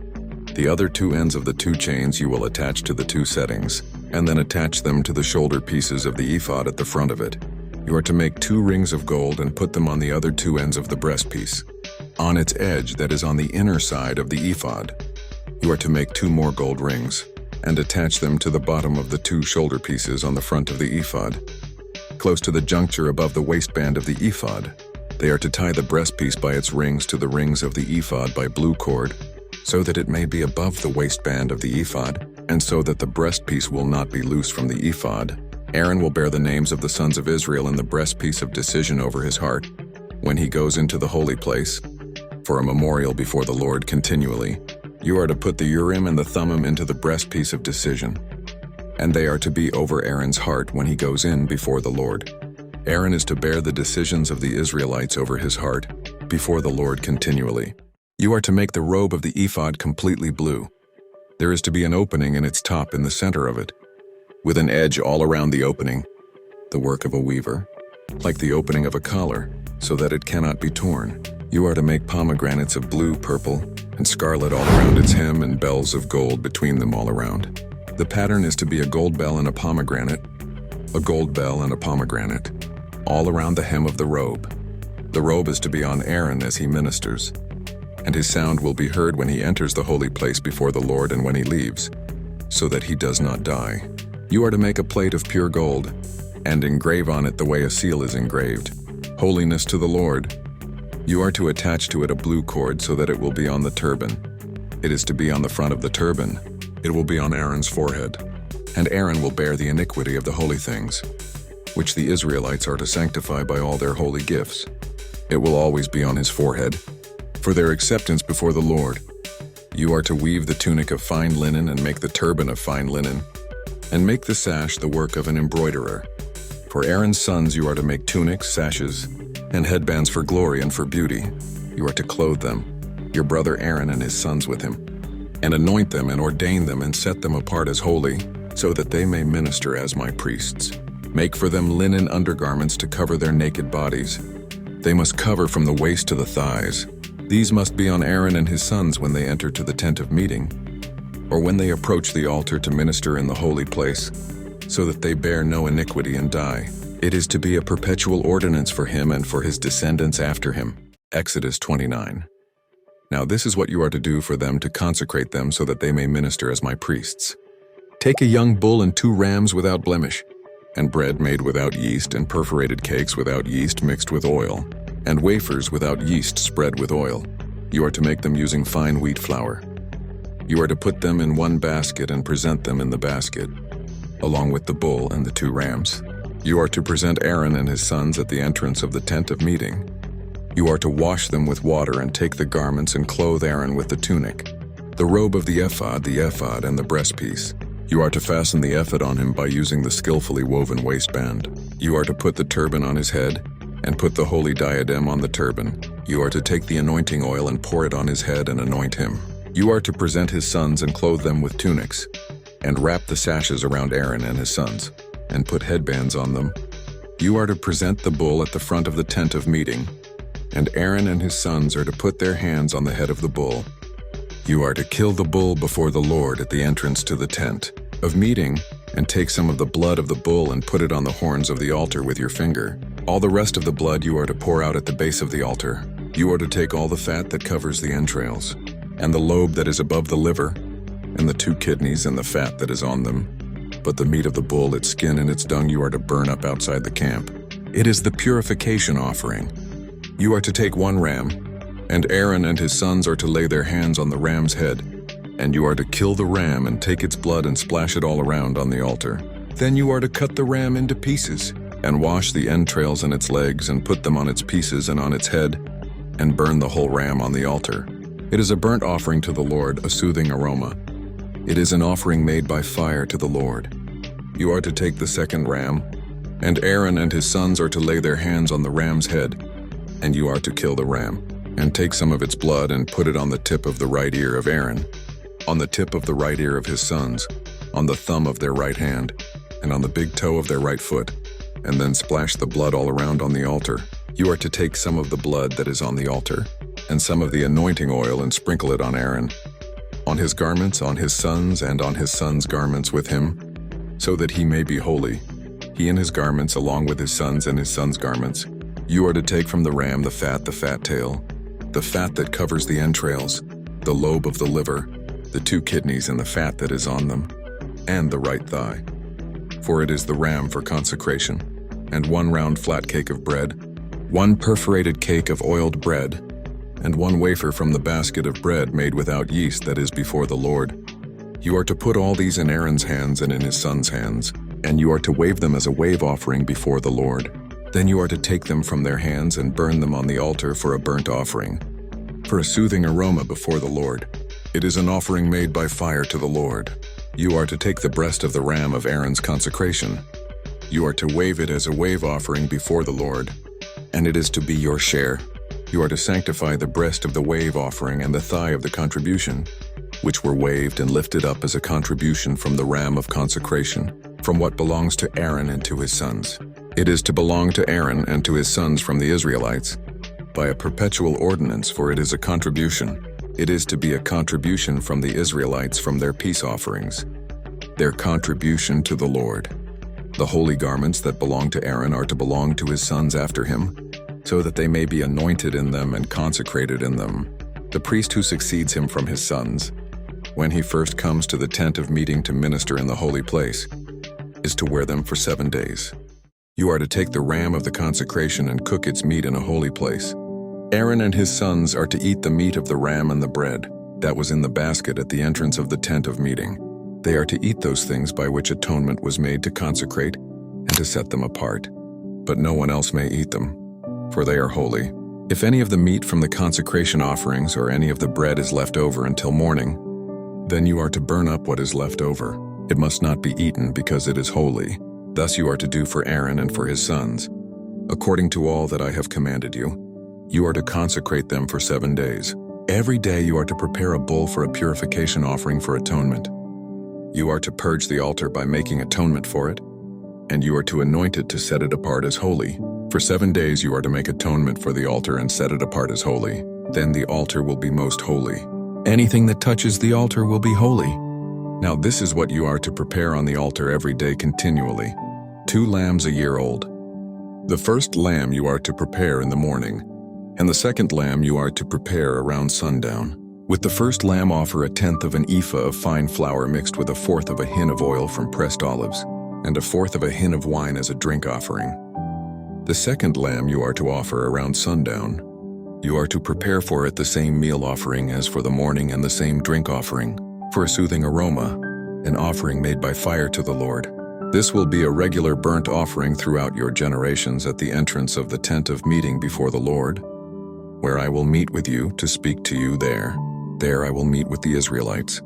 The other 2 ends of the 2 chains you will attach to the 2 settings, and then attach them to the shoulder pieces of the ephod at the front of it. You are to make 2 rings of gold and put them on the other 2 ends of the breastpiece, on its edge that is on the inner side of the ephod. You are to make 2 more gold rings, and attach them to the bottom of the 2 shoulder pieces on the front of the ephod, close to the juncture above the waistband of the ephod. They are to tie the breastpiece by its rings to the rings of the ephod by blue cord, so that it may be above the waistband of the ephod, and so that the breastpiece will not be loose from the ephod. Aaron will bear the names of the sons of Israel in the breastpiece of decision over his heart, when he goes into the holy place, for a memorial before the Lord continually. You are to put the Urim and the Thummim into the breastpiece of decision, and they are to be over Aaron's heart when he goes in before the Lord. Aaron is to bear the decisions of the Israelites over his heart, before the Lord continually. You are to make the robe of the ephod completely blue. There is to be an opening in its top in the center of it, with an edge all around the opening, the work of a weaver, like the opening of a collar, so that it cannot be torn. You are to make pomegranates of blue, purple, and scarlet all around its hem and bells of gold between them all around. The pattern is to be a gold bell and a pomegranate, a gold bell and a pomegranate, all around the hem of the robe. The robe is to be on Aaron as he ministers, and his sound will be heard when he enters the holy place before the Lord and when he leaves, so that he does not die. You are to make a plate of pure gold, and engrave on it the way a seal is engraved, holiness to the Lord. You are to attach to it a blue cord so that it will be on the turban. It is to be on the front of the turban. It will be on Aaron's forehead. And Aaron will bear the iniquity of the holy things, which the Israelites are to sanctify by all their holy gifts. It will always be on his forehead, for their acceptance before the Lord. You are to weave the tunic of fine linen and make the turban of fine linen, and make the sash the work of an embroiderer. For Aaron's sons you are to make tunics, sashes, and headbands for glory and for beauty. You are to clothe them, your brother Aaron and his sons with him, and anoint them and ordain them and set them apart as holy, so that they may minister as my priests. Make for them linen undergarments to cover their naked bodies. They must cover from the waist to the thighs. These must be on Aaron and his sons when they enter to the tent of meeting, or when they approach the altar to minister in the holy place, so that they bear no iniquity and die. It is to be a perpetual ordinance for him and for his descendants after him. Exodus 29. Now this is what you are to do for them to consecrate them so that they may minister as my priests. Take a young bull and 2 rams without blemish, and bread made without yeast, and perforated cakes without yeast mixed with oil, and wafers without yeast spread with oil. You are to make them using fine wheat flour. You are to put them in one basket and present them in the basket, along with the bull and the 2 rams. You are to present Aaron and his sons at the entrance of the tent of meeting. You are to wash them with water and take the garments and clothe Aaron with the tunic, the robe of the ephod, and the breastpiece. You are to fasten the ephod on him by using the skillfully woven waistband. You are to put the turban on his head and put the holy diadem on the turban. You are to take the anointing oil and pour it on his head and anoint him. You are to present his sons and clothe them with tunics, and wrap the sashes around Aaron and his sons, and put headbands on them. You are to present the bull at the front of the tent of meeting, and Aaron and his sons are to put their hands on the head of the bull, You are to kill the bull before the Lord at the entrance to the tent of meeting, and take some of the blood of the bull and put it on the horns of the altar with your finger. All the rest of the blood you are to pour out at the base of the altar. You are to take all the fat that covers the entrails, and the lobe that is above the liver, and the 2 kidneys and the fat that is on them. But the meat of the bull, its skin and its dung, you are to burn up outside the camp. It is the purification offering. You are to take 1 ram, and Aaron and his sons are to lay their hands on the ram's head, and you are to kill the ram and take its blood and splash it all around on the altar. Then you are to cut the ram into pieces, and wash the entrails and its legs, and put them on its pieces and on its head, and burn the whole ram on the altar. It is a burnt offering to the Lord, a soothing aroma. It is an offering made by fire to the Lord. You are to take the 2nd ram, and Aaron and his sons are to lay their hands on the ram's head, and you are to kill the ram, and take some of its blood and put it on the tip of the right ear of Aaron, on the tip of the right ear of his sons, on the thumb of their right hand, and on the big toe of their right foot, and then splash the blood all around on the altar. You are to take some of the blood that is on the altar, and some of the anointing oil, and sprinkle it on Aaron, on his garments, on his sons, and on his sons' garments with him, so that he may be holy, he and his garments along with his sons and his sons' garments. You are to take from the ram the fat tail, the fat that covers the entrails, the lobe of the liver, the 2 kidneys and the fat that is on them, and the right thigh. For it is the ram for consecration, and 1 round flat cake of bread, 1 perforated cake of oiled bread, and 1 wafer from the basket of bread made without yeast that is before the Lord. You are to put all these in Aaron's hands and in his sons' hands, and you are to wave them as a wave offering before the Lord. Then you are to take them from their hands and burn them on the altar for a burnt offering, for a soothing aroma before the Lord. It is an offering made by fire to the Lord. You are to take the breast of the ram of Aaron's consecration. You are to wave it as a wave offering before the Lord, and it is to be your share. You are to sanctify the breast of the wave offering and the thigh of the contribution, which were waved and lifted up as a contribution from the ram of consecration, from what belongs to Aaron and to his sons. It is to belong to Aaron and to his sons from the Israelites, by a perpetual ordinance, for it is a contribution. It is to be a contribution from the Israelites from their peace offerings, their contribution to the Lord. The holy garments that belong to Aaron are to belong to his sons after him, so that they may be anointed in them and consecrated in them. The priest who succeeds him from his sons, when he first comes to the tent of meeting to minister in the holy place, is to wear them for 7 days. You are to take the ram of the consecration and cook its meat in a holy place. Aaron and his sons are to eat the meat of the ram and the bread that was in the basket at the entrance of the tent of meeting. They are to eat those things by which atonement was made to consecrate and to set them apart. But no one else may eat them, for they are holy. If any of the meat from the consecration offerings or any of the bread is left over until morning, then you are to burn up what is left over. It must not be eaten because it is holy. Thus you are to do for Aaron and for his sons, according to all that I have commanded you. You are to consecrate them for 7 days. Every day you are to prepare a bull for a purification offering for atonement. You are to purge the altar by making atonement for it, and you are to anoint it to set it apart as holy. For 7 days you are to make atonement for the altar and set it apart as holy. Then the altar will be most holy. Anything that touches the altar will be holy. Now this is what you are to prepare on the altar every day continually: 2 lambs a year old. The first lamb you are to prepare in the morning, and the second lamb you are to prepare around sundown. With the first lamb offer 1/10 of an ephah of fine flour mixed with 1/4 of a hin of oil from pressed olives, and 1/4 of a hin of wine as a drink offering. The second lamb you are to offer around sundown. You are to prepare for it the same meal offering as for the morning and the same drink offering, for a soothing aroma, an offering made by fire to the Lord. This will be a regular burnt offering throughout your generations at the entrance of the tent of meeting before the Lord, where I will meet with you to speak to you there. There I will meet with the Israelites,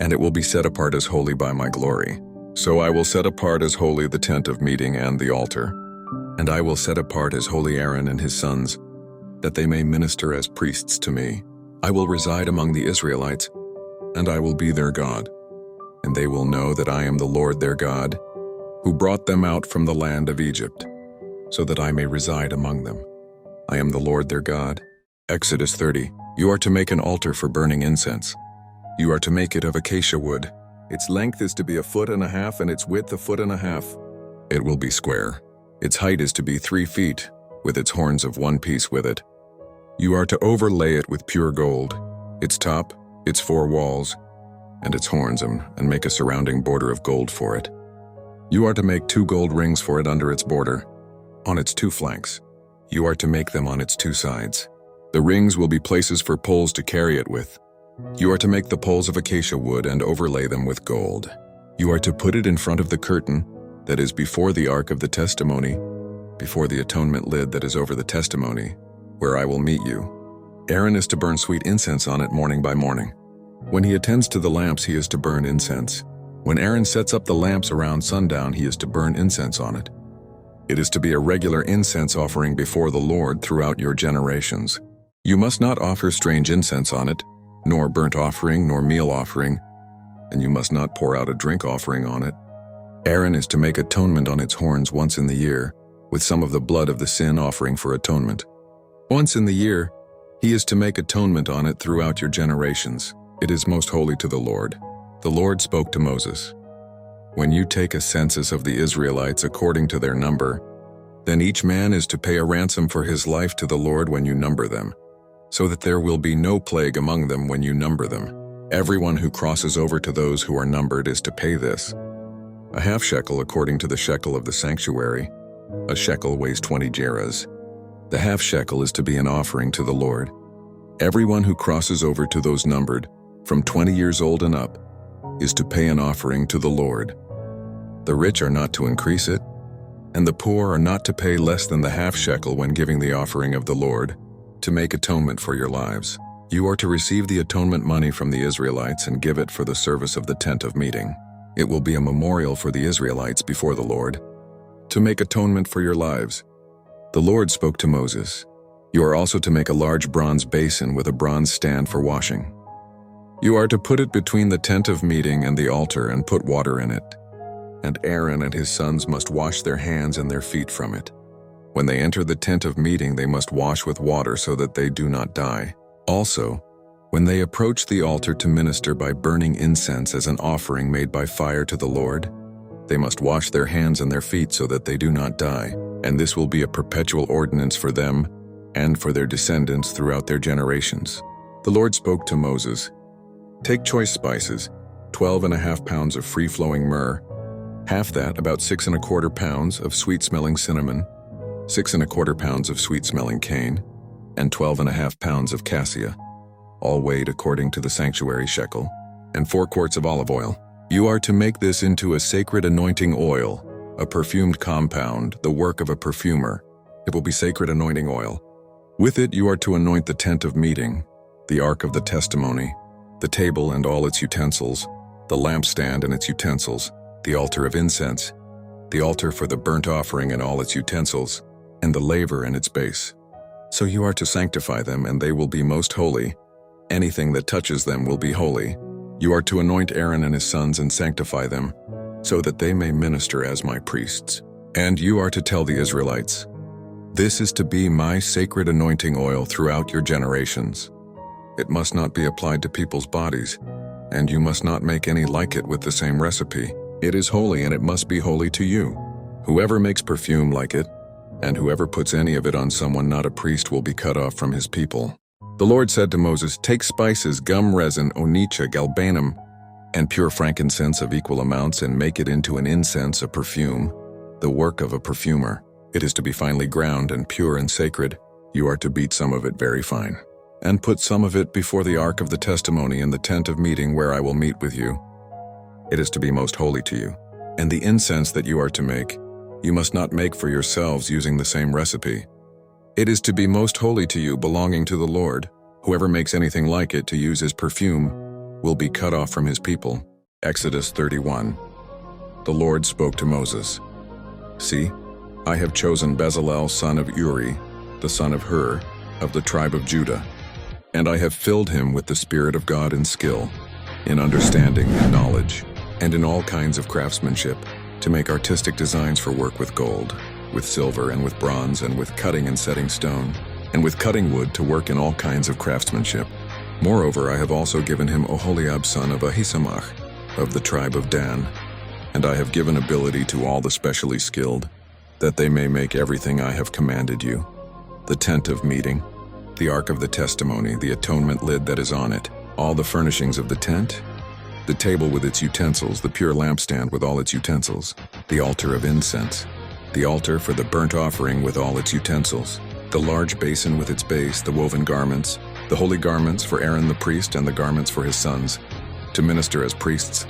and it will be set apart as holy by my glory. So I will set apart as holy the tent of meeting and the altar, and I will set apart as holy Aaron and his sons, that they may minister as priests to me. I will reside among the Israelites, and I will be their God, and they will know that I am the Lord their God, who brought them out from the land of Egypt, so that I may reside among them. I am the Lord their God. Exodus 30. You are to make an altar for burning incense. You are to make it of acacia wood. Its length is to be 1.5 feet and its width 1.5 feet. It will be square. Its height is to be 3 feet, with its horns of one piece with it. You are to overlay it with pure gold, its top, its 4 walls, and its horns, and make a surrounding border of gold for it. You are to make 2 gold rings for it under its border, on its 2 flanks. You are to make them on its 2 sides. The rings will be places for poles to carry it with. You are to make the poles of acacia wood and overlay them with gold. You are to put it in front of the curtain that is before the ark of the testimony, before the atonement lid that is over the testimony, where I will meet you. Aaron is to burn sweet incense on it morning by morning. When he attends to the lamps, he is to burn incense. When Aaron sets up the lamps around sundown, he is to burn incense on it. It is to be a regular incense offering before the Lord throughout your generations. You must not offer strange incense on it, nor burnt offering, nor meal offering, and you must not pour out a drink offering on it. Aaron is to make atonement on its horns once in the year, with some of the blood of the sin offering for atonement. Once in the year, he is to make atonement on it throughout your generations. It is most holy to the Lord. The Lord spoke to Moses, "When you take a census of the Israelites according to their number, then each man is to pay a ransom for his life to the Lord when you number them, so that there will be no plague among them when you number them. Everyone who crosses over to those who are numbered is to pay this. A half shekel according to the shekel of the sanctuary. A shekel weighs 20 gerahs. The half shekel is to be an offering to the Lord. Everyone who crosses over to those numbered, from 20 years old and up, is to pay an offering to the Lord. The rich are not to increase it, and the poor are not to pay less than the half shekel when giving the offering of the Lord, to make atonement for your lives. You are to receive the atonement money from the Israelites and give it for the service of the tent of meeting. It will be a memorial for the Israelites before the Lord, to make atonement for your lives." The Lord spoke to Moses, "You are also to make a large bronze basin with a bronze stand for washing. You are to put it between the tent of meeting and the altar and put water in it. And Aaron and his sons must wash their hands and their feet from it. When they enter the tent of meeting, they must wash with water so that they do not die. Also, when they approach the altar to minister by burning incense as an offering made by fire to the Lord, they must wash their hands and their feet so that they do not die, and this will be a perpetual ordinance for them and for their descendants throughout their generations." The Lord spoke to Moses, "Take choice spices, 12.5 pounds of free-flowing myrrh, half that, about 6.25 pounds of sweet-smelling cinnamon, 6.25 pounds of sweet-smelling cane, and 12.5 pounds of cassia, all weighed according to the sanctuary shekel, and 4 quarts of olive oil. You are to make this into a sacred anointing oil, a perfumed compound, the work of a perfumer. It will be sacred anointing oil. With it you are to anoint the tent of meeting, the ark of the testimony, the table and all its utensils, the lampstand and its utensils, the altar of incense, the altar for the burnt offering and all its utensils, and the laver and its base. So you are to sanctify them, and they will be most holy. Anything that touches them will be holy. You are to anoint Aaron and his sons and sanctify them, so that they may minister as my priests. And you are to tell the Israelites, this is to be my sacred anointing oil throughout your generations. It must not be applied to people's bodies, and you must not make any like it with the same recipe. It is holy, and it must be holy to you. Whoever makes perfume like it, and whoever puts any of it on someone not a priest will be cut off from his people. The Lord said to Moses, take spices, gum resin, onycha, galbanum, and pure frankincense of equal amounts, and make it into an incense, a perfume, the work of a perfumer. It is to be finely ground and pure and sacred. You are to beat some of it very fine, and put some of it before the ark of the testimony in the tent of meeting where I will meet with you. It is to be most holy to you. And the incense that you are to make, you must not make for yourselves using the same recipe. It is to be most holy to you, belonging to the Lord. Whoever makes anything like it to use as perfume will be cut off from his people. Exodus 31. The Lord spoke to Moses. See, I have chosen Bezalel son of Uri, the son of Hur, of the tribe of Judah, and I have filled him with the Spirit of God in skill, in understanding and knowledge, and in all kinds of craftsmanship, to make artistic designs for work with gold, with silver, and with bronze, and with cutting and setting stone, and with cutting wood to work in all kinds of craftsmanship. Moreover, I have also given him Oholiab son of Ahisamach, of the tribe of Dan, and I have given ability to all the specially skilled, that they may make everything I have commanded you: the tent of meeting, the ark of the testimony, the atonement lid that is on it, all the furnishings of the tent, the table with its utensils, the pure lampstand with all its utensils, the altar of incense, the altar for the burnt offering with all its utensils, the large basin with its base, the woven garments, the holy garments for Aaron the priest and the garments for his sons, to minister as priests,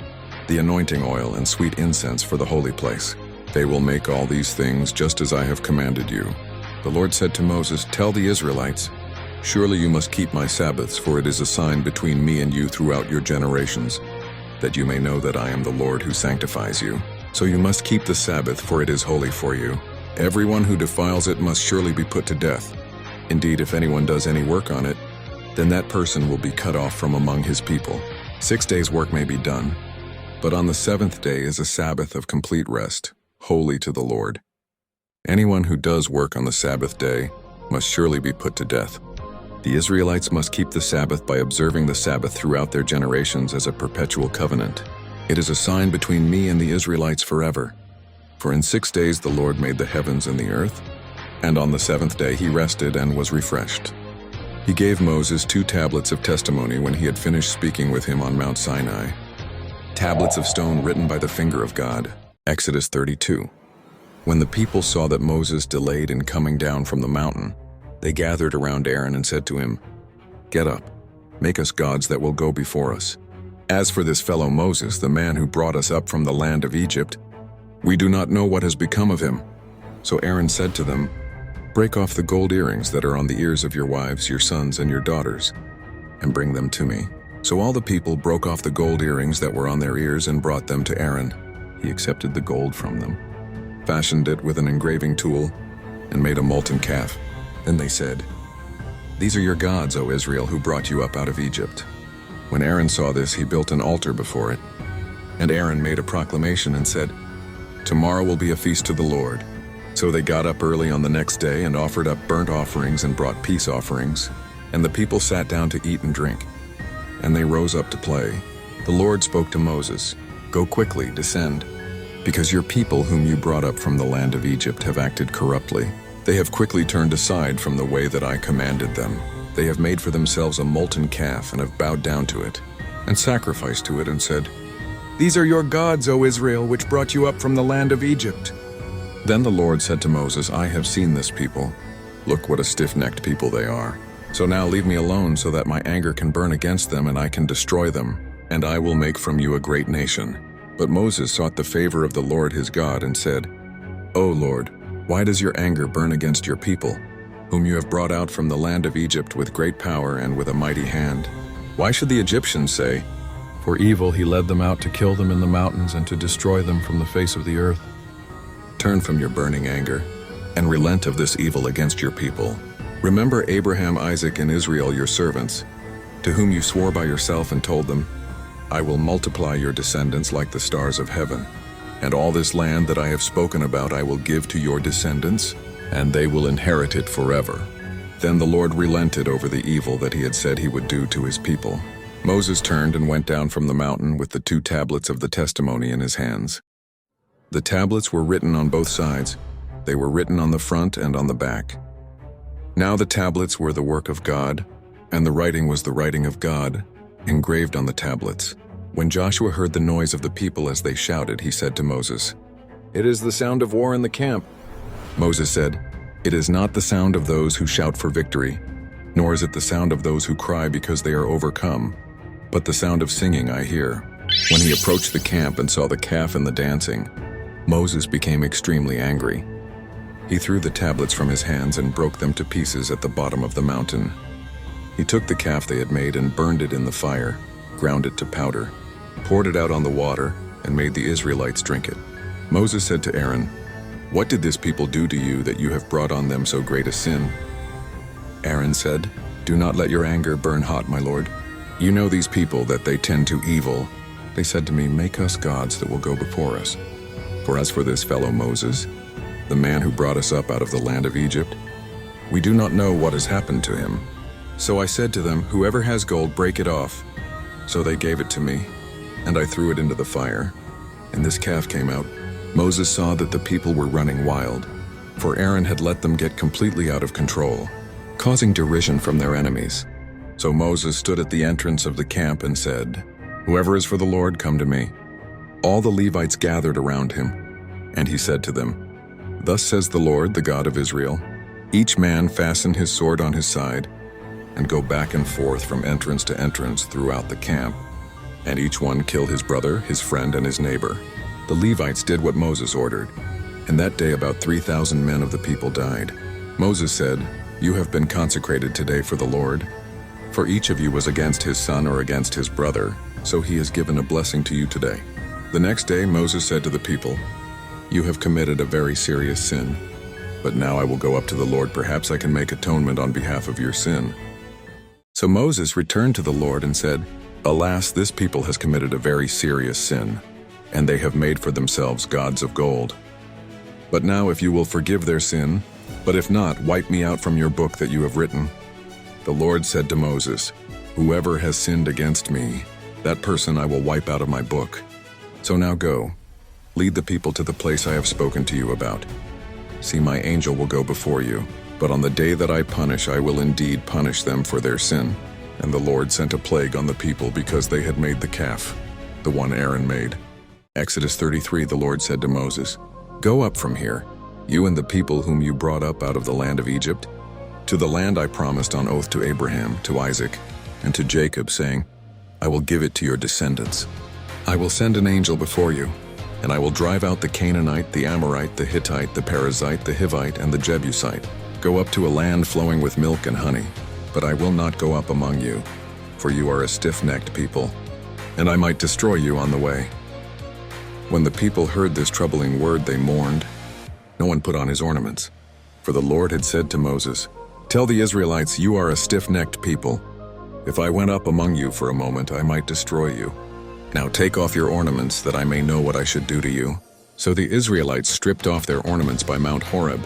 the anointing oil and sweet incense for the holy place. They will make all these things just as I have commanded you. The Lord said to Moses, "Tell the Israelites, surely you must keep my Sabbaths, for it is a sign between me and you throughout your generations, that you may know that I am the Lord who sanctifies you. So you must keep the Sabbath, for it is holy for you. Everyone who defiles it must surely be put to death. Indeed, if anyone does any work on it, then that person will be cut off from among his people. 6 days' work may be done, but on the seventh day is a Sabbath of complete rest, holy to the Lord. Anyone who does work on the Sabbath day must surely be put to death. The Israelites must keep the Sabbath by observing the Sabbath throughout their generations as a perpetual covenant. It is a sign between me and the Israelites forever. For in 6 days the Lord made the heavens and the earth, and on the seventh day he rested and was refreshed." He gave Moses 2 tablets of testimony when he had finished speaking with him on Mount Sinai. Tablets of stone written by the finger of God. Exodus 32. When the people saw that Moses delayed in coming down from the mountain, they gathered around Aaron and said to him, "Get up, make us gods that will go before us. As for this fellow Moses, the man who brought us up from the land of Egypt, we do not know what has become of him." So Aaron said to them, "Break off the gold earrings that are on the ears of your wives, your sons, and your daughters, and bring them to me." So all the people broke off the gold earrings that were on their ears and brought them to Aaron. He accepted the gold from them, fashioned it with an engraving tool, and made a molten calf. Then they said, "These are your gods, O Israel, who brought you up out of Egypt." When Aaron saw this, he built an altar before it. And Aaron made a proclamation and said, "Tomorrow will be a feast to the Lord." So they got up early on the next day and offered up burnt offerings and brought peace offerings, and the people sat down to eat and drink. And they rose up to play. The Lord spoke to Moses, "Go quickly, descend, because your people whom you brought up from the land of Egypt have acted corruptly. They have quickly turned aside from the way that I commanded them. They have made for themselves a molten calf and have bowed down to it, and sacrificed to it and said, 'These are your gods, O Israel, which brought you up from the land of Egypt.'" Then the Lord said to Moses, "I have seen this people. Look what a stiff-necked people they are. So now leave me alone so that my anger can burn against them and I can destroy them, and I will make from you a great nation." But Moses sought the favor of the Lord his God and said, "O Lord, why does your anger burn against your people, whom you have brought out from the land of Egypt with great power and with a mighty hand? Why should the Egyptians say, 'For evil he led them out to kill them in the mountains and to destroy them from the face of the earth'? Turn from your burning anger, and relent of this evil against your people. Remember Abraham, Isaac, and Israel your servants, to whom you swore by yourself and told them, 'I will multiply your descendants like the stars of heaven, and all this land that I have spoken about I will give to your descendants, and they will inherit it forever.' Then the Lord relented over the evil that he had said he would do to his people. Moses turned and went down from the mountain with the 2 tablets of the testimony in his hands. The tablets were written on both sides. They were written on the front and on the back. Now the tablets were the work of God, and the writing was the writing of God, engraved on the tablets. When Joshua heard the noise of the people as they shouted, he said to Moses, "It is the sound of war in the camp." Moses said, "It is not the sound of those who shout for victory, nor is it the sound of those who cry because they are overcome, but the sound of singing I hear." When he approached the camp and saw the calf and the dancing, Moses became extremely angry. He threw the tablets from his hands and broke them to pieces at the bottom of the mountain. He took the calf they had made and burned it in the fire, ground it to powder, poured it out on the water, and made the Israelites drink it. Moses said to Aaron, "What did this people do to you that you have brought on them so great a sin?" Aaron said, "Do not let your anger burn hot, my lord. You know these people, that they tend to evil. They said to me, 'Make us gods that will go before us.' For as for this fellow Moses, the man who brought us up out of the land of Egypt, we do not know what has happened to him. So I said to them, "Whoever has gold, break it off." So they gave it to me, and I threw it into the fire, and this calf came out. Moses saw that the people were running wild, for Aaron had let them get completely out of control, causing derision from their enemies. So Moses stood at the entrance of the camp and said, "Whoever is for the Lord, come to me." All the Levites gathered around him, and he said to them, "Thus says the Lord, the God of Israel, each man fasten his sword on his side, and go back and forth from entrance to entrance throughout the camp, and each one kill his brother, his friend, and his neighbor." The Levites did what Moses ordered, and that day about 3,000 men of the people died. Moses said, "You have been consecrated today for the Lord, for each of you was against his son or against his brother, so he has given a blessing to you today." The next day Moses said to the people, "You have committed a very serious sin, but now I will go up to the Lord. Perhaps I can make atonement on behalf of your sin." So Moses returned to the Lord and said, "Alas, this people has committed a very serious sin, and they have made for themselves gods of gold. But now if you will forgive their sin, but if not, wipe me out from your book that you have written." The Lord said to Moses, "Whoever has sinned against me, that person I will wipe out of my book. So now go, lead the people to the place I have spoken to you about. See, my angel will go before you, but on the day that I punish, I will indeed punish them for their sin." And the Lord sent a plague on the people because they had made the calf, the one Aaron made. Exodus 33, the Lord said to Moses, "Go up from here, you and the people whom you brought up out of the land of Egypt, to the land I promised on oath to Abraham, to Isaac, and to Jacob, saying, I will give it to your descendants. I will send an angel before you, and I will drive out the Canaanite, the Amorite, the Hittite, the Perizzite, the Hivite, and the Jebusite. Go up to a land flowing with milk and honey, but I will not go up among you, for you are a stiff-necked people, and I might destroy you on the way." When the people heard this troubling word, they mourned. No one put on his ornaments, for the Lord had said to Moses, "Tell the Israelites, you are a stiff-necked people. If I went up among you for a moment, I might destroy you. Now take off your ornaments, that I may know what I should do to you." So the Israelites stripped off their ornaments by Mount Horeb.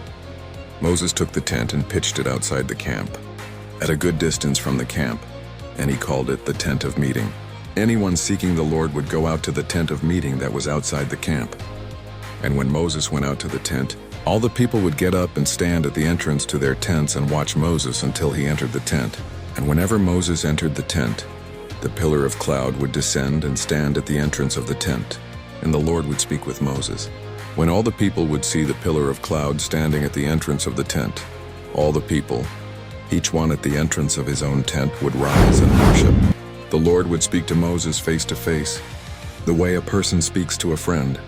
Moses took the tent and pitched it outside the camp, at a good distance from the camp, and he called it the tent of meeting. Anyone seeking the Lord would go out to the tent of meeting that was outside the camp. And when Moses went out to the tent, all the people would get up and stand at the entrance to their tents and watch Moses until he entered the tent. And whenever Moses entered the tent, the pillar of cloud would descend and stand at the entrance of the tent, and the Lord would speak with Moses. When all the people would see the pillar of cloud standing at the entrance of the tent, all the people, each one at the entrance of his own tent, would rise and worship. The Lord would speak to Moses face to face, the way a person speaks to a friend.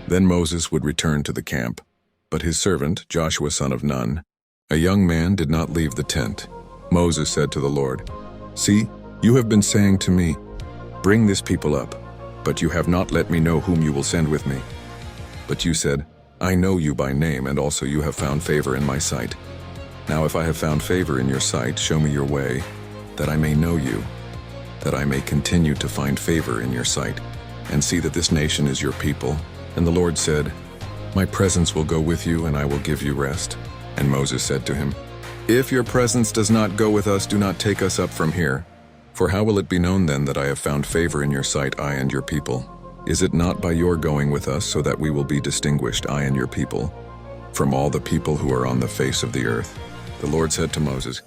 Then Moses would return to the camp, but his servant, Joshua son of Nun, a young man, did not leave the tent. Moses said to the Lord, "See, you have been saying to me, 'Bring this people up,' but you have not let me know whom you will send with me. But you said, 'I know you by name, and also you have found favor in my sight.' Now if I have found favor in your sight, show me your way, that I may know you, that I may continue to find favor in your sight, and see that this nation is your people." And the Lord said, "My presence will go with you, and I will give you rest." And Moses said to him, "If your presence does not go with us, do not take us up from here. For how will it be known then that I have found favor in your sight, I and your people? Is it not by your going with us, so that we will be distinguished, I and your people, from all the people who are on the face of the earth?" The Lord said to Moses,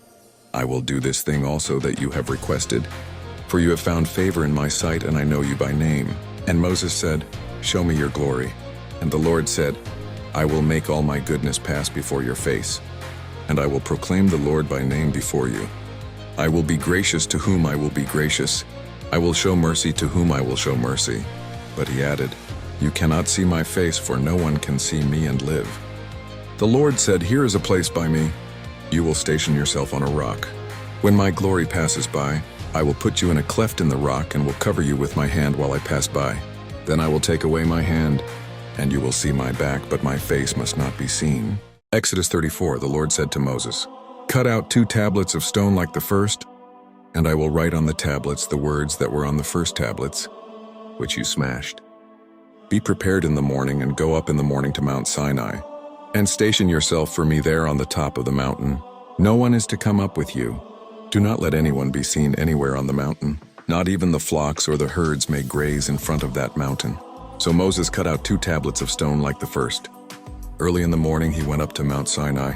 "I will do this thing also that you have requested, for you have found favor in my sight, and I know you by name." And Moses said, "Show me your glory." And the Lord said, "I will make all my goodness pass before your face, and I will proclaim the Lord by name before you. I will be gracious to whom I will be gracious. I will show mercy to whom I will show mercy." But he added, "You cannot see my face, for no one can see me and live." The Lord said, "Here is a place by me. You will station yourself on a rock. When my glory passes by, I will put you in a cleft in the rock and will cover you with my hand while I pass by. Then I will take away my hand, and you will see my back, but my face must not be seen." Exodus 34, the Lord said to Moses, "Cut out 2 tablets of stone like the first, and I will write on the tablets the words that were on the first tablets, which you smashed. Be prepared in the morning and go up in the morning to Mount Sinai, and station yourself for me there on the top of the mountain. No one is to come up with you, Do not let anyone be seen anywhere on the mountain. Not even the flocks or the herds may graze in front of that mountain. So Moses cut out 2 tablets of stone like the first. Early in the morning he went up to Mount Sinai,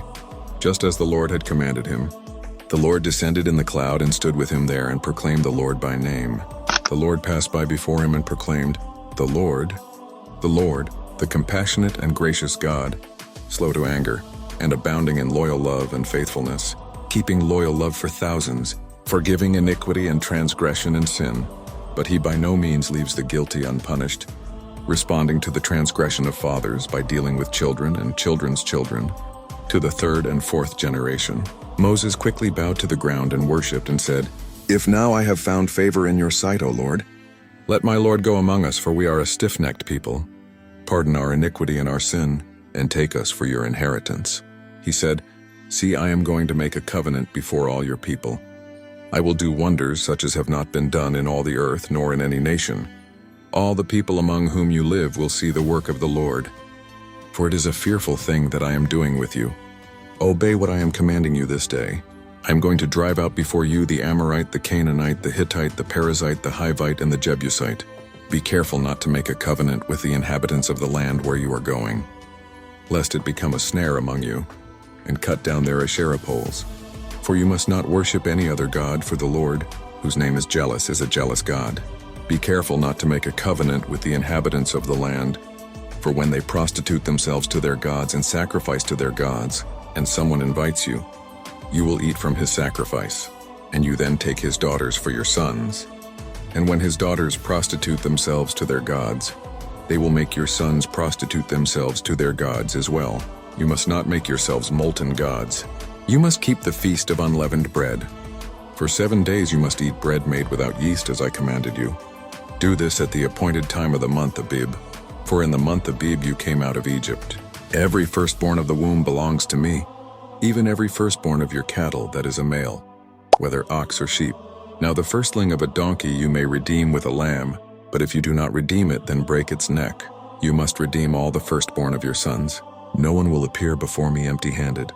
just as the Lord had commanded him. The Lord descended in the cloud and stood with him there and proclaimed the Lord by name. The Lord passed by before him and proclaimed, the Lord, the compassionate and gracious God, slow to anger, and abounding in loyal love and faithfulness, keeping loyal love for thousands, forgiving iniquity and transgression and sin. But he by no means leaves the guilty unpunished, responding to the transgression of fathers by dealing with children and children's children, to the 3rd and 4th generation. Moses quickly bowed to the ground and worshipped and said, If now I have found favor in your sight, O Lord, let my Lord go among us, for we are a stiff-necked people. Pardon our iniquity and our sin, and take us for your inheritance. He said, See, I am going to make a covenant before all your people. I will do wonders such as have not been done in all the earth, nor in any nation. All the people among whom you live will see the work of the Lord. For it is a fearful thing that I am doing with you. Obey what I am commanding you this day. I am going to drive out before you the Amorite, the Canaanite, the Hittite, the Perizzite, the Hivite, and the Jebusite. Be careful not to make a covenant with the inhabitants of the land where you are going, lest it become a snare among you, and cut down their Asherah poles. For you must not worship any other god, for the Lord, whose name is jealous, is a jealous God. Be careful not to make a covenant with the inhabitants of the land, for when they prostitute themselves to their gods and sacrifice to their gods, and someone invites you, you will eat from his sacrifice, and you then take his daughters for your sons. And when his daughters prostitute themselves to their gods, they will make your sons prostitute themselves to their gods as well. You must not make yourselves molten gods. You must keep the feast of unleavened bread. For 7 days you must eat bread made without yeast, as I commanded you. Do this at the appointed time of the month Abib, for in the month Abib you came out of Egypt. Every firstborn of the womb belongs to me, even every firstborn of your cattle that is a male, whether ox or sheep. Now the firstling of a donkey you may redeem with a lamb, but if you do not redeem it, then break its neck. You must redeem all the firstborn of your sons. No one will appear before me empty-handed.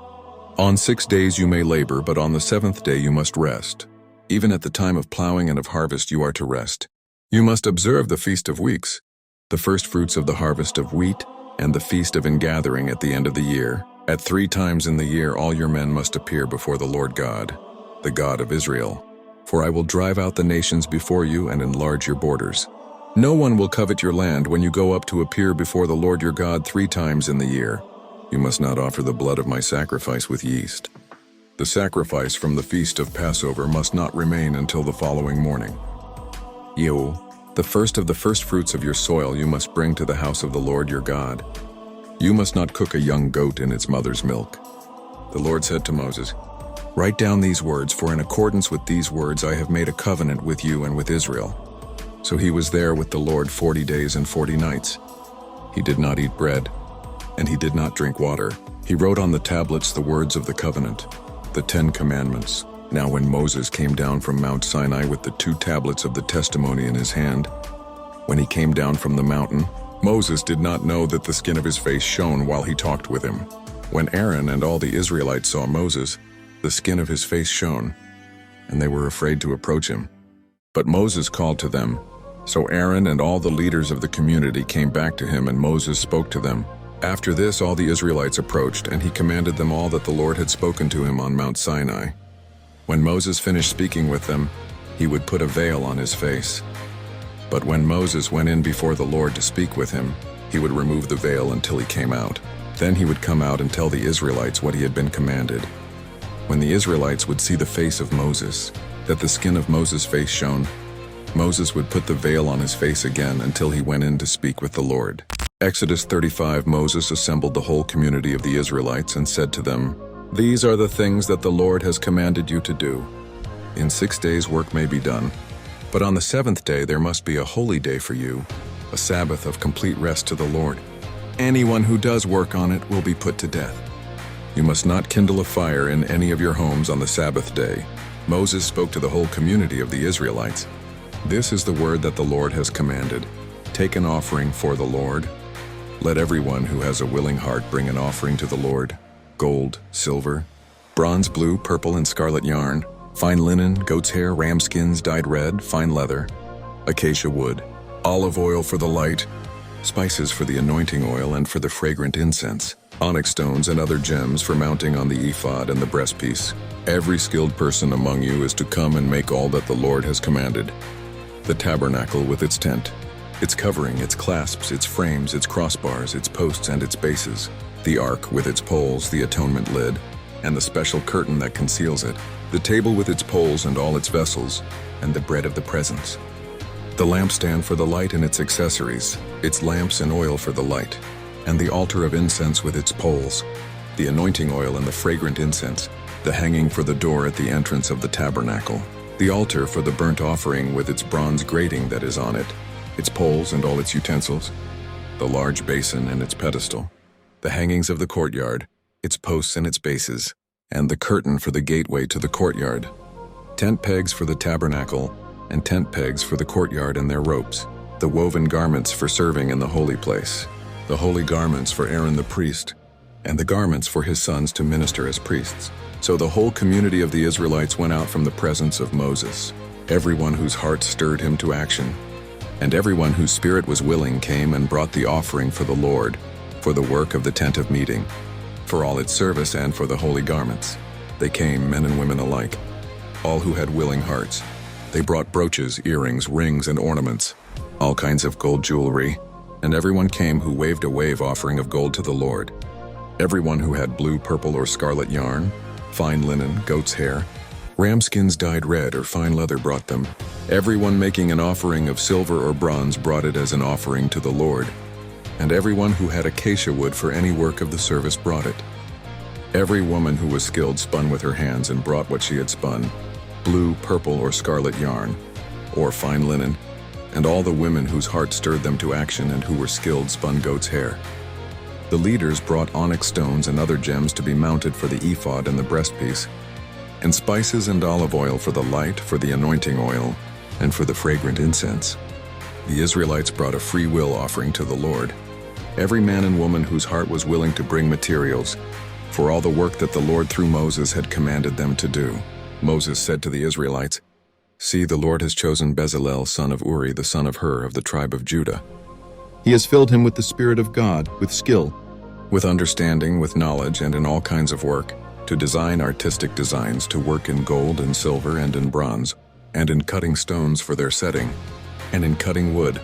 On 6 days you may labor, but on the 7th day you must rest. Even at the time of plowing and of harvest you are to rest. You must observe the Feast of Weeks, the first fruits of the harvest of wheat, and the Feast of Ingathering at the end of the year. At 3 times in the year all your men must appear before the Lord God, the God of Israel. For I will drive out the nations before you and enlarge your borders. No one will covet your land when you go up to appear before the Lord your God 3 times in the year. You must not offer the blood of my sacrifice with yeast. The sacrifice from the feast of Passover must not remain until the following morning. The first of the firstfruits of your soil you must bring to the house of the Lord your God. You must not cook a young goat in its mother's milk. The Lord said to Moses, Write down these words, for in accordance with these words I have made a covenant with you and with Israel. So he was there with the Lord 40 days and 40 nights. He did not eat bread, and he did not drink water. He wrote on the tablets the words of the covenant, the 10 commandments. Now when Moses came down from Mount Sinai with the 2 tablets of the testimony in his hand, when he came down from the mountain, Moses did not know that the skin of his face shone while he talked with him. When Aaron and all the Israelites saw Moses, the skin of his face shone, and they were afraid to approach him. But Moses called to them. So Aaron and all the leaders of the community came back to him, and Moses spoke to them. After this all the Israelites approached, and he commanded them all that the Lord had spoken to him on Mount Sinai. When Moses finished speaking with them, he would put a veil on his face. But when Moses went in before the Lord to speak with him, he would remove the veil until he came out. Then he would come out and tell the Israelites what he had been commanded. When the Israelites would see the face of Moses, that the skin of Moses' face shone, Moses would put the veil on his face again until he went in to speak with the Lord. Exodus 35. Moses assembled the whole community of the Israelites and said to them, These are the things that the Lord has commanded you to do. In 6 days work may be done, but on the 7th day there must be a holy day for you, a Sabbath of complete rest to the Lord. Anyone who does work on it will be put to death. You must not kindle a fire in any of your homes on the Sabbath day. Moses spoke to the whole community of the Israelites. This is the word that the Lord has commanded. Take an offering for the Lord. Let everyone who has a willing heart bring an offering to the Lord, gold, silver, bronze, blue, purple, and scarlet yarn, fine linen, goat's hair, ram skins dyed red, fine leather, acacia wood, olive oil for the light, spices for the anointing oil and for the fragrant incense, onyx stones and other gems for mounting on the ephod and the breastpiece. Every skilled person among you is to come and make all that the Lord has commanded. The tabernacle with its tent, its covering, its clasps, its frames, its crossbars, its posts and its bases, the ark with its poles, the atonement lid, and the special curtain that conceals it, the table with its poles and all its vessels, and the bread of the presence, the lampstand for the light and its accessories, its lamps and oil for the light, and the altar of incense with its poles, the anointing oil and the fragrant incense, the hanging for the door at the entrance of the tabernacle, the altar for the burnt offering with its bronze grating that is on it, its poles and all its utensils, the large basin and its pedestal, the hangings of the courtyard, its posts and its bases, and the curtain for the gateway to the courtyard, tent pegs for the tabernacle, and tent pegs for the courtyard and their ropes, the woven garments for serving in the holy place, the holy garments for Aaron the priest, and the garments for his sons to minister as priests. So the whole community of the Israelites went out from the presence of Moses, everyone whose heart stirred him to action, and everyone whose spirit was willing came and brought the offering for the Lord, for the work of the tent of meeting, for all its service and for the holy garments. They came, men and women alike, all who had willing hearts. They brought brooches, earrings, rings, and ornaments, all kinds of gold jewelry, and everyone came who waved a wave offering of gold to the Lord. Everyone who had blue, purple, or scarlet yarn, fine linen, goat's hair, ram skins dyed red, or fine leather brought them. Everyone making an offering of silver or bronze brought it as an offering to the Lord. And everyone who had acacia wood for any work of the service brought it. Every woman who was skilled spun with her hands and brought what she had spun, blue, purple, or scarlet yarn, or fine linen, and all the women whose heart stirred them to action and who were skilled spun goat's hair. The leaders brought onyx stones and other gems to be mounted for the ephod and the breastpiece, and spices and olive oil for the light, for the anointing oil, and for the fragrant incense. The Israelites brought a free will offering to the Lord, every man and woman whose heart was willing to bring materials, for all the work that the Lord through Moses had commanded them to do. Moses said to the Israelites, "See, the Lord has chosen Bezalel, son of Uri, the son of Hur, of the tribe of Judah. He has filled him with the Spirit of God, with skill, with understanding, with knowledge, and in all kinds of work, to design artistic designs, to work in gold and silver and in bronze, and in cutting stones for their setting, and in cutting wood,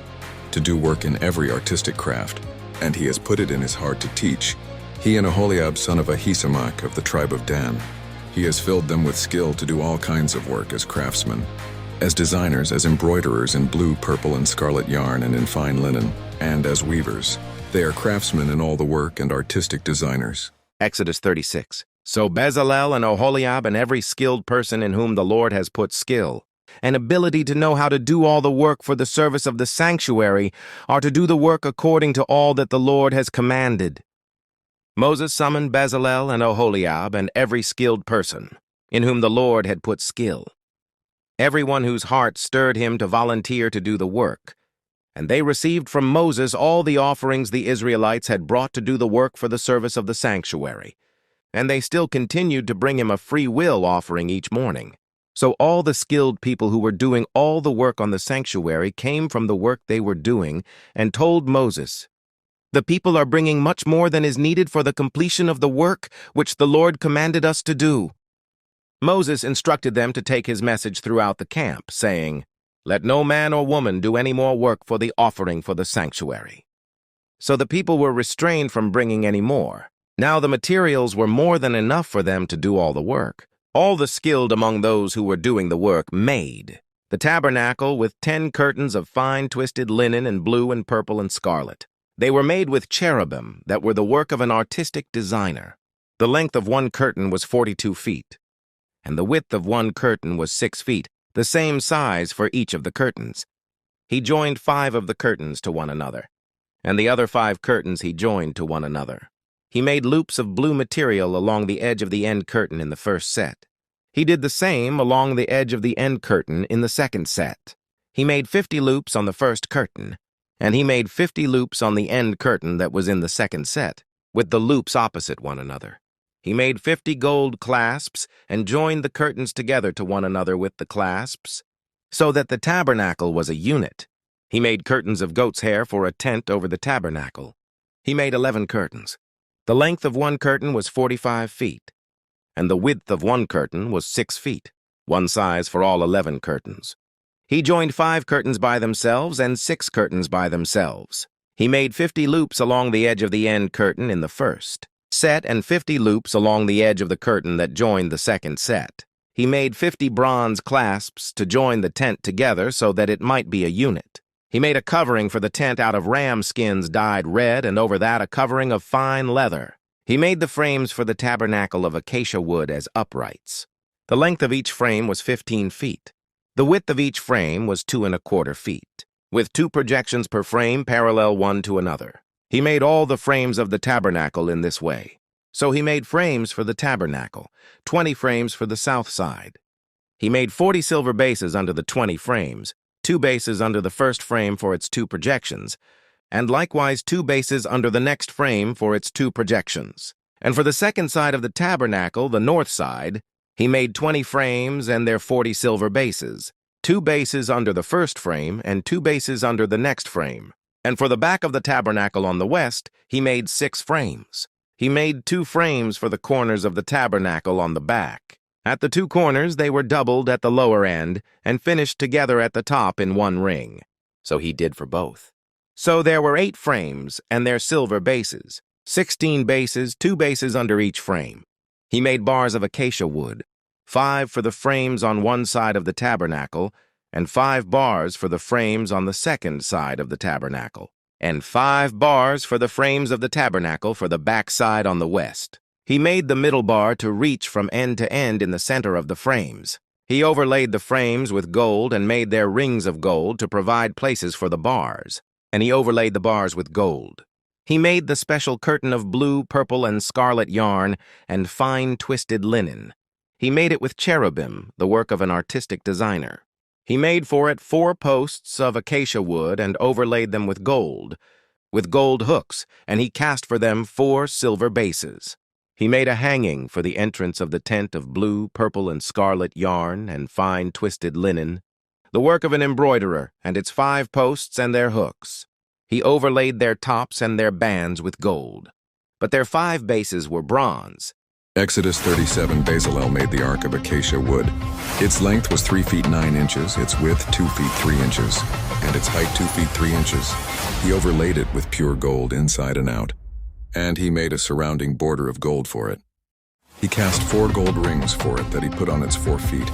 to do work in every artistic craft. And he has put it in his heart to teach, he and Aholiab, son of Ahisamach, of the tribe of Dan. He has filled them with skill to do all kinds of work as craftsmen, as designers, as embroiderers in blue, purple, and scarlet yarn and in fine linen, and as weavers. They are craftsmen in all the work and artistic designers." Exodus 36. So Bezalel and Aholiab and every skilled person in whom the Lord has put skill, an ability to know how to do all the work for the service of the sanctuary, are to do the work according to all that the Lord has commanded. Moses summoned Bezalel and Aholiab and every skilled person, in whom the Lord had put skill, everyone whose heart stirred him to volunteer to do the work. And they received from Moses all the offerings the Israelites had brought to do the work for the service of the sanctuary. And they still continued to bring him a free will offering each morning. So all the skilled people who were doing all the work on the sanctuary came from the work they were doing and told Moses, "The people are bringing much more than is needed for the completion of the work which the Lord commanded us to do." Moses instructed them to take his message throughout the camp, saying, "Let no man or woman do any more work for the offering for the sanctuary." So the people were restrained from bringing any more. Now the materials were more than enough for them to do all the work. All the skilled among those who were doing the work made the tabernacle with 10 curtains of fine twisted linen in blue and purple and scarlet. They were made with cherubim that were the work of an artistic designer. The length of one curtain was 42 feet, and the width of one curtain was 6 feet, the same size for each of the curtains. He joined 5 of the curtains to one another, and the other 5 curtains he joined to one another. He made loops of blue material along the edge of the end curtain in the first set. He did the same along the edge of the end curtain in the second set. He made 50 loops on the first curtain, and he made 50 loops on the end curtain that was in the second set, with the loops opposite one another. He made 50 gold clasps and joined the curtains together to one another with the clasps, so that the tabernacle was a unit. He made curtains of goat's hair for a tent over the tabernacle. He made 11 curtains. The length of one curtain was 45 feet, and the width of one curtain was 6 feet, one size for all 11 curtains. He joined 5 curtains by themselves and 6 curtains by themselves. He made 50 loops along the edge of the end curtain in the first set and 50 loops along the edge of the curtain that joined the second set. He made 50 bronze clasps to join the tent together so that it might be a unit. He made a covering for the tent out of ram skins dyed red, and over that a covering of fine leather. He made the frames for the tabernacle of acacia wood as uprights. The length of each frame was 15 feet. The width of each frame was 2¼ feet, with 2 projections per frame parallel one to another. He made all the frames of the tabernacle in this way. So he made frames for the tabernacle, 20 frames for the south side. He made 40 silver bases under the 20 frames, 2 bases under the first frame for its 2 projections, and likewise 2 bases under the next frame for its 2 projections. And for the second side of the tabernacle, the north side, he made 20 frames and their 40 silver bases, 2 bases under the first frame and 2 bases under the next frame. And for the back of the tabernacle on the west, he made 6 frames. He made 2 frames for the corners of the tabernacle on the back. At the 2 corners, they were doubled at the lower end and finished together at the top in one ring. So he did for both. So there were 8 frames and their silver bases, 16 bases, 2 bases under each frame. He made bars of acacia wood, 5 for the frames on one side of the tabernacle, and 5 bars for the frames on the second side of the tabernacle, and 5 bars for the frames of the tabernacle for the back side on the west. He made the middle bar to reach from end to end in the center of the frames. He overlaid the frames with gold and made their rings of gold to provide places for the bars, and he overlaid the bars with gold. He made the special curtain of blue, purple, and scarlet yarn and fine twisted linen. He made it with cherubim, the work of an artistic designer. He made for it 4 posts of acacia wood and overlaid them with gold hooks, and he cast for them 4 silver bases. He made a hanging for the entrance of the tent of blue, purple, and scarlet yarn and fine twisted linen, the work of an embroiderer, and its 5 posts and their hooks. He overlaid their tops and their bands with gold, but their 5 bases were bronze. Exodus 37. Bezalel made the ark of acacia wood. Its length was 3 feet 9 inches, its width 2 feet 3 inches, and its height 2 feet 3 inches. He overlaid it with pure gold inside and out, and he made a surrounding border of gold for it. He cast 4 gold rings for it that he put on its 4 feet,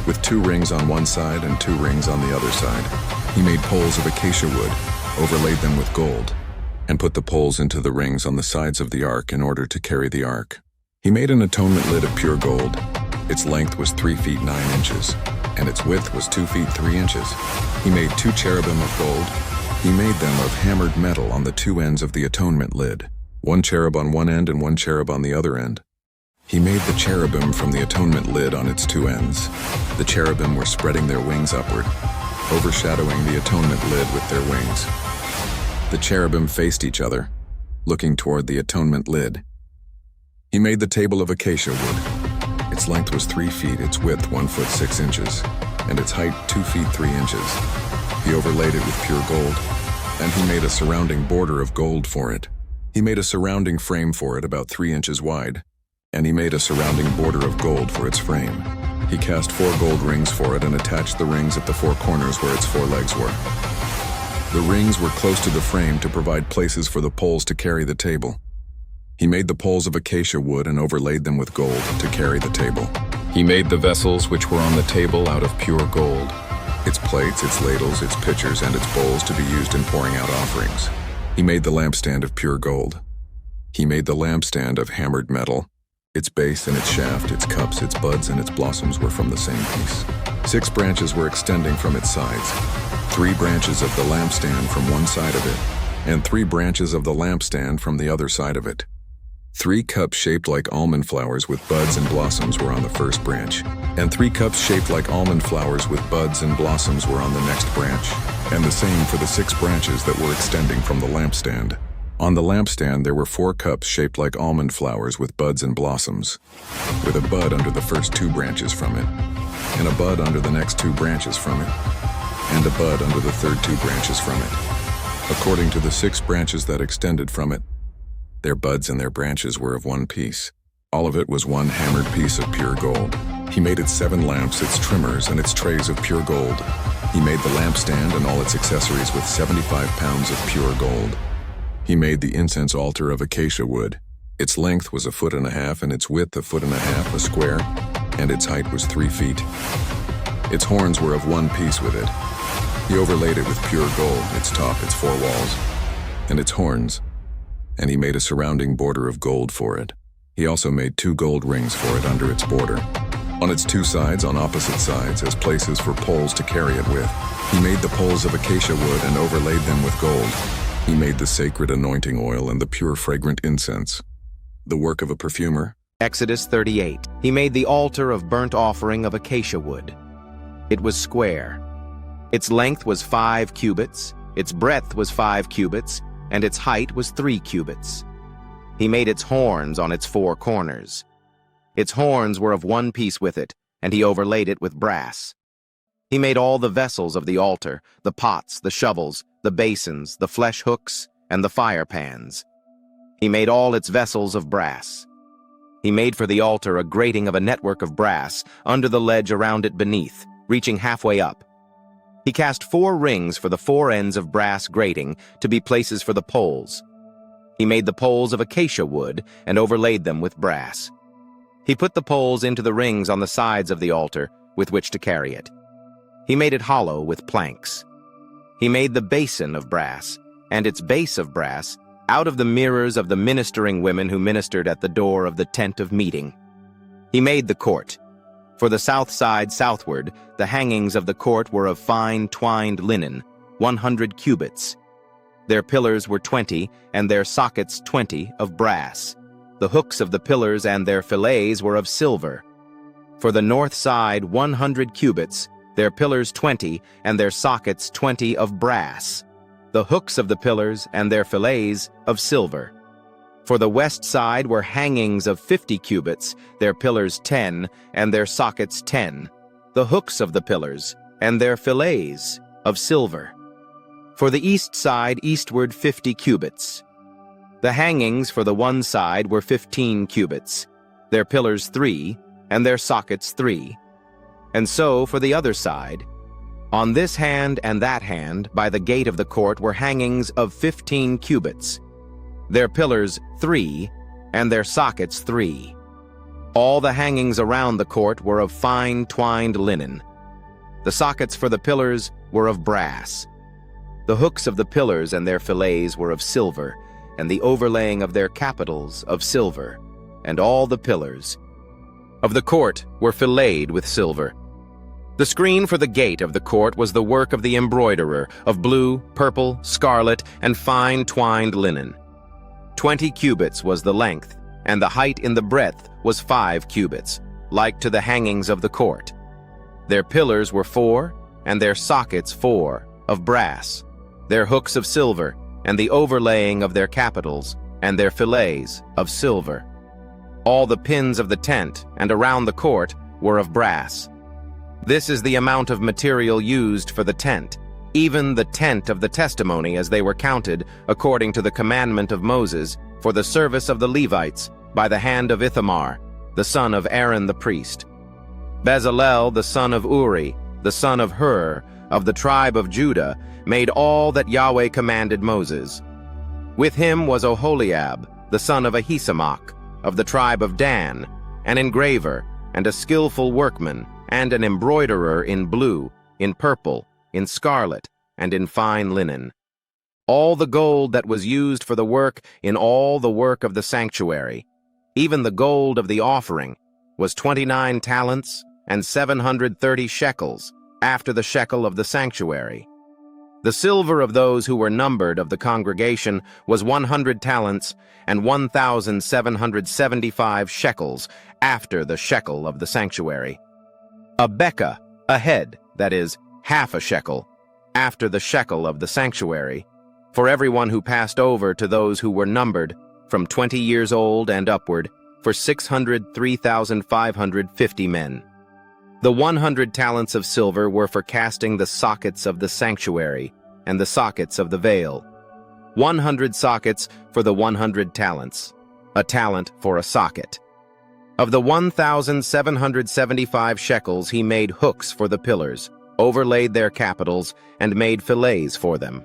with 2 rings on one side and 2 rings on the other side. He made poles of acacia wood, overlaid them with gold, and put the poles into the rings on the sides of the ark in order to carry the ark. He made an atonement lid of pure gold. Its length was 3 feet 9 inches, and its width was 2 feet 3 inches. He made 2 cherubim of gold. He made them of hammered metal on the 2 ends of the atonement lid, 1 cherub on one end and 1 cherub on the other end. He made the cherubim from the atonement lid on its 2 ends. The cherubim were spreading their wings upward, overshadowing the atonement lid with their wings. The cherubim faced each other, looking toward the atonement lid. He made the table of acacia wood. Its length was 3 feet, its width 1 foot 6 inches, and its height 2 feet 3 inches. He overlaid it with pure gold, and he made a surrounding border of gold for it. He made a surrounding frame for it about 3 inches wide, and he made a surrounding border of gold for its frame. He cast 4 gold rings for it and attached the rings at the 4 corners where its 4 legs were. The rings were close to the frame to provide places for the poles to carry the table. He made the poles of acacia wood and overlaid them with gold to carry the table. He made the vessels which were on the table out of pure gold, its plates, its ladles, its pitchers, and its bowls to be used in pouring out offerings. He made the lampstand of pure gold. He made the lampstand of hammered metal. Its base and its shaft, its cups, its buds, and its blossoms were from the same piece. 6 branches were extending from its sides, 3 branches of the lampstand from one side of it, and 3 branches of the lampstand from the other side of it. 3 cups shaped like almond flowers with buds and blossoms were on the first branch, and 3 cups shaped like almond flowers with buds and blossoms were on the next branch, and the same for the 6 branches that were extending from the lampstand. On the lampstand there were 4 cups shaped like almond flowers with buds and blossoms, with a bud under the first 2 branches from it, and a bud under the next 2 branches from it, and a bud under the third 2 branches from it. According to the 6 branches that extended from it, their buds and their branches were of one piece. All of it was one hammered piece of pure gold. He made its 7 lamps, its trimmers, and its trays of pure gold. He made the lampstand and all its accessories with 75 pounds of pure gold. He made the incense altar of acacia wood. Its length was 1.5 feet and its width 1.5 feet, a square, and its height was 3 feet. Its horns were of one piece with it. He overlaid it with pure gold, its top, its 4 walls, and its horns, and he made a surrounding border of gold for it. He also made 2 gold rings for it under its border. On its 2 sides, on opposite sides, as places for poles to carry it with. He made the poles of acacia wood and overlaid them with gold. He made the sacred anointing oil and the pure fragrant incense, the work of a perfumer. Exodus 38. He made the altar of burnt offering of acacia wood. It was square. Its length was 5 cubits, its breadth was 5 cubits, and its height was 3 cubits. He made its horns on its 4 corners. Its horns were of one piece with it, and he overlaid it with brass. He made all the vessels of the altar, the pots, the shovels, the basins, the flesh hooks, and the fire pans. He made all its vessels of brass. He made for the altar a grating of a network of brass under the ledge around it beneath, reaching halfway up. He cast 4 rings for the 4 ends of brass grating to be places for the poles. He made the poles of acacia wood and overlaid them with brass. He put the poles into the rings on the sides of the altar with which to carry it. He made it hollow with planks. He made the basin of brass and its base of brass out of the mirrors of the ministering women who ministered at the door of the tent of meeting. He made the court. For the south side southward, the hangings of the court were of fine twined linen, 100 cubits. Their pillars were 20, and their sockets 20 of brass. The hooks of the pillars and their fillets were of silver. For the north side 100 cubits, their pillars 20, and their sockets 20 of brass. The hooks of the pillars and their fillets of silver. For the west side were hangings of 50 cubits, their pillars 10, and their sockets 10. The hooks of the pillars and their fillets of silver. For the east side eastward 50 cubits. The hangings for the one side were 15 cubits, their pillars 3, and their sockets 3. And so for the other side. On this hand and that hand, by the gate of the court, were hangings of 15 cubits, their pillars 3, and their sockets 3. All the hangings around the court were of fine twined linen. The sockets for the pillars were of brass. The hooks of the pillars and their fillets were of silver, and the overlaying of their capitals of silver, and all the pillars of the court were filleted with silver. The screen for the gate of the court was the work of the embroiderer, of blue, purple, scarlet, and fine twined linen. 20 cubits was the length, and the height in the breadth was 5 cubits, like to the hangings of the court. Their pillars were 4, and their sockets 4, of brass, their hooks of silver, and the overlaying of their capitals, and their fillets of silver. All the pins of the tent and around the court were of brass. This is the amount of material used for the tent, even the tent of the testimony as they were counted, according to the commandment of Moses, for the service of the Levites, by the hand of Ithamar, the son of Aaron the priest. Bezalel, the son of Uri, the son of Hur, of the tribe of Judah, made all that Yahweh commanded Moses. With him was Oholiab, the son of Ahisamach, of the tribe of Dan, an engraver, and a skillful workman, and an embroiderer in blue, in purple, in scarlet, and in fine linen. All the gold that was used for the work in all the work of the sanctuary, even the gold of the offering, was 29 talents and 730 shekels, after the shekel of the sanctuary. The silver of those who were numbered of the congregation was 100 talents and 1,775 shekels, after the shekel of the sanctuary. A bekah, a head, that is, half a shekel, after the shekel of the sanctuary. for everyone who passed over to those who were numbered, from 20 years old and upward, for 603,550 men. The 100 talents of silver were for casting the sockets of the sanctuary and the sockets of the veil. 100 sockets for the 100 talents, a talent for a socket. Of the 1,775 shekels he made hooks for the pillars, overlaid their capitals, and made fillets for them.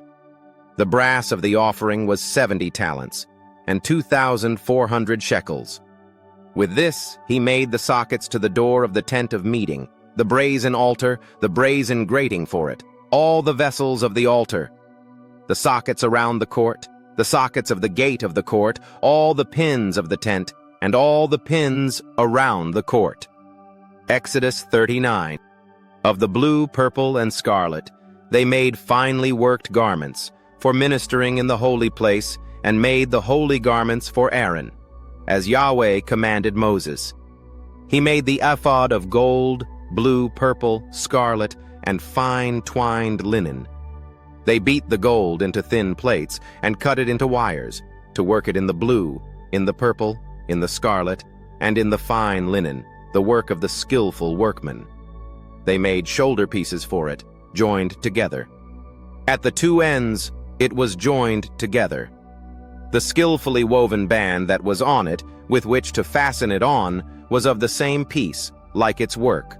The brass of the offering was 70 talents, and 2,400 shekels. With this he made the sockets to the door of the tent of meeting, the brazen altar, the brazen grating for it, all the vessels of the altar, the sockets around the court, the sockets of the gate of the court, all the pins of the tent, and all the pins around the court. Exodus 39. Of the blue, purple, and scarlet, they made finely worked garments for ministering in the holy place, and made the holy garments for Aaron, as Yahweh commanded Moses. He made the ephod of gold, blue, purple, scarlet, and fine twined linen. They beat the gold into thin plates and cut it into wires, to work it in the blue, in the purple, in the scarlet, and in the fine linen, the work of the skillful workman. They made shoulder pieces for it, joined together. At the two ends, it was joined together. The skillfully woven band that was on it, with which to fasten it on, was of the same piece, like its work,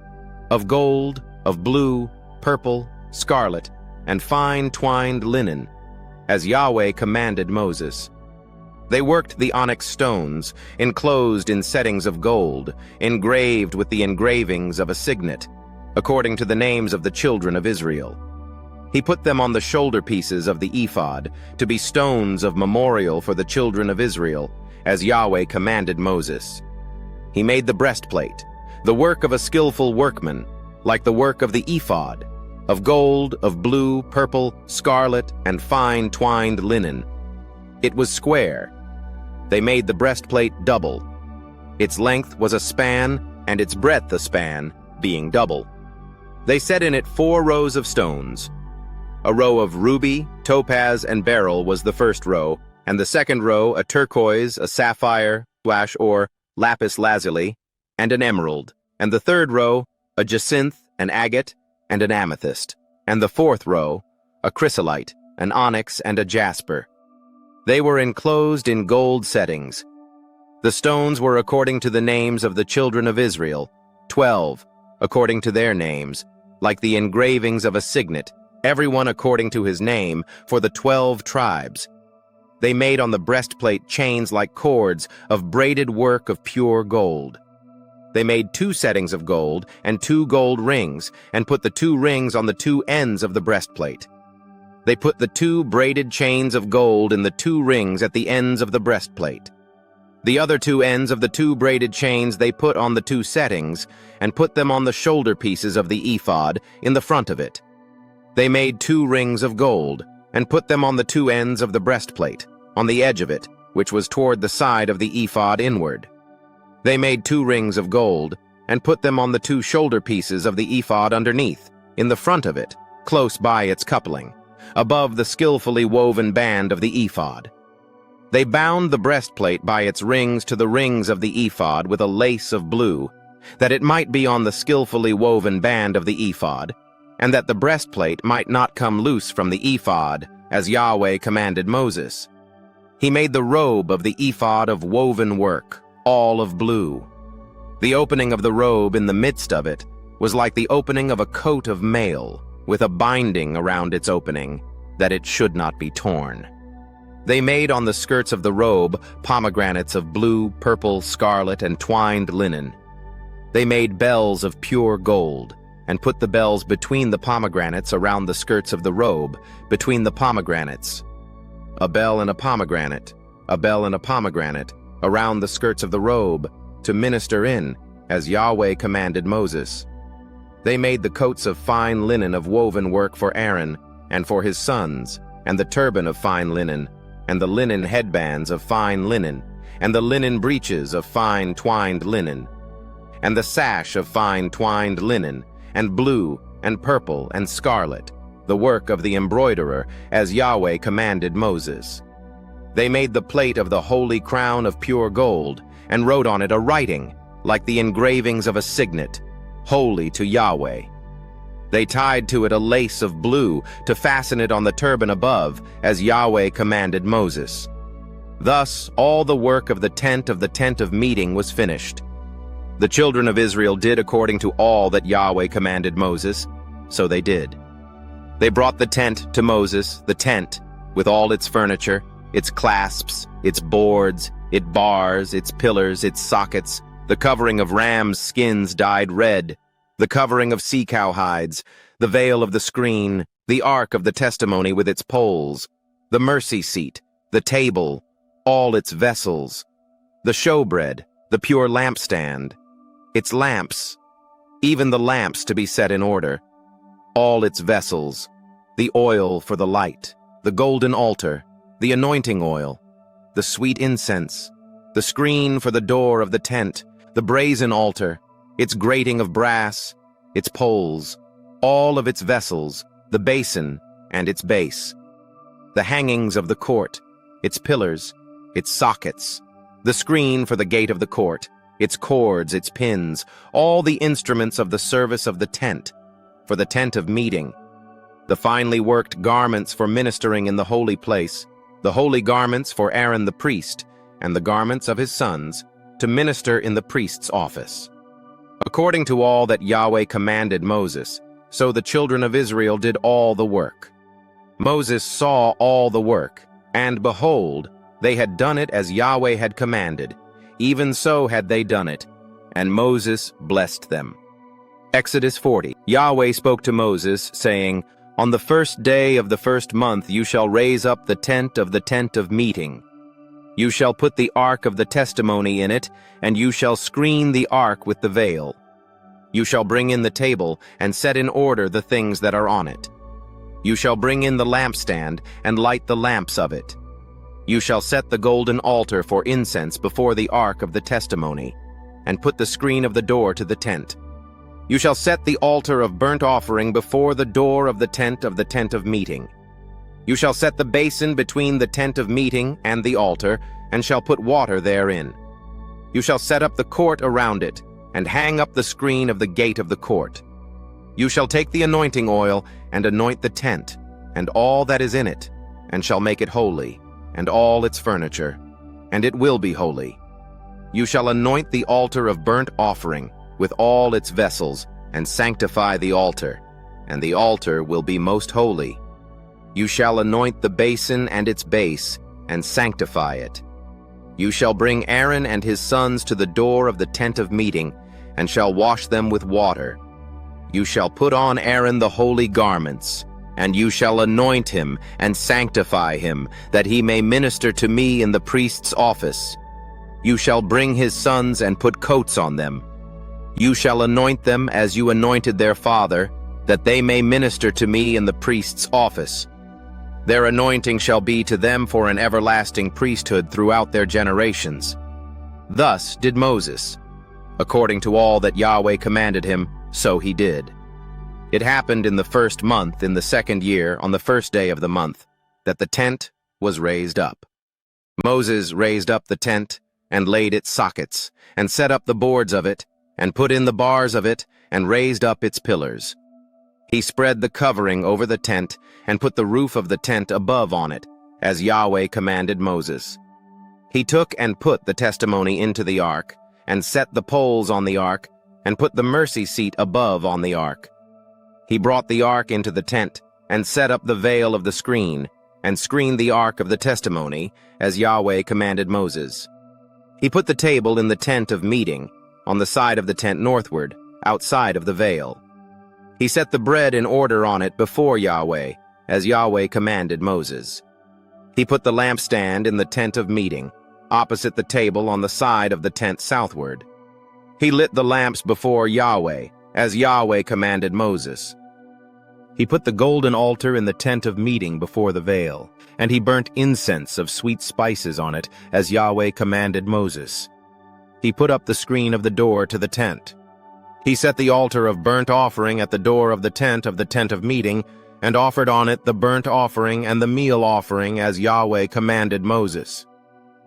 of gold, of blue, purple, scarlet, and fine twined linen, as Yahweh commanded Moses. They worked the onyx stones, enclosed in settings of gold, engraved with the engravings of a signet, according to the names of the children of Israel. He put them on the shoulder pieces of the ephod, to be stones of memorial for the children of Israel, as Yahweh commanded Moses. He made the breastplate, the work of a skillful workman, like the work of the ephod, of gold, of blue, purple, scarlet, and fine twined linen. It was square. They made the breastplate double. Its length was a span, and its breadth a span, being double. They set in it 4 rows of stones. A row of ruby, topaz, and beryl was the first row, and the second row a turquoise, a sapphire, or lapis lazuli, and an emerald, and the third row a jacinth, an agate, and an amethyst, and the fourth row a chrysolite, an onyx, and a jasper. They were enclosed in gold settings. The stones were according to the names of the children of Israel, 12, according to their names, like the engravings of a signet, everyone according to his name, for the 12 tribes. They made on the breastplate chains like cords of braided work of pure gold. They made 2 settings of gold and 2 gold rings, and put the 2 rings on the 2 ends of the breastplate. They put the 2 braided chains of gold in the 2 rings at the ends of the breastplate. The other 2 ends of the 2 braided chains they put on the 2 settings, and put them on the shoulder pieces of the ephod in the front of it. They made 2 rings of gold, and put them on the 2 ends of the breastplate, on the edge of it, which was toward the side of the ephod inward. They made 2 rings of gold, and put them on the 2 shoulder pieces of the ephod underneath, in the front of it, close by its coupling, above the skillfully woven band of the ephod. They bound the breastplate by its rings to the rings of the ephod with a lace of blue, that it might be on the skillfully woven band of the ephod, and that the breastplate might not come loose from the ephod, as Yahweh commanded Moses. He made the robe of the ephod of woven work, all of blue. The opening of the robe in the midst of it was like the opening of a coat of mail, with a binding around its opening, that it should not be torn. They made on the skirts of the robe pomegranates of blue, purple, scarlet, and twined linen. They made bells of pure gold, and put the bells between the pomegranates around the skirts of the robe, between the pomegranates. A bell and a pomegranate, a bell and a pomegranate, around the skirts of the robe, to minister in, as Yahweh commanded Moses. They made the coats of fine linen of woven work for Aaron, and for his sons, and the turban of fine linen, and the linen headbands of fine linen, and the linen breeches of fine twined linen, and the sash of fine twined linen, and blue, and purple, and scarlet, the work of the embroiderer, as Yahweh commanded Moses. They made the plate of the holy crown of pure gold, and wrote on it a writing, like the engravings of a signet, holy to Yahweh. They tied to it a lace of blue to fasten it on the turban above, as Yahweh commanded Moses. Thus all the work of the tent of meeting was finished. The children of Israel did according to all that Yahweh commanded Moses, so they did. They brought the tent to Moses, the tent, with all its furniture, its clasps, its boards, its bars, its pillars, its sockets, the covering of rams' skins dyed red, the covering of sea-cow hides, the veil of the screen, the ark of the testimony with its poles, the mercy seat, the table, all its vessels, the showbread, the pure lampstand, its lamps, even the lamps to be set in order, all its vessels, the oil for the light, the golden altar, the anointing oil, the sweet incense, the screen for the door of the tent, the brazen altar, its grating of brass, its poles, all of its vessels, the basin and its base, the hangings of the court, its pillars, its sockets, the screen for the gate of the court, its cords, its pins, all the instruments of the service of the tent, for the tent of meeting, the finely worked garments for ministering in the holy place, the holy garments for Aaron the priest, and the garments of his sons, to minister in the priest's office. According to all that Yahweh commanded Moses, so the children of Israel did all the work. Moses saw all the work, and behold, they had done it as Yahweh had commanded, even so had they done it, and Moses blessed them. Exodus 40. Yahweh spoke to Moses, saying, On the first day of the first month you shall raise up the tent of meeting. You shall put the ark of the testimony in it, and you shall screen the ark with the veil. You shall bring in the table, and set in order the things that are on it. You shall bring in the lampstand, and light the lamps of it. You shall set the golden altar for incense before the ark of the testimony, and put the screen of the door to the tent. You shall set the altar of burnt offering before the door of the tent of meeting. You shall set the basin between the tent of meeting and the altar, and shall put water therein. You shall set up the court around it, and hang up the screen of the gate of the court. You shall take the anointing oil, and anoint the tent, and all that is in it, and shall make it holy, and all its furniture, and it will be holy. You shall anoint the altar of burnt offering, with all its vessels, and sanctify the altar, and the altar will be most holy. You shall anoint the basin and its base, and sanctify it. You shall bring Aaron and his sons to the door of the tent of meeting, and shall wash them with water. You shall put on Aaron the holy garments, and you shall anoint him and sanctify him, that he may minister to me in the priest's office. You shall bring his sons and put coats on them. You shall anoint them as you anointed their father, that they may minister to me in the priest's office. Their anointing shall be to them for an everlasting priesthood throughout their generations. Thus did Moses. According to all that Yahweh commanded him, so he did. It happened in the first month, in the second year, on the first day of the month, that the tent was raised up. Moses raised up the tent, and laid its sockets, and set up the boards of it, and put in the bars of it, and raised up its pillars. He spread the covering over the tent, and put the roof of the tent above on it, as Yahweh commanded Moses. He took and put the testimony into the ark, and set the poles on the ark, and put the mercy seat above on the ark. He brought the ark into the tent, and set up the veil of the screen, and screened the ark of the testimony, as Yahweh commanded Moses. He put the table in the tent of meeting, on the side of the tent northward, outside of the veil. He set the bread in order on it before Yahweh, as Yahweh commanded Moses. He put the lampstand in the tent of meeting, opposite the table on the side of the tent southward. He lit the lamps before Yahweh, as Yahweh commanded Moses. He put the golden altar in the tent of meeting before the veil, and he burnt incense of sweet spices on it, as Yahweh commanded Moses. He put up the screen of the door to the tent. He set the altar of burnt offering at the door of the tent of meeting, and offered on it the burnt offering and the meal offering as Yahweh commanded Moses.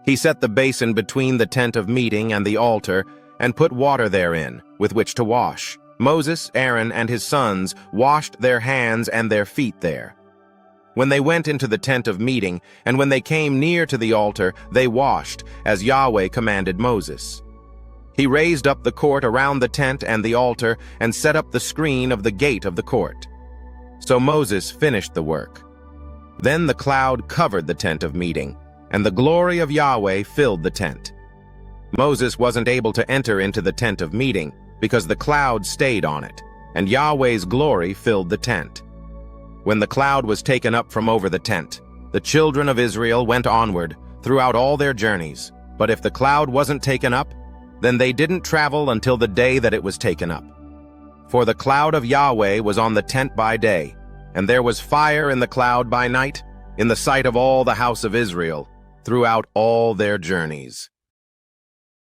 He set the basin between the tent of meeting and the altar and put water therein, with which to wash. Moses, Aaron, and his sons washed their hands and their feet there. When they went into the tent of meeting, and when they came near to the altar, they washed, as Yahweh commanded Moses. He raised up the court around the tent and the altar, and set up the screen of the gate of the court. So Moses finished the work. Then the cloud covered the tent of meeting, and the glory of Yahweh filled the tent. Moses wasn't able to enter into the tent of meeting, because the cloud stayed on it, and Yahweh's glory filled the tent. When the cloud was taken up from over the tent, the children of Israel went onward throughout all their journeys. But if the cloud wasn't taken up, then they didn't travel until the day that it was taken up. For the cloud of Yahweh was on the tent by day, and there was fire in the cloud by night, in the sight of all the house of Israel, throughout all their journeys.